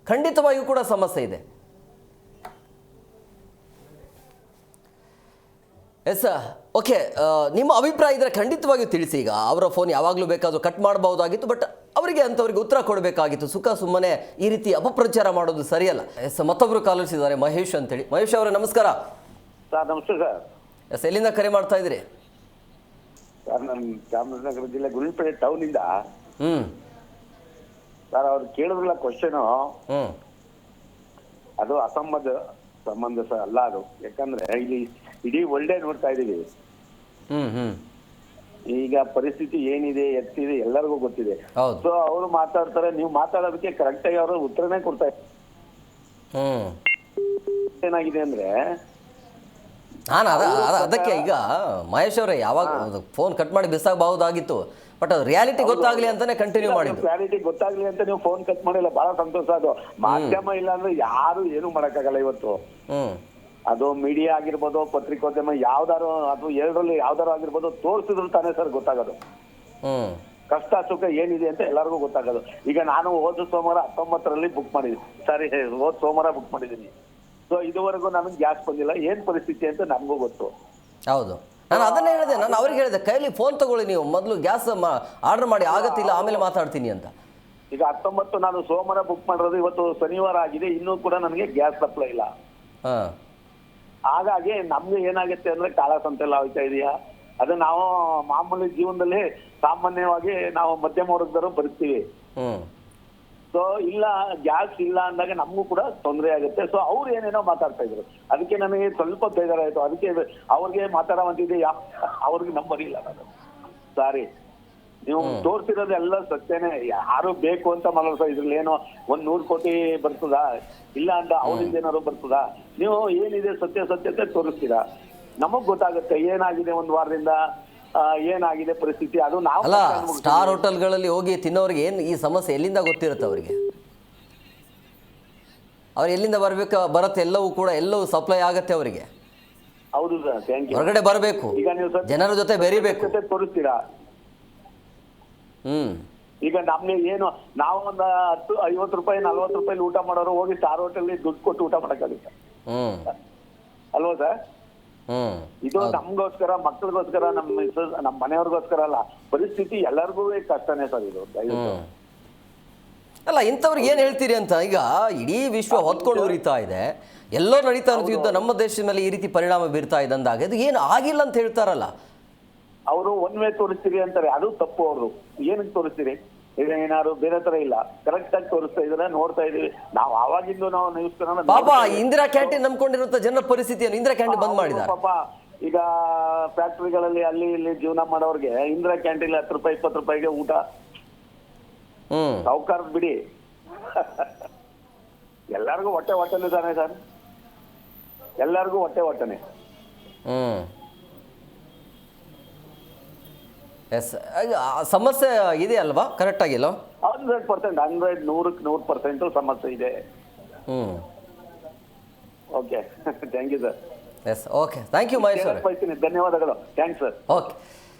ಖಂಡಿತವಾಗಿಯೂ ಕೂಡ ಸಮಸ್ಯೆ ಇದೆ. ಎಸ್ ಓಕೆ, ನಿಮ್ಮ ಅಭಿಪ್ರಾಯ ಇದ್ದರೆ ಖಂಡಿತವಾಗಿಯೂ ತಿಳಿಸಿ. ಈಗ ಅವರ ಫೋನ್ ಯಾವಾಗಲೂ ಬೇಕಾದರೂ ಕಟ್ ಮಾಡಬಹುದಾಗಿತ್ತು, ಬಟ್ ಅಂಥವ್ರಿಗೆ ಉತ್ತರ ಕೊಡಬೇಕಾಗಿತ್ತು. ಸುಖ ಸುಮ್ಮನೆ ಈ ರೀತಿ ಅಪಪ್ರಚಾರ ಮಾಡೋದು ಸರಿಯಲ್ಲ. ಎಸ್, ಮತ್ತೊಬ್ಬರು ಕಾಲರ್ಸ್ ಇದ್ದಾರೆ, ಮಹೇಶ್ ಅಂತೇಳಿ. ಮಹೇಶ್ ಅವರೇ ನಮಸ್ಕಾರ. ಸರ್ ನಮಸ್ತೆ ಸರ್. ಎಸ್, ಎಲ್ಲಿಂದ ಕರೆ ಮಾಡ್ತಾ ಇದ್ದೀರಿ? ಸರ್ ನಾನು ಚಾಮರಾಜನಗರ ಜಿಲ್ಲೆ ಗುಂಡ್ಲುಪೇಟೆ ಟೌನಿಂದ. ಸರ್ ಅವ್ರು ಕೇಳಿದ್ರಲ್ಲ ಕ್ವಶನು, ಅದು ಸಂಬಂಧ ಸರ್ ಅಲ್ಲ ಅದು. ಯಾಕಂದ್ರೆ ಇಲ್ಲಿ ಇಡೀ ಒಳ್ಳೆ ನೋಡ್ತಾ ಇದೀವಿ. ಈಗ ಪರಿಸ್ಥಿತಿ ಏನಿದೆ ಎತ್ತಿದೆ ಎಲ್ಲರಿಗೂ ಗೊತ್ತಿದೆ. ಸೊ ಅವರು ಮಾತಾಡ್ತಾರೆ, ನೀವು ಮಾತಾಡೋದಕ್ಕೆ ಕರೆಕ್ಟ್ ಆಗಿ ಅವರು ಉತ್ತರನೇ ಕೊಡ್ತಾ ಇದ್ದಾರೆ. ಏನಾಗಿದೆ ಅಂದ್ರೆ ಅದಕ್ಕೆ ಈಗ ಮಹೇಶ್ ಅವರೇ ಯಾವಾಗ ಫೋನ್ ಕಟ್ ಮಾಡಿ ಬಿಸಾಗಬಹುದಾಗಿತ್ತು, ಬಟ್ ಅದು ರಿಯಾಲಿಟಿ ಗೊತ್ತಾಗ್ಲಿ ಅಂತಾನೆ ಕಂಟಿನ್ಯೂ ಮಾಡಿದ್ರು. ಕ್ಲಾರಿಟಿ ಗೊತ್ತಾಗ್ಲಿ ಅಂತ ನೀವು ಫೋನ್ ಕಟ್ ಮಾಡಿಲ್ಲ, ಬಹಳ ಸಂತೋಷ. ಅದು ಮಾಧ್ಯಮ ಇಲ್ಲ ಅಂದ್ರೆ ಯಾರು ಏನು ಮಾಡಕ್ಕಾಗಲ್ಲ ಇವತ್ತು. ಅದು ಮೀಡಿಯಾ ಆಗಿರ್ಬೋದು, ಪತ್ರಿಕೋದ್ಯಮ ಯಾವ್ದಾರು, ಅಥವಾ 2ರಲ್ಲಿ ಯಾವ್ದಾರು ಆಗಿರ್ಬೋದು, ತೋರಿಸಿದ್ರು ತಾನೇ ಸರ್ ಗೊತ್ತಾಗೋದು. ಕಷ್ಟ ಸುಖ ಏನಿದೆ ಅಂತ ಎಲ್ಲರಿಗೂ ಗೊತ್ತಾಗೋದು. ಈಗ ನಾನು ಹೋದ ಸೋಮವಾರ 19ರಲ್ಲಿ ಬುಕ್ ಮಾಡಿದ್ದೀನಿ, ಹೋದ ಸೋಮವಾರ ಬುಕ್ ಮಾಡಿದ್ದೀನಿ. ಸೊ ಇದುವರೆಗೂ ನನಗೆ ಗ್ಯಾಸ್ ಬಂದಿಲ್ಲ. ಏನ್ ಪರಿಸ್ಥಿತಿ ಅಂತ ನಮಗೂ ಗೊತ್ತು. ಹೌದು, ನಾನು ಅದನ್ನೇ ಹೇಳಿದೆ. ನಾನು ಅವ್ರಿಗೆ ಹೇಳಿದೆ, ಕೈಲಿ ಫೋನ್ ತಗೊಳ್ಳಿ, ನೀವು ಮೊದಲು ಗ್ಯಾಸ್ ಆರ್ಡರ್ ಮಾಡಿ, ಆಗತ್ತಿಲ್ಲ ಆಮೇಲೆ ಮಾತಾಡ್ತೀನಿ ಅಂತ. ಈಗ 19 ನಾನು ಸೋಮವಾರ ಬುಕ್ ಮಾಡಿರೋದು, ಇವತ್ತು ಶನಿವಾರ ಆಗಿದೆ, ಇನ್ನೂ ಕೂಡ ನನಗೆ ಗ್ಯಾಸ್ ಸಪ್ಲೈ ಇಲ್ಲ. ಹಾಗಾಗಿ ನಮ್ಗೆ ಏನಾಗುತ್ತೆ ಅಂದ್ರೆ ಕಾಳ ಸಂತೆಲ್ಲ ಹೋಗ್ತಾ ಇದೆಯಾ. ಅದು ನಾವು ಮಾಮೂಲಿ ಜೀವನದಲ್ಲಿ ಸಾಮಾನ್ಯವಾಗಿ ನಾವು ಮಧ್ಯಮ ವರ್ಗದವರು ಬದುಕ್ತೀವಿ. ಸೊ ಇಲ್ಲ ಗ್ಯಾಸ್ ಇಲ್ಲ ಅಂದಾಗ ನಮಗೂ ಕೂಡ ತೊಂದರೆ ಆಗುತ್ತೆ. ಸೊ ಅವ್ರು ಏನೇನೋ ಮಾತಾಡ್ತಾ ಇದ್ರು, ಅದಕ್ಕೆ ನನಗೆ ಸ್ವಲ್ಪ ಬೇಜಾರಾಯ್ತು. ಅದಕ್ಕೆ ಅವ್ರಿಗೆ ಮಾತಾಡೋವಂತಿದೆ, ಅವ್ರಿಗೆ ನಂಬರ್ ಇಲ್ಲ ನಾನು. ಸಾರಿ, ನೀವು ತೋರ್ಸಿರೋದು ಎಲ್ಲ ಸತ್ಯನೇ. ಯಾರು ಬೇಕು ಅಂತ ಮನಸ್ಸ ಇದ್ರಲ್ಲಿ ಏನೋ 100 ಕೋಟಿ ಬರ್ತದಾ ಇಲ್ಲ ಅಂತ ಅವರಿಂದ ಏನಾದ್ರು ಬರ್ತದಾ? ನೀವು ಏನಿದೆ ಸತ್ಯತೆ ತೋರಿಸ್ತೀರಾ, ನಮಗ್ ಗೊತ್ತಾಗುತ್ತೆ ಏನಾಗಿದೆ ಒಂದು ವಾರದಿಂದ, ಏನಾಗಿದೆ ಪರಿಸ್ಥಿತಿ. ಅದು ನಾವು ಅಲ್ಲ, ಸ್ಟಾರ್ ಹೋಟೆಲ್ಗಳಲ್ಲಿ ಹೋಗಿ ತಿನ್ನೋರಿಗೆ ಏನು ಈ ಸಮಸ್ಯೆ ಎಲ್ಲಿಂದ ಗೊತ್ತಿರುತ್ತೆ ಅವರಿಗೆ? ಅವ್ರು ಎಲ್ಲಿಂದ ಬರುತ್ತೆ, ಎಲ್ಲವೂ ಸಪ್ಲೈ ಆಗತ್ತೆ ಅವರಿಗೆ. ಹೌದು ಸರ್, ಥ್ಯಾಂಕ್ ಯು. ಹೊರಗಡೆ ಬರಬೇಕು, ಈಗ ನೀವು ಜನರ ಜೊತೆ ಬೆರಿಬೇಕು, ತೋರಿಸ್ತೀರಾ. ಈಗ ನಮ್ಗೆ ಏನು, ನಾವು ಒಂದು 50 ರೂಪಾಯಿ 40 ರೂಪಾಯಿ ಊಟ ಮಾಡೋರು ಹೋಗಿ ಸ್ಟಾರ್ ಹೋಟೆಲ್ ದುಡ್ಡು ಕೊಟ್ಟು ಊಟ ಮಾಡಕ್ಕಾಗುತ್ತೆ ಅಲ್ವಾ ಸರ್? ಇದು ನಮ್ಗೋಸ್ಕರ, ಮಕ್ಕಳಿಗೋಸ್ಕರ, ನಮ್ಮ ಮನೆಯವ್ರಿಗೋಸ್ಕರ ಅಲ್ಲ. ಪರಿಸ್ಥಿತಿ ಎಲ್ಲರಿಗೂ ಕಷ್ಟನೇ ಸರ್ ಇದು. ಅಲ್ಲ, ಇಂಥವ್ರಿಗೆ ಏನು ಹೇಳ್ತೀರಿ ಅಂತ. ಈಗ ಇಡೀ ವಿಶ್ವ ಹೊತ್ಕೊಂಡು ಉರಿತಾ ಇದೆ, ಎಲ್ಲೋ ನಡೀತಾ ಇರೋದು ಯುದ್ಧ, ನಮ್ಮ ದೇಶದ ಮೇಲೆ ಈ ರೀತಿ ಪರಿಣಾಮ ಬೀರ್ತಾ ಇದೆ ಅಂದಾಗ ಇದು ಏನು ಆಗಿಲ್ಲ ಅಂತ ಹೇಳ್ತಾರಲ್ಲ ಅವರು. ಒನ್ ವೇ ತೋರಿಸ್ತೀರಿ ಅಂತಾರೆ, ಅದು ತಪ್ಪು. ಅವರು ಏನಕ್ಕೆ ತೋರಿಸ್ತೀರಿ? ಏನಾದ್ರು ಬೇರೆ ತರ ಇಲ್ಲ, ಕರೆಕ್ಟ್ ಆಗಿ ತೋರಿಸ್ತಾ ಇದ್ರೆ ನೋಡ್ತಾ ಇದೀವಿ ನಾವು. ಆವಾಗಿಂದ ನಾವು ನ್ಯೂಸ್ ಪಾಪ ಇಂದಿರಾ ಕ್ಯಾಂಟೀನ್ ನಂಬ್ಕೊಂಡಿರುವಂತ ಜನರ ಪರಿಸ್ಥಿತಿಯನ್ನು ಇಂದಿರಾ ಕ್ಯಾಂಟೀನ್ ಬಂದ್ ಮಾಡಿದ್ದಾರೆ. ಪಾಪ ಈಗ ಫ್ಯಾಕ್ಟ್ರಿಗಳಲ್ಲಿ ಅಲ್ಲಿ ಇಲ್ಲಿ ಜೀವನ ಮಾಡೋರ್ಗೆ ಇಂದಿರಾ ಕ್ಯಾಂಟೀನ್ 10 ರೂಪಾಯಿ 20 ರೂಪಾಯಿಗೆ ಊಟ. ಸಾವುಕಾರ ಬಿಡಿ, ಎಲ್ಲರಿಗೂ ಹೊಟ್ಟೆನೆ ತಾನೆ ಸರ್, ಎಲ್ಲರಿಗೂ ಹೊಟ್ಟೆನೆ. ಎಸ್, ಸಮಸ್ಯೆ ಇದೆ ಅಲ್ವಾ? ಕರೆಕ್ಟ್ ಆಗಿಲ್ಲ? 100%, 100% ಸಮಸ್ಯೆ ಇದೆ. Okay, thank you sir. Yes, okay, thank you Mahesh ಅವರೇ, ಧನ್ಯವಾದಗಳು. Thanks sir. ಓಕೆ.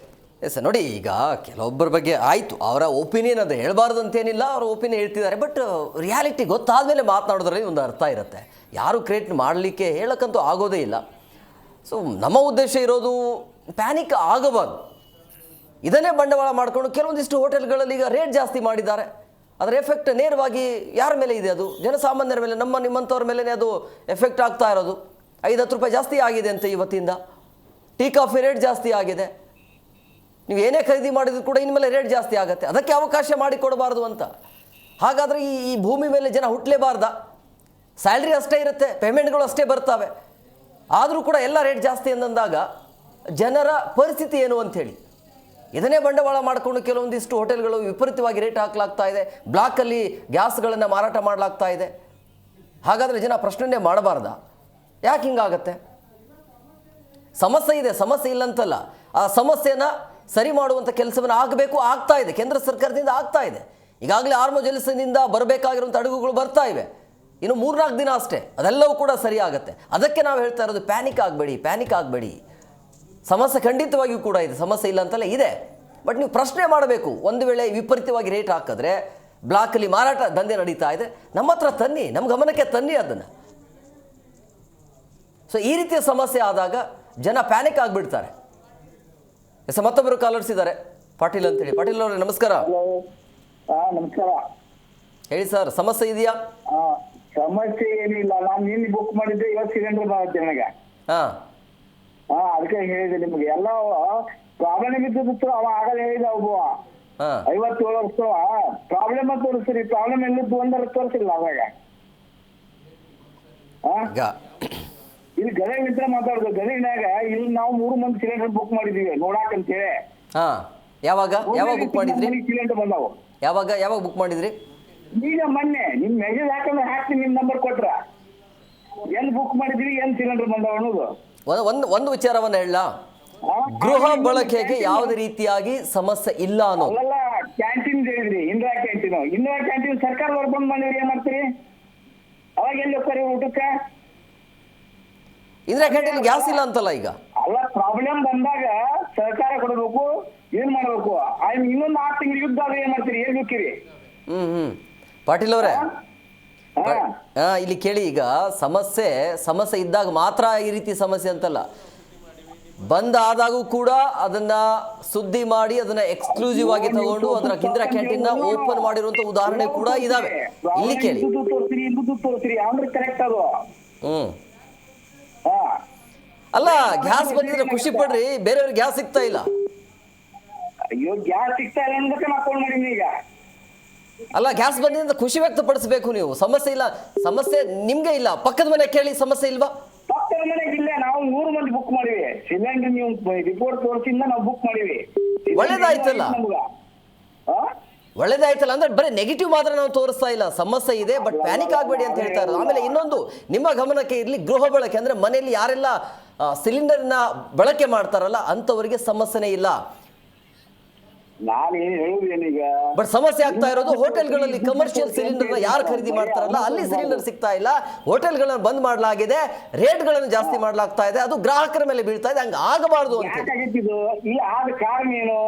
ಎಸ್, ನೋಡಿ, ಈಗ ಕೆಲವೊಬ್ಬರ ಬಗ್ಗೆ ಆಯಿತು, ಅವರ ಒಪಿನಿಯನ್ ಅದು ಹೇಳಬಾರ್ದು ಅಂತೇನಿಲ್ಲ, ಅವರ ಒಪಿನಿಯನ್ ಹೇಳ್ತಿದ್ದಾರೆ. ಬಟ್ ರಿಯಾಲಿಟಿ ಗೊತ್ತಾದಮೇಲೆ ಮಾತನಾಡೋದ್ರಲ್ಲಿ ಒಂದು ಅರ್ಥ ಇರುತ್ತೆ. ಯಾರು ಕ್ರಿಯೇಟ್ ಮಾಡಲಿಕ್ಕೆ ಹೇಳಕ್ಕಂತೂ ಆಗೋದೇ ಇಲ್ಲ. ಸೊ ನಮ್ಮ ಉದ್ದೇಶ ಇರೋದು ಪ್ಯಾನಿಕ್ ಆಗಬಾರ್ದು. ಇದನ್ನೇ ಬಂಡವಾಳ ಮಾಡಿಕೊಂಡು ಕೆಲವೊಂದಿಷ್ಟು ಹೋಟೆಲ್ಗಳಲ್ಲಿ ಈಗ ರೇಟ್ ಜಾಸ್ತಿ ಮಾಡಿದ್ದಾರೆ. ಅದರ ಎಫೆಕ್ಟ್ ನೇರವಾಗಿ ಯಾರ ಮೇಲೆ ಇದೆ? ಅದು ಜನಸಾಮಾನ್ಯರ ಮೇಲೆ, ನಿಮ್ಮಂಥವ್ರ ಮೇಲೆ ಅದು ಎಫೆಕ್ಟ್ ಆಗ್ತಾ ಇರೋದು. 5-10 ರೂಪಾಯಿ ಜಾಸ್ತಿ ಆಗಿದೆ ಅಂತ ಇವತ್ತಿಂದ. ಟೀ ಕಾಫಿ ರೇಟ್ ಜಾಸ್ತಿ ಆಗಿದೆ. ನೀವು ಏನೇ ಖರೀದಿ ಮಾಡಿದ್ರು ಕೂಡ ಇನ್ಮೇಲೆ ರೇಟ್ ಜಾಸ್ತಿ ಆಗುತ್ತೆ. ಅದಕ್ಕೆ ಅವಕಾಶ ಮಾಡಿಕೊಡಬಾರ್ದು ಅಂತ. ಹಾಗಾದರೆ ಈ ಭೂಮಿ ಮೇಲೆ ಜನ ಹುಟ್ಟಲೇಬಾರ್ದ? ಸ್ಯಾಲ್ರಿ ಅಷ್ಟೇ ಇರುತ್ತೆ, ಪೇಮೆಂಟ್ಗಳು ಅಷ್ಟೇ ಬರ್ತವೆ, ಆದರೂ ಕೂಡ ಎಲ್ಲ ರೇಟ್ ಜಾಸ್ತಿ ಅಂದಾಗ ಜನರ ಪರಿಸ್ಥಿತಿ ಏನು ಅಂಥೇಳಿ ಇದನ್ನೇ ಬಂಡವಾಳ ಮಾಡಿಕೊಂಡು ಕೆಲವೊಂದಿಷ್ಟು ಹೋಟೆಲ್ಗಳು ವಿಪರೀತವಾಗಿ ರೇಟ್ ಹಾಕಲಾಗ್ತಾ ಇದೆ. ಬ್ಲಾಕಲ್ಲಿ ಗ್ಯಾಸ್ಗಳನ್ನು ಮಾರಾಟ ಮಾಡಲಾಗ್ತಾ ಇದೆ. ಹಾಗಾದರೆ ಜನ ಪ್ರಶ್ನೆನೇ ಮಾಡಬಾರ್ದ? ಯಾಕೆ ಹಿಂಗಾಗತ್ತೆ? ಸಮಸ್ಯೆ ಇದೆ, ಸಮಸ್ಯೆ ಇಲ್ಲ ಅಂತಲ್ಲ. ಆ ಸಮಸ್ಯೆನ ಸರಿ ಮಾಡುವಂಥ ಕೆಲಸವನ್ನು ಆಗಬೇಕು, ಆಗ್ತಾ ಇದೆ. ಕೇಂದ್ರ ಸರ್ಕಾರದಿಂದ ಆಗ್ತಾ ಇದೆ. ಈಗಾಗಲೇ ಆರ್ಮೋ ಜಲಸದಿಂದ ಬರಬೇಕಾಗಿರುವಂಥ ಅಡುಗೆಗಳು ಬರ್ತಾ ಇವೆ. ಇನ್ನು 3-4 ದಿನ ಅಷ್ಟೇ, ಅದೆಲ್ಲವೂ ಕೂಡ ಸರಿ ಆಗುತ್ತೆ. ಅದಕ್ಕೆ ನಾವು ಹೇಳ್ತಾ ಇರೋದು ಪ್ಯಾನಿಕ್ ಆಗಬೇಡಿ. ಸಮಸ್ಯೆ ಖಂಡಿತವಾಗಿಯೂ ಕೂಡ ಇದೆ, ಸಮಸ್ಯೆ ಇಲ್ಲ ಅಂತಲೇ ಇದೆ. ಬಟ್ ನೀವು ಪ್ರಶ್ನೆ ಮಾಡಬೇಕು. ಒಂದು ವೇಳೆ ವಿಪರೀತವಾಗಿ ರೇಟ್ ಹಾಕಿದ್ರೆ ಬ್ಲಾಕಲ್ಲಿ ಮಾರಾಟ ದಂಧೆ ನಡೀತಾ ಇದೆ, ನಮ್ಮ ಹತ್ರ ತನ್ನಿ, ನಮ್ಮ ಗಮನಕ್ಕೆ ತನ್ನಿ ಅದನ್ನು. ಸೊ ಈ ರೀತಿಯ ಸಮಸ್ಯೆ ಆದಾಗ ಜನ ಪ್ಯಾನಿಕ್ ಆಗಿಬಿಡ್ತಾರೆ. ಮತ್ತೊಬ್ಬರು ಕಾಲರ್ಸ್ ಇದ್ದಾರೆ, ಪಾಟೀಲ್ ಅಂತೇಳಿ. ಪಾಟೀಲ್ ಅವರೇ ನಮಸ್ಕಾರ. ನಮಸ್ಕಾರ. ಹೇಳಿ ಸರ್, ಸಮಸ್ಯೆ ಇದೆಯಾ? ಸಮಸ್ಯೆ ಏನಿಲ್ಲ. ನಾನು ನಿನ್ನೆ ಬುಕ್ ಮಾಡಿದ್ದೆ, ಇವತ್ತು ಸಿಲಿಂಡರ್ ಬರುತ್ತೆ ನನಗೆ. ಅದಕ್ಕೆ ಹೇಳಿದೆ ನಿಮ್ಗೆ. ಎಲ್ಲ ಪ್ರಾಬ್ಲಮ್ ಇದ್ದು ಅವ ಆಗಲೇ ಹೇಳಿದ ಒಬ್ಬ 57 ವರ್ಷ ಪ್ರಾಬ್ಲಮ್ ತೋರಿಸ್ರಿ. ಪ್ರಾಬ್ಲಮ್ ಎಲ್ಲಿದ್ದು ಒಂದರ ತೋರಿಸಿಲ್ಲ ಅವಾಗ. ಇಲ್ಲಿ ಗದಗಿಂದ ಮಾತಾಡುದು. ಗದಗಿನಾಗ ಇಲ್ಲಿ ನಾವು 3 ಮಂದಿ ಸಿಲಿಂಡರ್ ಬುಕ್ ಮಾಡಿದೀವಿ ನೋಡಾಕಂತೇಳಿ. ಯಾವಾಗ ಬುಕ್ ಮಾಡಿದ್ರಿ? ಸಿಲಿಂಡರ್ ಬಂದಾವು. ಯಾವಾಗ ಬುಕ್ ಮಾಡಿದ್ರಿ? ಈಗ ಮೊನ್ನೆ ನಿಮ್ ಮೆಸೇಜ್ ಹಾಕಂದ್ರೆ ಹಾಕಿ ನಿಮ್ ನಂಬರ್ ಕೊಟ್ರ ಎಲ್ಲಿ ಬುಕ್ ಮಾಡಿದ್ರಿ, ಏನ್ ಸಿಲಿಂಡರ್ ಬಂದಾವ ಅನ್ನೋದು. ಒಂದು ವಿಚಾರವನ್ನ ಹೇಳ, ಗೃಹ ಬಳಕೆಗೆ ಯಾವುದೇ ರೀತಿಯಾಗಿ ಸಮಸ್ಯೆ ಇಲ್ಲ ಅನ್ನೋದು. ಅಲ್ಲ, ಕ್ಯಾಂಟೀನ್ ಹೇಳಿದ್ರಿ, ಇಂದಿರಾ ಕ್ಯಾಂಟೀನ್ ಸರ್ಕಾರದವ್ರು ಬಂದ್ ಮಾಡಿದ್ರಿ, ಏನ್ ಮಾಡ್ತೀರಿ? ಅವಾಗ ಎಲ್ಲಿ ಹೋಗ್ತಾರೆ ಊಟಕ್ಕೆ? ಇಂದಿರಾ ಕ್ಯಾಂಟೀನ್ ಗ್ಯಾಸ್ ಇಲ್ಲ ಅಂತಲ್ಲ ಈಗ. ಅಲ್ಲ, ಪ್ರಾಬ್ಲಮ್ ಬಂದಾಗ ಸರ್ಕಾರ ಕೊಡಬೇಕು, ಏನ್ ಮಾಡ್ಬೇಕು? ಇನ್ನೊಂದು 6 ತಿಂಗಳು ಯುದ್ಧ ಆದ್ರೆ ಏನ್ ಮಾಡ್ತೀರಿ? ಏನ್ ಬೇಕಿರಿ? ಪಾಟೀಲ್ ಅವರೇ, ಇಲ್ಲಿ ಕೇಳಿ, ಈಗ ಸಮಸ್ಯೆ ಇದ್ದಾಗ ಮಾತ್ರ ಈ ರೀತಿ ಸಮಸ್ಯೆ ಅಂತಲ್ಲ, ಬಂದಾದಾಗೂ ಕೂಡ ಅದನ್ನ ಸುದ್ದಿ ಮಾಡಿ ಅದನ್ನ ಎಕ್ಸ್ಕ್ಲೂಸಿವ್ ಆಗಿ ತಗೊಂಡು ಅದರ ಇಂದಿರಾ ಕ್ಯಾಂಟೀನ್ ಓಪನ್ ಮಾಡಿರುವಂತ ಉದಾಹರಣೆ ಕೂಡ ಇದಾವೆ. ಇಲ್ಲಿ ಕೇಳಿ. ಅಲ್ಲ, ಗ್ಯಾಸ್ ಬಂದಿದ್ರೆ ಖುಷಿ ಪಡ್ರಿ, ಬೇರೆಯವ್ರಿಗೆ ಗ್ಯಾಸ್ ಸಿಗ್ತಾ ಇಲ್ಲ. ಅಯ್ಯೋ, ಗ್ಯಾಸ್ ಸಿಗ್ತಾ ಇಲ್ಲ ಅನ್ಬೇಕು ನಾ ಫೋನ್ ಮಾಡೀನಿ ಈಗ. ಅಲ್ಲ ಗ್ಯಾಸ್ ಬಂದಿದೆ ಅಂತ ಖುಷಿ ವ್ಯಕ್ತಪಡಿಸಬೇಕು ನೀವು. ಸಮಸ್ಯೆ ಇಲ್ಲ, ಸಮಸ್ಯೆ ನಿಮ್ಗೆ ಇಲ್ಲ, ಪಕ್ಕದ ಮನೆ ಕೇಳಿ, ಸಮಸ್ಯೆ ಇಲ್ವಾ? ಪಕ್ಕದ ಮನೆಗೆ ಇಲ್ಲ, ನಾವು 3 ಮಂದಿ ಬುಕ್ ಮಾಡಿವಿ ಸಿಲಿಂಡರ್. ನೀವು ರಿಪೋರ್ಟ್ ತೋರಿಸಿಂದ ನಾವು ಬುಕ್ ಮಾಡಿವಿ. ಒಳ್ಳೇದಾಯ್ತಲ್ಲ, ಒಳ್ಳೇದಾಯ್ತಲ್ಲ. ಅಂದ್ರೆ ಬರೀ ನೆಗೆಟಿವ್ ಮಾತ್ರ ನಾವು ತೋರಿಸ್ತಾ ಇಲ್ಲ, ಸಮಸ್ಯೆ ಇದೆ, ಬಟ್ ಪ್ಯಾನಿಕ್ ಆಗಬೇಡಿ ಅಂತ ಹೇಳ್ತಾ ಇರೋದು. ಆಮೇಲೆ ಇನ್ನೊಂದು ನಿಮ್ಮ ಗಮನಕ್ಕೆ ಇರಲಿ, ಗೃಹ ಬಳಕೆ ಅಂದ್ರೆ ಮನೆಯಲ್ಲಿ ಯಾರೆಲ್ಲ ಸಿಲಿಂಡರ್ನ ಬಳಕೆ ಮಾಡ್ತಾರಲ್ಲ ಅಂಥವರಿಗೆ ಸಮಸ್ಯೆನೇ ಇಲ್ಲ. ನಾನೇನು ಹೇಳುವುದೇನೀಗ, ಬಟ್ ಸಮಸ್ಯೆ ಆಗ್ತಾ ಇರೋದು ಹೋಟೆಲ್ಗಳಲ್ಲಿ ಕಮರ್ಷಿಯಲ್ ಸಿಲಿಂಡರ್ನ ಯಾರು ಖರೀದಿ ಮಾಡ್ತಾರಲ್ಲ ಅಲ್ಲಿ ಸಿಲಿಂಡರ್ ಸಿಗ್ತಾ ಇಲ್ಲ, ಹೋಟೆಲ್ಗಳನ್ನ ಬಂದ್ ಮಾಡಲಾಗಿದೆ, ರೇಟ್ಗಳನ್ನು ಜಾಸ್ತಿ ಮಾಡಲಾಗ್ತಾ ಇದೆ, ಅದು ಗ್ರಾಹಕರ ಮೇಲೆ ಬೀಳ್ತಾ ಇದೆ. ಹಂಗ ಆಗಬಾರ್ದು ಅಂತ ಯಾಕಾಗಿದ್ದು ಈ ಆದ ಕಾರಣ ಏನು?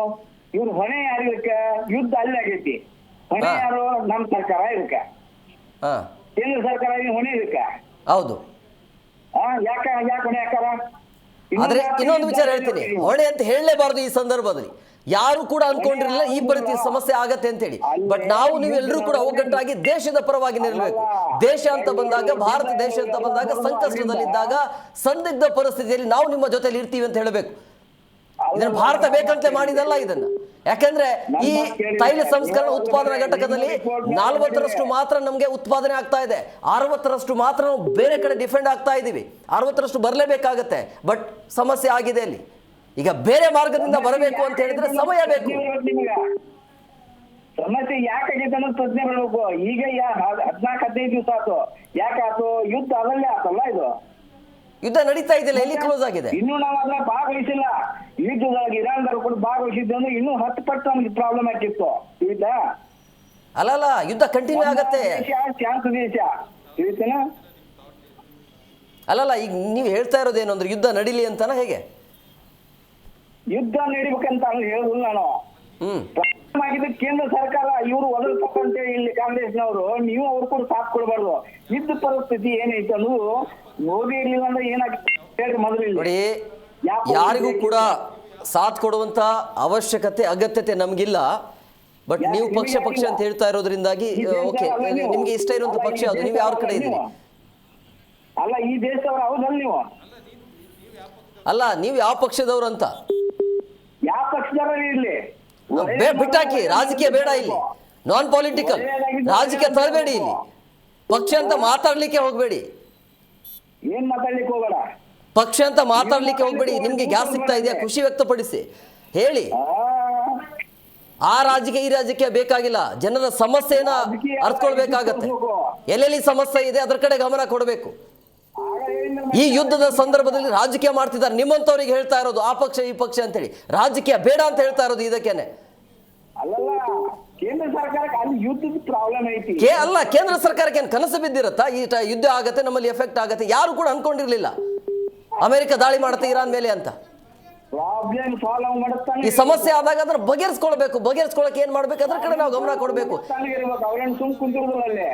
ಇವ್ರು ಹೊಣೆ ಯಾರಿದಕ್ಕ? ಯುದ್ಧ ಅಲ್ಲಿ ಆಗೈತಿ. ಹೊಣೆ ಯಾರು? ನಮ್ಮ ಸರ್ಕಾರ ಇದಕ್ಕ, ಕೇಂದ್ರ ಸರ್ಕಾರ ಹೊಣೆ ಇದಕ್ಕ. ಹೌದು. ಯಾಕೆ ಹೊಣೆ ಹಾಕಾರ? ಆದ್ರೆ ಇನ್ನೊಂದು ವಿಚಾರ ಹೇಳ್ತೀನಿ, ಹೊಣೆ ಅಂತ ಹೇಳಲೇಬಾರ್ದು ಈ ಸಂದರ್ಭದಲ್ಲಿ. ಯಾರು ಕೂಡ ಅನ್ಕೊಂಡಿರಲಿಲ್ಲ ಈ ಪರಿಸ್ಥಿತಿ ಸಮಸ್ಯೆ ಆಗತ್ತೆ ಅಂತ ಹೇಳಿ. ಬಟ್ ನಾವು ನೀವೆಲ್ಲರೂ ಕೂಡ ಒಗ್ಗಟ್ಟಾಗಿ ದೇಶದ ಪರವಾಗಿ ನಿಲ್ಲಬೇಕು. ದೇಶ ಅಂತ ಬಂದಾಗ, ಭಾರತ ದೇಶ ಅಂತ ಬಂದಾಗ, ಸಂಕಷ್ಟದಲ್ಲಿದ್ದಾಗ, ಸಂದಿಗ್ಧ ಪರಿಸ್ಥಿತಿಯಲ್ಲಿ ನಾವು ನಿಮ್ಮ ಜೊತೆಲಿ ಇರ್ತೀವಿ ಅಂತ ಹೇಳಬೇಕು. ಇದನ್ನ ಭಾರತ ಬೇಕಂತಲೇ ಮಾಡಿದಲ್ಲ ಇದನ್ನ. ಯಾಕಂದ್ರೆ ಈ ತೈಲ ಸಂಸ್ಕರಣ ಉತ್ಪಾದನಾ ಘಟಕದಲ್ಲಿ 40% ಮಾತ್ರ ನಮಗೆ ಉತ್ಪಾದನೆ ಆಗ್ತಾ ಇದೆ, 60% ಮಾತ್ರ ನಾವು ಬೇರೆ ಕಡೆ ಡಿಫೆಂಡ್ ಆಗ್ತಾ ಇದೀವಿ. 60% ಬರಲೇಬೇಕಾಗತ್ತೆ, ಬಟ್ ಸಮಸ್ಯೆ ಆಗಿದೆ ಅಲ್ಲಿ. ಈಗ ಬೇರೆ ಮಾರ್ಗದಿಂದ ಬರಬೇಕು ಅಂತ ಹೇಳಿದ್ರೆ ಸಮಯ ಬೇಕು. ಸಮಸ್ಯೆ ಯಾಕಾಗೈತೆ ಅನ್ನೋದು ಪ್ರಶ್ನೆ ಬರಬೇಕು. ಈಗ 14-15 ದಿವಸ ಆಯ್ತು, ಯಾಕಾಯ್ತು? ಯುದ್ಧ ಅದಲ್ಲೇ ಆತಲ್ಲ, ಇದು ಯುದ್ಧ ನಡೀತಾ ಇದೆಯಲ್ಲ, ಎಲ್ಲಿ ಕ್ಲೋಸ್ ಆಗಿದೆ? ಇನ್ನು ನಾವು ಅದನ್ನ ಭಾಗವಹಿಸಿಲ್ಲ. ಯುದ್ಧದೊಳಗೆ ಇರಾನ್ದವರು ಕೂಡ ಭಾಗವಹಿಸಿದ್ದು ಅಂದ್ರೆ ಇನ್ನೂ 10 ಪಟ್ಟು ನಮ್ಗೆ ಪ್ರಾಬ್ಲಮ್ ಆಗ್ತಿತ್ತು. ತಿಳಿತಾ? ಅಲ್ಲ, ಯುದ್ಧ ಕಂಟಿನ್ಯೂ ಆಗತ್ತೆ. ಶಾಂತ ದೇಶ, ತಿಳಿತೇನ? ಅಲ್ಲಲ್ಲ, ಈಗ ನೀವು ಹೇಳ್ತಾ ಇರೋದೇನು ಅಂದ್ರೆ ಯುದ್ಧ ನಡೀಲಿ ಅಂತಾನ ಹೇಗೆ? ಯುದ್ಧ ನಡಿಬೇಕಂತ ಹೇಳುದಿಲ್ಲ ನಾನು. ಆಗಿದ್ದು ಕೇಂದ್ರ ಸರ್ಕಾರ ಇವರು ಒದರ್ಬೇಕಂತ ಇಲ್ಲಿ ಕಾಂಗ್ರೆಸ್ನವರು, ನೀವು ಅವ್ರು ಕೂಡ ಸಾಥ್ ಕೊಡಬಾರ್ದು. ಯುದ್ಧ ಪರಿಸ್ಥಿತಿ ಏನೈತೆ ಅನ್ನೋದು ಮೋದಿ ಇರ್ಲಿಲ್ಲ ಅಂದ್ರೆ ಏನಾಗ್ತದೆ ಮೊದಲು ನೋಡಿ. ಯಾರಿಗೂ ಕೂಡ ಸಾಥ್ ಕೊಡುವಂತ ಅವಶ್ಯಕತೆ ಅಗತ್ಯತೆ ನಮ್ಗಿಲ್ಲ. ಬಟ್ ನೀವು ಪಕ್ಷ ಅಂತ ಹೇಳ್ತಾ ಇರೋದ್ರಿಂದಾಗಿ ಓಕೆ, ನಿಮ್ಗೆ ಇಷ್ಟ ಇರುವಂತ ಪಕ್ಷ ಅದು. ನೀವು ಯಾವ ಕಡೆ ಇದ್ದೀರಿ? ಅಲ್ಲ, ಈ ದೇಶದವರು ಹೌದಲ್ಲ ನೀವು? ಅಲ್ಲ, ನೀವು ಯಾವ ಪಕ್ಷದವ್ರು ಅಂತ? ಯಾವ ಪಕ್ಷದವರು ಇರ್ಲಿ, ಬಿಟ್ಟಾಕಿ, ರಾಜಕೀಯ ಬೇಡ ಇಲ್ಲಿ, ನಾನ್ ಪೊಲಿಟಿಕಲ್ ರಾಜಕೀಯ ತರಬೇಡಿ ಇಲ್ಲಿ. ಪಕ್ಷ ಅಂತ ಮಾತಾಡ್ಲಿಕ್ಕೆ ಹೋಗ್ಬೇಡಿ. ಏನ್ ಮಾತಾಡ್ಲಿಕ್ಕೆ ಹೋಗಬೇಡ, ಪಕ್ಷ ಅಂತ ಮಾತಾಡ್ಲಿಕ್ಕೆ ಹೋಗ್ಬೇಡಿ. ನಿಮ್ಗೆ ಗ್ಯಾಸ್ ಸಿಗ್ತಾ ಇದೆಯಾ, ಖುಷಿ ವ್ಯಕ್ತಪಡಿಸಿ, ಹೇಳಿ. ಆ ರಾಜಕೀಯ ಈ ರಾಜಕೀಯ ಬೇಕಾಗಿಲ್ಲ, ಜನರ ಸಮಸ್ಯೆನ ಅರ್ಥಕೊಳ್ಬೇಕಾಗತ್ತೆ. ಎಲ್ಲೆಲ್ಲಿ ಸಮಸ್ಯೆ ಇದೆ ಅದ್ರ ಕಡೆ ಗಮನ ಕೊಡಬೇಕು. ಈ ಯುದ್ಧದ ಸಂದರ್ಭದಲ್ಲಿ ರಾಜಕೀಯ ಮಾಡ್ತಿದ್ದಾರೆ. ನಿಮ್ಮಂತವ್ರಿಗೆ ಹೇಳ್ತಾ ಇರೋದು ಆ ಪಕ್ಷ ಈ ಪಕ್ಷ ಅಂತೇಳಿ, ರಾಜಕೀಯ ಬೇಡ ಅಂತ ಹೇಳ್ತಾ ಇರೋದು ಇದಕ್ಕೇನೆ. ಅಲ್ಲಲ್ಲ, ಕೇಂದ್ರ ಸರ್ಕಾರಕ್ಕೆ ಅಲ್ಲಿ ಯುದ್ಧದ ಪ್ರಾಬ್ಲಮ್ ಐತಿ. ಅಲ್ಲ, ಕೇಂದ್ರ ಸರ್ಕಾರಕ್ಕೆ ಏನು ಕನಸು ಬಿದ್ದಿರತ್ತಾ ಈ ಯುದ್ಧ ಆಗತ್ತೆ, ನಮ್ಮಲ್ಲಿ ಎಫೆಕ್ಟ್ ಆಗತ್ತೆ? ಯಾರು ಕೂಡ ಅನ್ಕೊಂಡಿರ್ಲಿಲ್ಲ ಅಮೆರಿಕ ದಾಳಿ ಮಾಡುತ್ತೆ ಇರಾನ್ ಮೇಲೆ ಅಂತ. ಪ್ರಾಬ್ಲಮ್ ಸಾಲ್ವ್ ಮಾಡುತ್ತಾನೆ. ಈ ಸಮಸ್ಯೆ ಆದಾಗ ಅದನ್ನ ಬಗೆಹರಿಸ್ಕೊಳ್ಬೇಕು. ಬಗೆಹರಿಸ್ಕೊಳಕ್ಕೆ ಏನ್ ಮಾಡ್ಬೇಕು ಅದ್ರ ಕಡೆ ನಾವು ಗಮನ ಕೊಡಬೇಕು. ಅವ್ರೇನು ಸುಮ್ ಕುಂತಿರೋದಿಲ್ಲ, ಅಲ್ಲೇ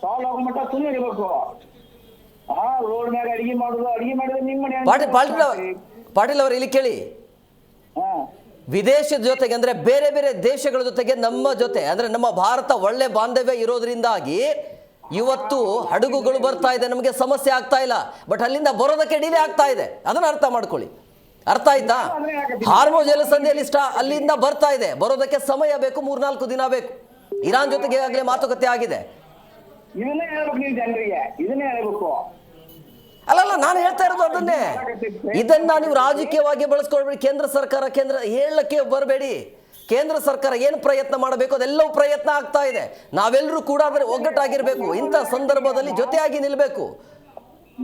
ಸಾಲ್ವ್ ಆಗೋ ಮಟ್ಟ ಸುಮ್ಮನೆ ಇರ್ಬೇಕು. ರೋಡ್ ಮ್ಯಾಗ ಅಡಿಗೆ ಮಾಡಿದ್ರೆ ನಿಮ್ಮ ಮನೆ. ಪಾಟೀಲ್ ಅವರು ಇಲ್ಲಿ ಕೇಳಿ, ವಿದೇಶದ ಜೊತೆಗೆ ಅಂದ್ರೆ ಬೇರೆ ಬೇರೆ ದೇಶಗಳ ಜೊತೆಗೆ ನಮ್ಮ ಜೊತೆ ಅಂದ್ರೆ ನಮ್ಮ ಭಾರತ ಒಳ್ಳೆ ಬಾಂಧವ್ಯ ಇರೋದ್ರಿಂದಾಗಿ ಇವತ್ತು ಹಡಗುಗಳು ಬರ್ತಾ ಇದೆ, ನಮಗೆ ಸಮಸ್ಯೆ ಆಗ್ತಾ ಇಲ್ಲ. ಬಟ್ ಅಲ್ಲಿಂದ ಬರೋದಕ್ಕೆ ಡಿಲೇ ಆಗ್ತಾ ಇದೆ, ಅದನ್ನ ಅರ್ಥ ಮಾಡ್ಕೊಳ್ಳಿ. ಅರ್ಥ ಆಯ್ತಾ? ಹಾರ್ಮೋ ಜಲಸಂಧಿಯಲ್ಲಿ ಅಲ್ಲಿಂದ ಬರ್ತಾ ಇದೆ, ಬರೋದಕ್ಕೆ ಸಮಯ ಬೇಕು, 3-4 ದಿನ ಬೇಕು. ಇರಾನ್ ಜೊತೆಗೆ ಈಗಾಗಲೇ ಮಾತುಕತೆ ಆಗಿದೆ. ಇದನ್ನೇ ಹೇಳ್ಬೇಕು ನೀವು ಜನರಿಗೆ, ಇದನ್ನೇ ಹೇಳ್ಬೇಕು. ಅಲ್ಲಲ್ಲ, ನಾನು ಹೇಳ್ತಾ ಇರೋದು ಅದನ್ನೇ. ಇದನ್ನ ನೀವು ರಾಜಕೀಯವಾಗಿ ಬಳಸ್ಕೊಳ್ಬೇಡಿ. ಕೇಂದ್ರ ಸರ್ಕಾರ ಹೇಳಕ್ಕೆ ಬರಬೇಡಿ. ಕೇಂದ್ರ ಸರ್ಕಾರ ಏನು ಪ್ರಯತ್ನ ಮಾಡಬೇಕು ಅದೆಲ್ಲವೂ ಪ್ರಯತ್ನ ಆಗ್ತಾ ಇದೆ. ನಾವೆಲ್ಲರೂ ಕೂಡ ಅದರ ಒಗ್ಗಟ್ಟಾಗಿರ್ಬೇಕು. ಇಂಥ ಸಂದರ್ಭದಲ್ಲಿ ಜೊತೆಯಾಗಿ ನಿಲ್ಬೇಕು.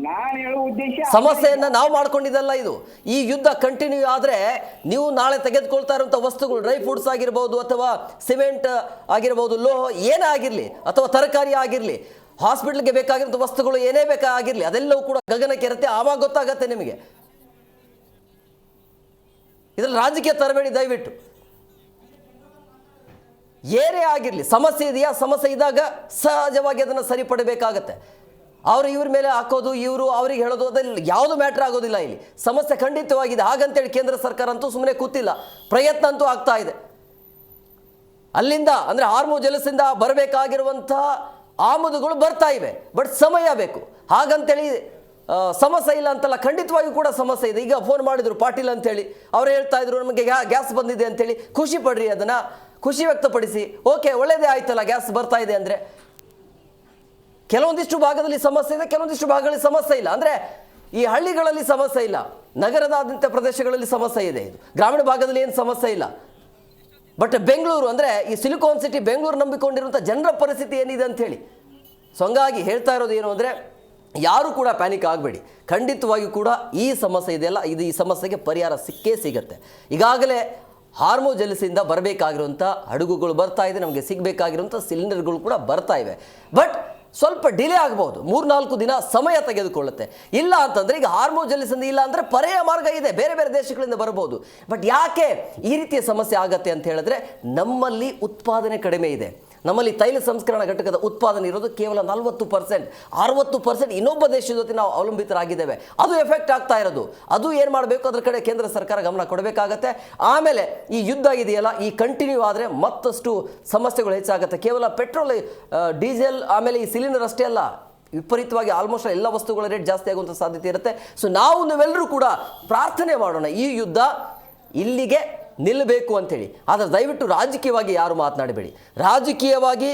ನಾನು ಹೇಳುವ ಉದ್ದೇಶ ಸಮಸ್ಯೆಯನ್ನ ನಾವು ಮಾಡ್ಕೊಂಡಿದ್ದಲ್ಲ ಇದು. ಈ ಯುದ್ಧ ಕಂಟಿನ್ಯೂ ಆದ್ರೆ ನೀವು ನಾಳೆ ತೆಗೆದುಕೊಳ್ತಾ ಇರುವಂತಹ ವಸ್ತುಗಳು, ಡ್ರೈ ಫ್ರೂಟ್ಸ್ ಆಗಿರ್ಬೋದು, ಅಥವಾ ಸಿಮೆಂಟ್ ಆಗಿರ್ಬೋದು, ಲೋಹ ಏನೇ ಆಗಿರ್ಲಿ, ಅಥವಾ ತರಕಾರಿ ಆಗಿರ್ಲಿ, ಹಾಸ್ಪಿಟಲ್ಗೆ ಬೇಕಾಗಿರುವಂಥ ವಸ್ತುಗಳು ಏನೇ ಬೇಕಾಗಿರ್ಲಿ, ಅದೆಲ್ಲವೂ ಕೂಡ ಗಗನಕ್ಕೆ ಇರುತ್ತೆ. ಆವಾಗ ಗೊತ್ತಾಗತ್ತೆ ನಿಮಗೆ. ಇದ್ರಲ್ಲಿ ರಾಜಕೀಯ ತರಬೇಡಿ ದಯವಿಟ್ಟು. ಏನೇ ಆಗಿರ್ಲಿ, ಸಮಸ್ಯೆ ಇದೆಯಾ, ಸಮಸ್ಯೆ ಇದ್ದಾಗ ಸಹಜವಾಗಿ ಅದನ್ನು ಸರಿಪಡಬೇಕಾಗತ್ತೆ. ಅವರು ಇವ್ರ ಮೇಲೆ ಹಾಕೋದು, ಇವರು ಅವ್ರಿಗೆ ಹೇಳೋದು, ಅದೆಲ್ಲ ಯಾವುದು ಮ್ಯಾಟ್ರ್ ಆಗೋದಿಲ್ಲ ಇಲ್ಲಿ. ಸಮಸ್ಯೆ ಖಂಡಿತವಾಗಿದೆ. ಹಾಗಂತೇಳಿ ಕೇಂದ್ರ ಸರ್ಕಾರ ಅಂತೂ ಸುಮ್ಮನೆ ಕೂತಿಲ್ಲ, ಪ್ರಯತ್ನ ಅಂತೂ ಆಗ್ತಾ ಇದೆ. ಅಲ್ಲಿಂದ ಅಂದ್ರೆ ಹಾರ್ಮೋ ಜಲಸಿಂದ ಬರಬೇಕಾಗಿರುವಂತಹ ಆಮದುಗಳು ಬರ್ತಾ ಇವೆ, ಬಟ್ ಸಮಯ ಬೇಕು. ಹಾಗಂತೇಳಿ ಸಮಸ್ಯೆ ಇಲ್ಲ ಅಂತಲ್ಲ, ಖಂಡಿತವಾಗಿಯೂ ಕೂಡ ಸಮಸ್ಯೆ ಇದೆ. ಈಗ ಫೋನ್ ಮಾಡಿದ್ರು ಪಾಟೀಲ್ ಅಂತೇಳಿ, ಅವ್ರು ಹೇಳ್ತಾ ಇದ್ರು ನಮಗೆ ಗ್ಯಾಸ್ ಬಂದಿದೆ ಅಂತೇಳಿ. ಖುಷಿ ಪಡ್ರಿ ಅದನ್ನ. ಖುಷಿ ವ್ಯಕ್ತಪಡಿಸಿ, ಓಕೆ ಒಳ್ಳೇದೇ ಆಯ್ತಲ್ಲ ಗ್ಯಾಸ್ ಬರ್ತಾ ಇದೆ ಅಂದರೆ. ಕೆಲವೊಂದಿಷ್ಟು ಭಾಗದಲ್ಲಿ ಸಮಸ್ಯೆ ಇದೆ, ಕೆಲವೊಂದಿಷ್ಟು ಭಾಗಗಳಲ್ಲಿ ಸಮಸ್ಯೆ ಇಲ್ಲ. ಅಂದರೆ ಈ ಹಳ್ಳಿಗಳಲ್ಲಿ ಸಮಸ್ಯೆ ಇಲ್ಲ, ನಗರದಾದ್ಯಂತ ಪ್ರದೇಶಗಳಲ್ಲಿ ಸಮಸ್ಯೆ ಇದೆ. ಇದು ಗ್ರಾಮೀಣ ಭಾಗದಲ್ಲಿ ಏನು ಸಮಸ್ಯೆ ಇಲ್ಲ. ಬಟ್ ಬೆಂಗಳೂರು ಅಂದರೆ ಈ ಸಿಲಿಕಾನ್ ಸಿಟಿ ಬೆಂಗಳೂರು ನಂಬಿಕೊಂಡಿರುವಂಥ ಜನರ ಪರಿಸ್ಥಿತಿ ಏನಿದೆ ಅಂಥೇಳಿ. ಸೊ ಹಂಗಾಗಿ ಹೇಳ್ತಾ ಇರೋದು ಏನು ಅಂದರೆ, ಯಾರು ಕೂಡ ಪ್ಯಾನಿಕ್ ಆಗಬೇಡಿ. ಖಂಡಿತವಾಗಿಯೂ ಕೂಡ ಈ ಸಮಸ್ಯೆ ಇದೆಯಲ್ಲ, ಈ ಸಮಸ್ಯೆಗೆ ಪರಿಹಾರ ಸಿಕ್ಕೇ ಸಿಗುತ್ತೆ. ಈಗಾಗಲೇ ಹಾರ್ಮೋ ಜಲಸಿಂದ ಬರಬೇಕಾಗಿರುವಂಥ ಹಡಗುಗಳು ಬರ್ತಾ ಇದೆ, ನಮಗೆ ಸಿಗಬೇಕಾಗಿರುವಂಥ ಸಿಲಿಂಡರ್ಗಳು ಕೂಡ ಬರ್ತಾ ಇವೆ. ಬಟ್ ಸ್ವಲ್ಪ ಡಿಲೇ ಆಗ್ಬೋದು, 3-4 ದಿನ ಸಮಯ ತೆಗೆದುಕೊಳ್ಳುತ್ತೆ. ಇಲ್ಲ ಅಂತಂದರೆ ಈಗ ಹಾರ್ಮೋ ಜಲಸಿಂದ ಇಲ್ಲ ಅಂದರೆ ಪರ್ಯಾಯ ಮಾರ್ಗ ಇದೆ, ಬೇರೆ ಬೇರೆ ದೇಶಗಳಿಂದ ಬರ್ಬೋದು. ಬಟ್ ಯಾಕೆ ಈ ರೀತಿಯ ಸಮಸ್ಯೆ ಆಗತ್ತೆ ಅಂತ ಹೇಳಿದ್ರೆ, ನಮ್ಮಲ್ಲಿ ಉತ್ಪಾದನೆ ಕಡಿಮೆ ಇದೆ. ನಮ್ಮಲ್ಲಿ ತೈಲ ಸಂಸ್ಕರಣಾ ಘಟಕದ ಉತ್ಪಾದನೆ ಇರೋದು ಕೇವಲ 40%. 60% ಇನ್ನೊಬ್ಬ ದೇಶದ ಜೊತೆ ನಾವು ಅವಲಂಬಿತರಾಗಿದ್ದೇವೆ. ಅದು ಎಫೆಕ್ಟ್ ಆಗ್ತಾ ಇರೋದು. ಅದು ಏನು ಮಾಡಬೇಕು, ಅದರ ಕಡೆ ಕೇಂದ್ರ ಸರ್ಕಾರ ಗಮನ ಕೊಡಬೇಕಾಗತ್ತೆ. ಆಮೇಲೆ ಈ ಯುದ್ಧ ಇದೆಯಲ್ಲ, ಈ ಕಂಟಿನ್ಯೂ ಆದರೆ ಮತ್ತಷ್ಟು ಸಮಸ್ಯೆಗಳು ಹೆಚ್ಚಾಗುತ್ತೆ. ಕೇವಲ ಪೆಟ್ರೋಲ್, ಡೀಸೆಲ್, ಆಮೇಲೆ ಈ ಸಿಲಿಂಡರ್ ಅಷ್ಟೇ ಅಲ್ಲ, ವಿಪರೀತವಾಗಿ ಆಲ್ಮೋಸ್ಟ್ ಎಲ್ಲ ವಸ್ತುಗಳ ರೇಟ್ ಜಾಸ್ತಿ ಆಗುವಂಥ ಸಾಧ್ಯತೆ ಇರುತ್ತೆ. ಸೊ ನಾವೆಲ್ಲರೂ ಕೂಡ ಪ್ರಾರ್ಥನೆ ಮಾಡೋಣ, ಈ ಯುದ್ಧ ಇಲ್ಲಿಗೆ ನಿಲ್ಲಬೇಕು ಅಂಥೇಳಿ. ಆದರೆ ದಯವಿಟ್ಟು ರಾಜಕೀಯವಾಗಿ ಯಾರು ಮಾತನಾಡಬೇಡಿ, ರಾಜಕೀಯವಾಗಿ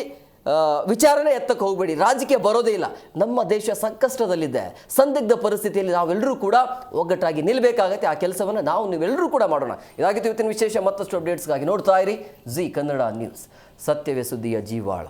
ವಿಚಾರಣೆ ಎತ್ತಕ್ಕೆ ಹೋಗಬೇಡಿ. ರಾಜಕೀಯ ಬರೋದೇ ಇಲ್ಲ. ನಮ್ಮ ದೇಶ ಸಂಕಷ್ಟದಲ್ಲಿದೆ, ಸಂದಿಗ್ಧ ಪರಿಸ್ಥಿತಿಯಲ್ಲಿ ನಾವೆಲ್ಲರೂ ಕೂಡ ಒಗ್ಗಟ್ಟಾಗಿ ನಿಲ್ಲಬೇಕಾಗತ್ತೆ. ಆ ಕೆಲಸವನ್ನು ನೀವೆಲ್ಲರೂ ಕೂಡ ಮಾಡೋಣ. ಇದಾಗಿತ್ತು ಇವತ್ತಿನ ವಿಶೇಷ. ಮತ್ತಷ್ಟು ಅಪ್ಡೇಟ್ಸ್ಗಾಗಿ ನೋಡ್ತಾ ಇರಿ ಜಿ ಕನ್ನಡ ನ್ಯೂಸ್, ಸತ್ಯವೇ ಸುದ್ದಿಯ ಜೀವಾಳ.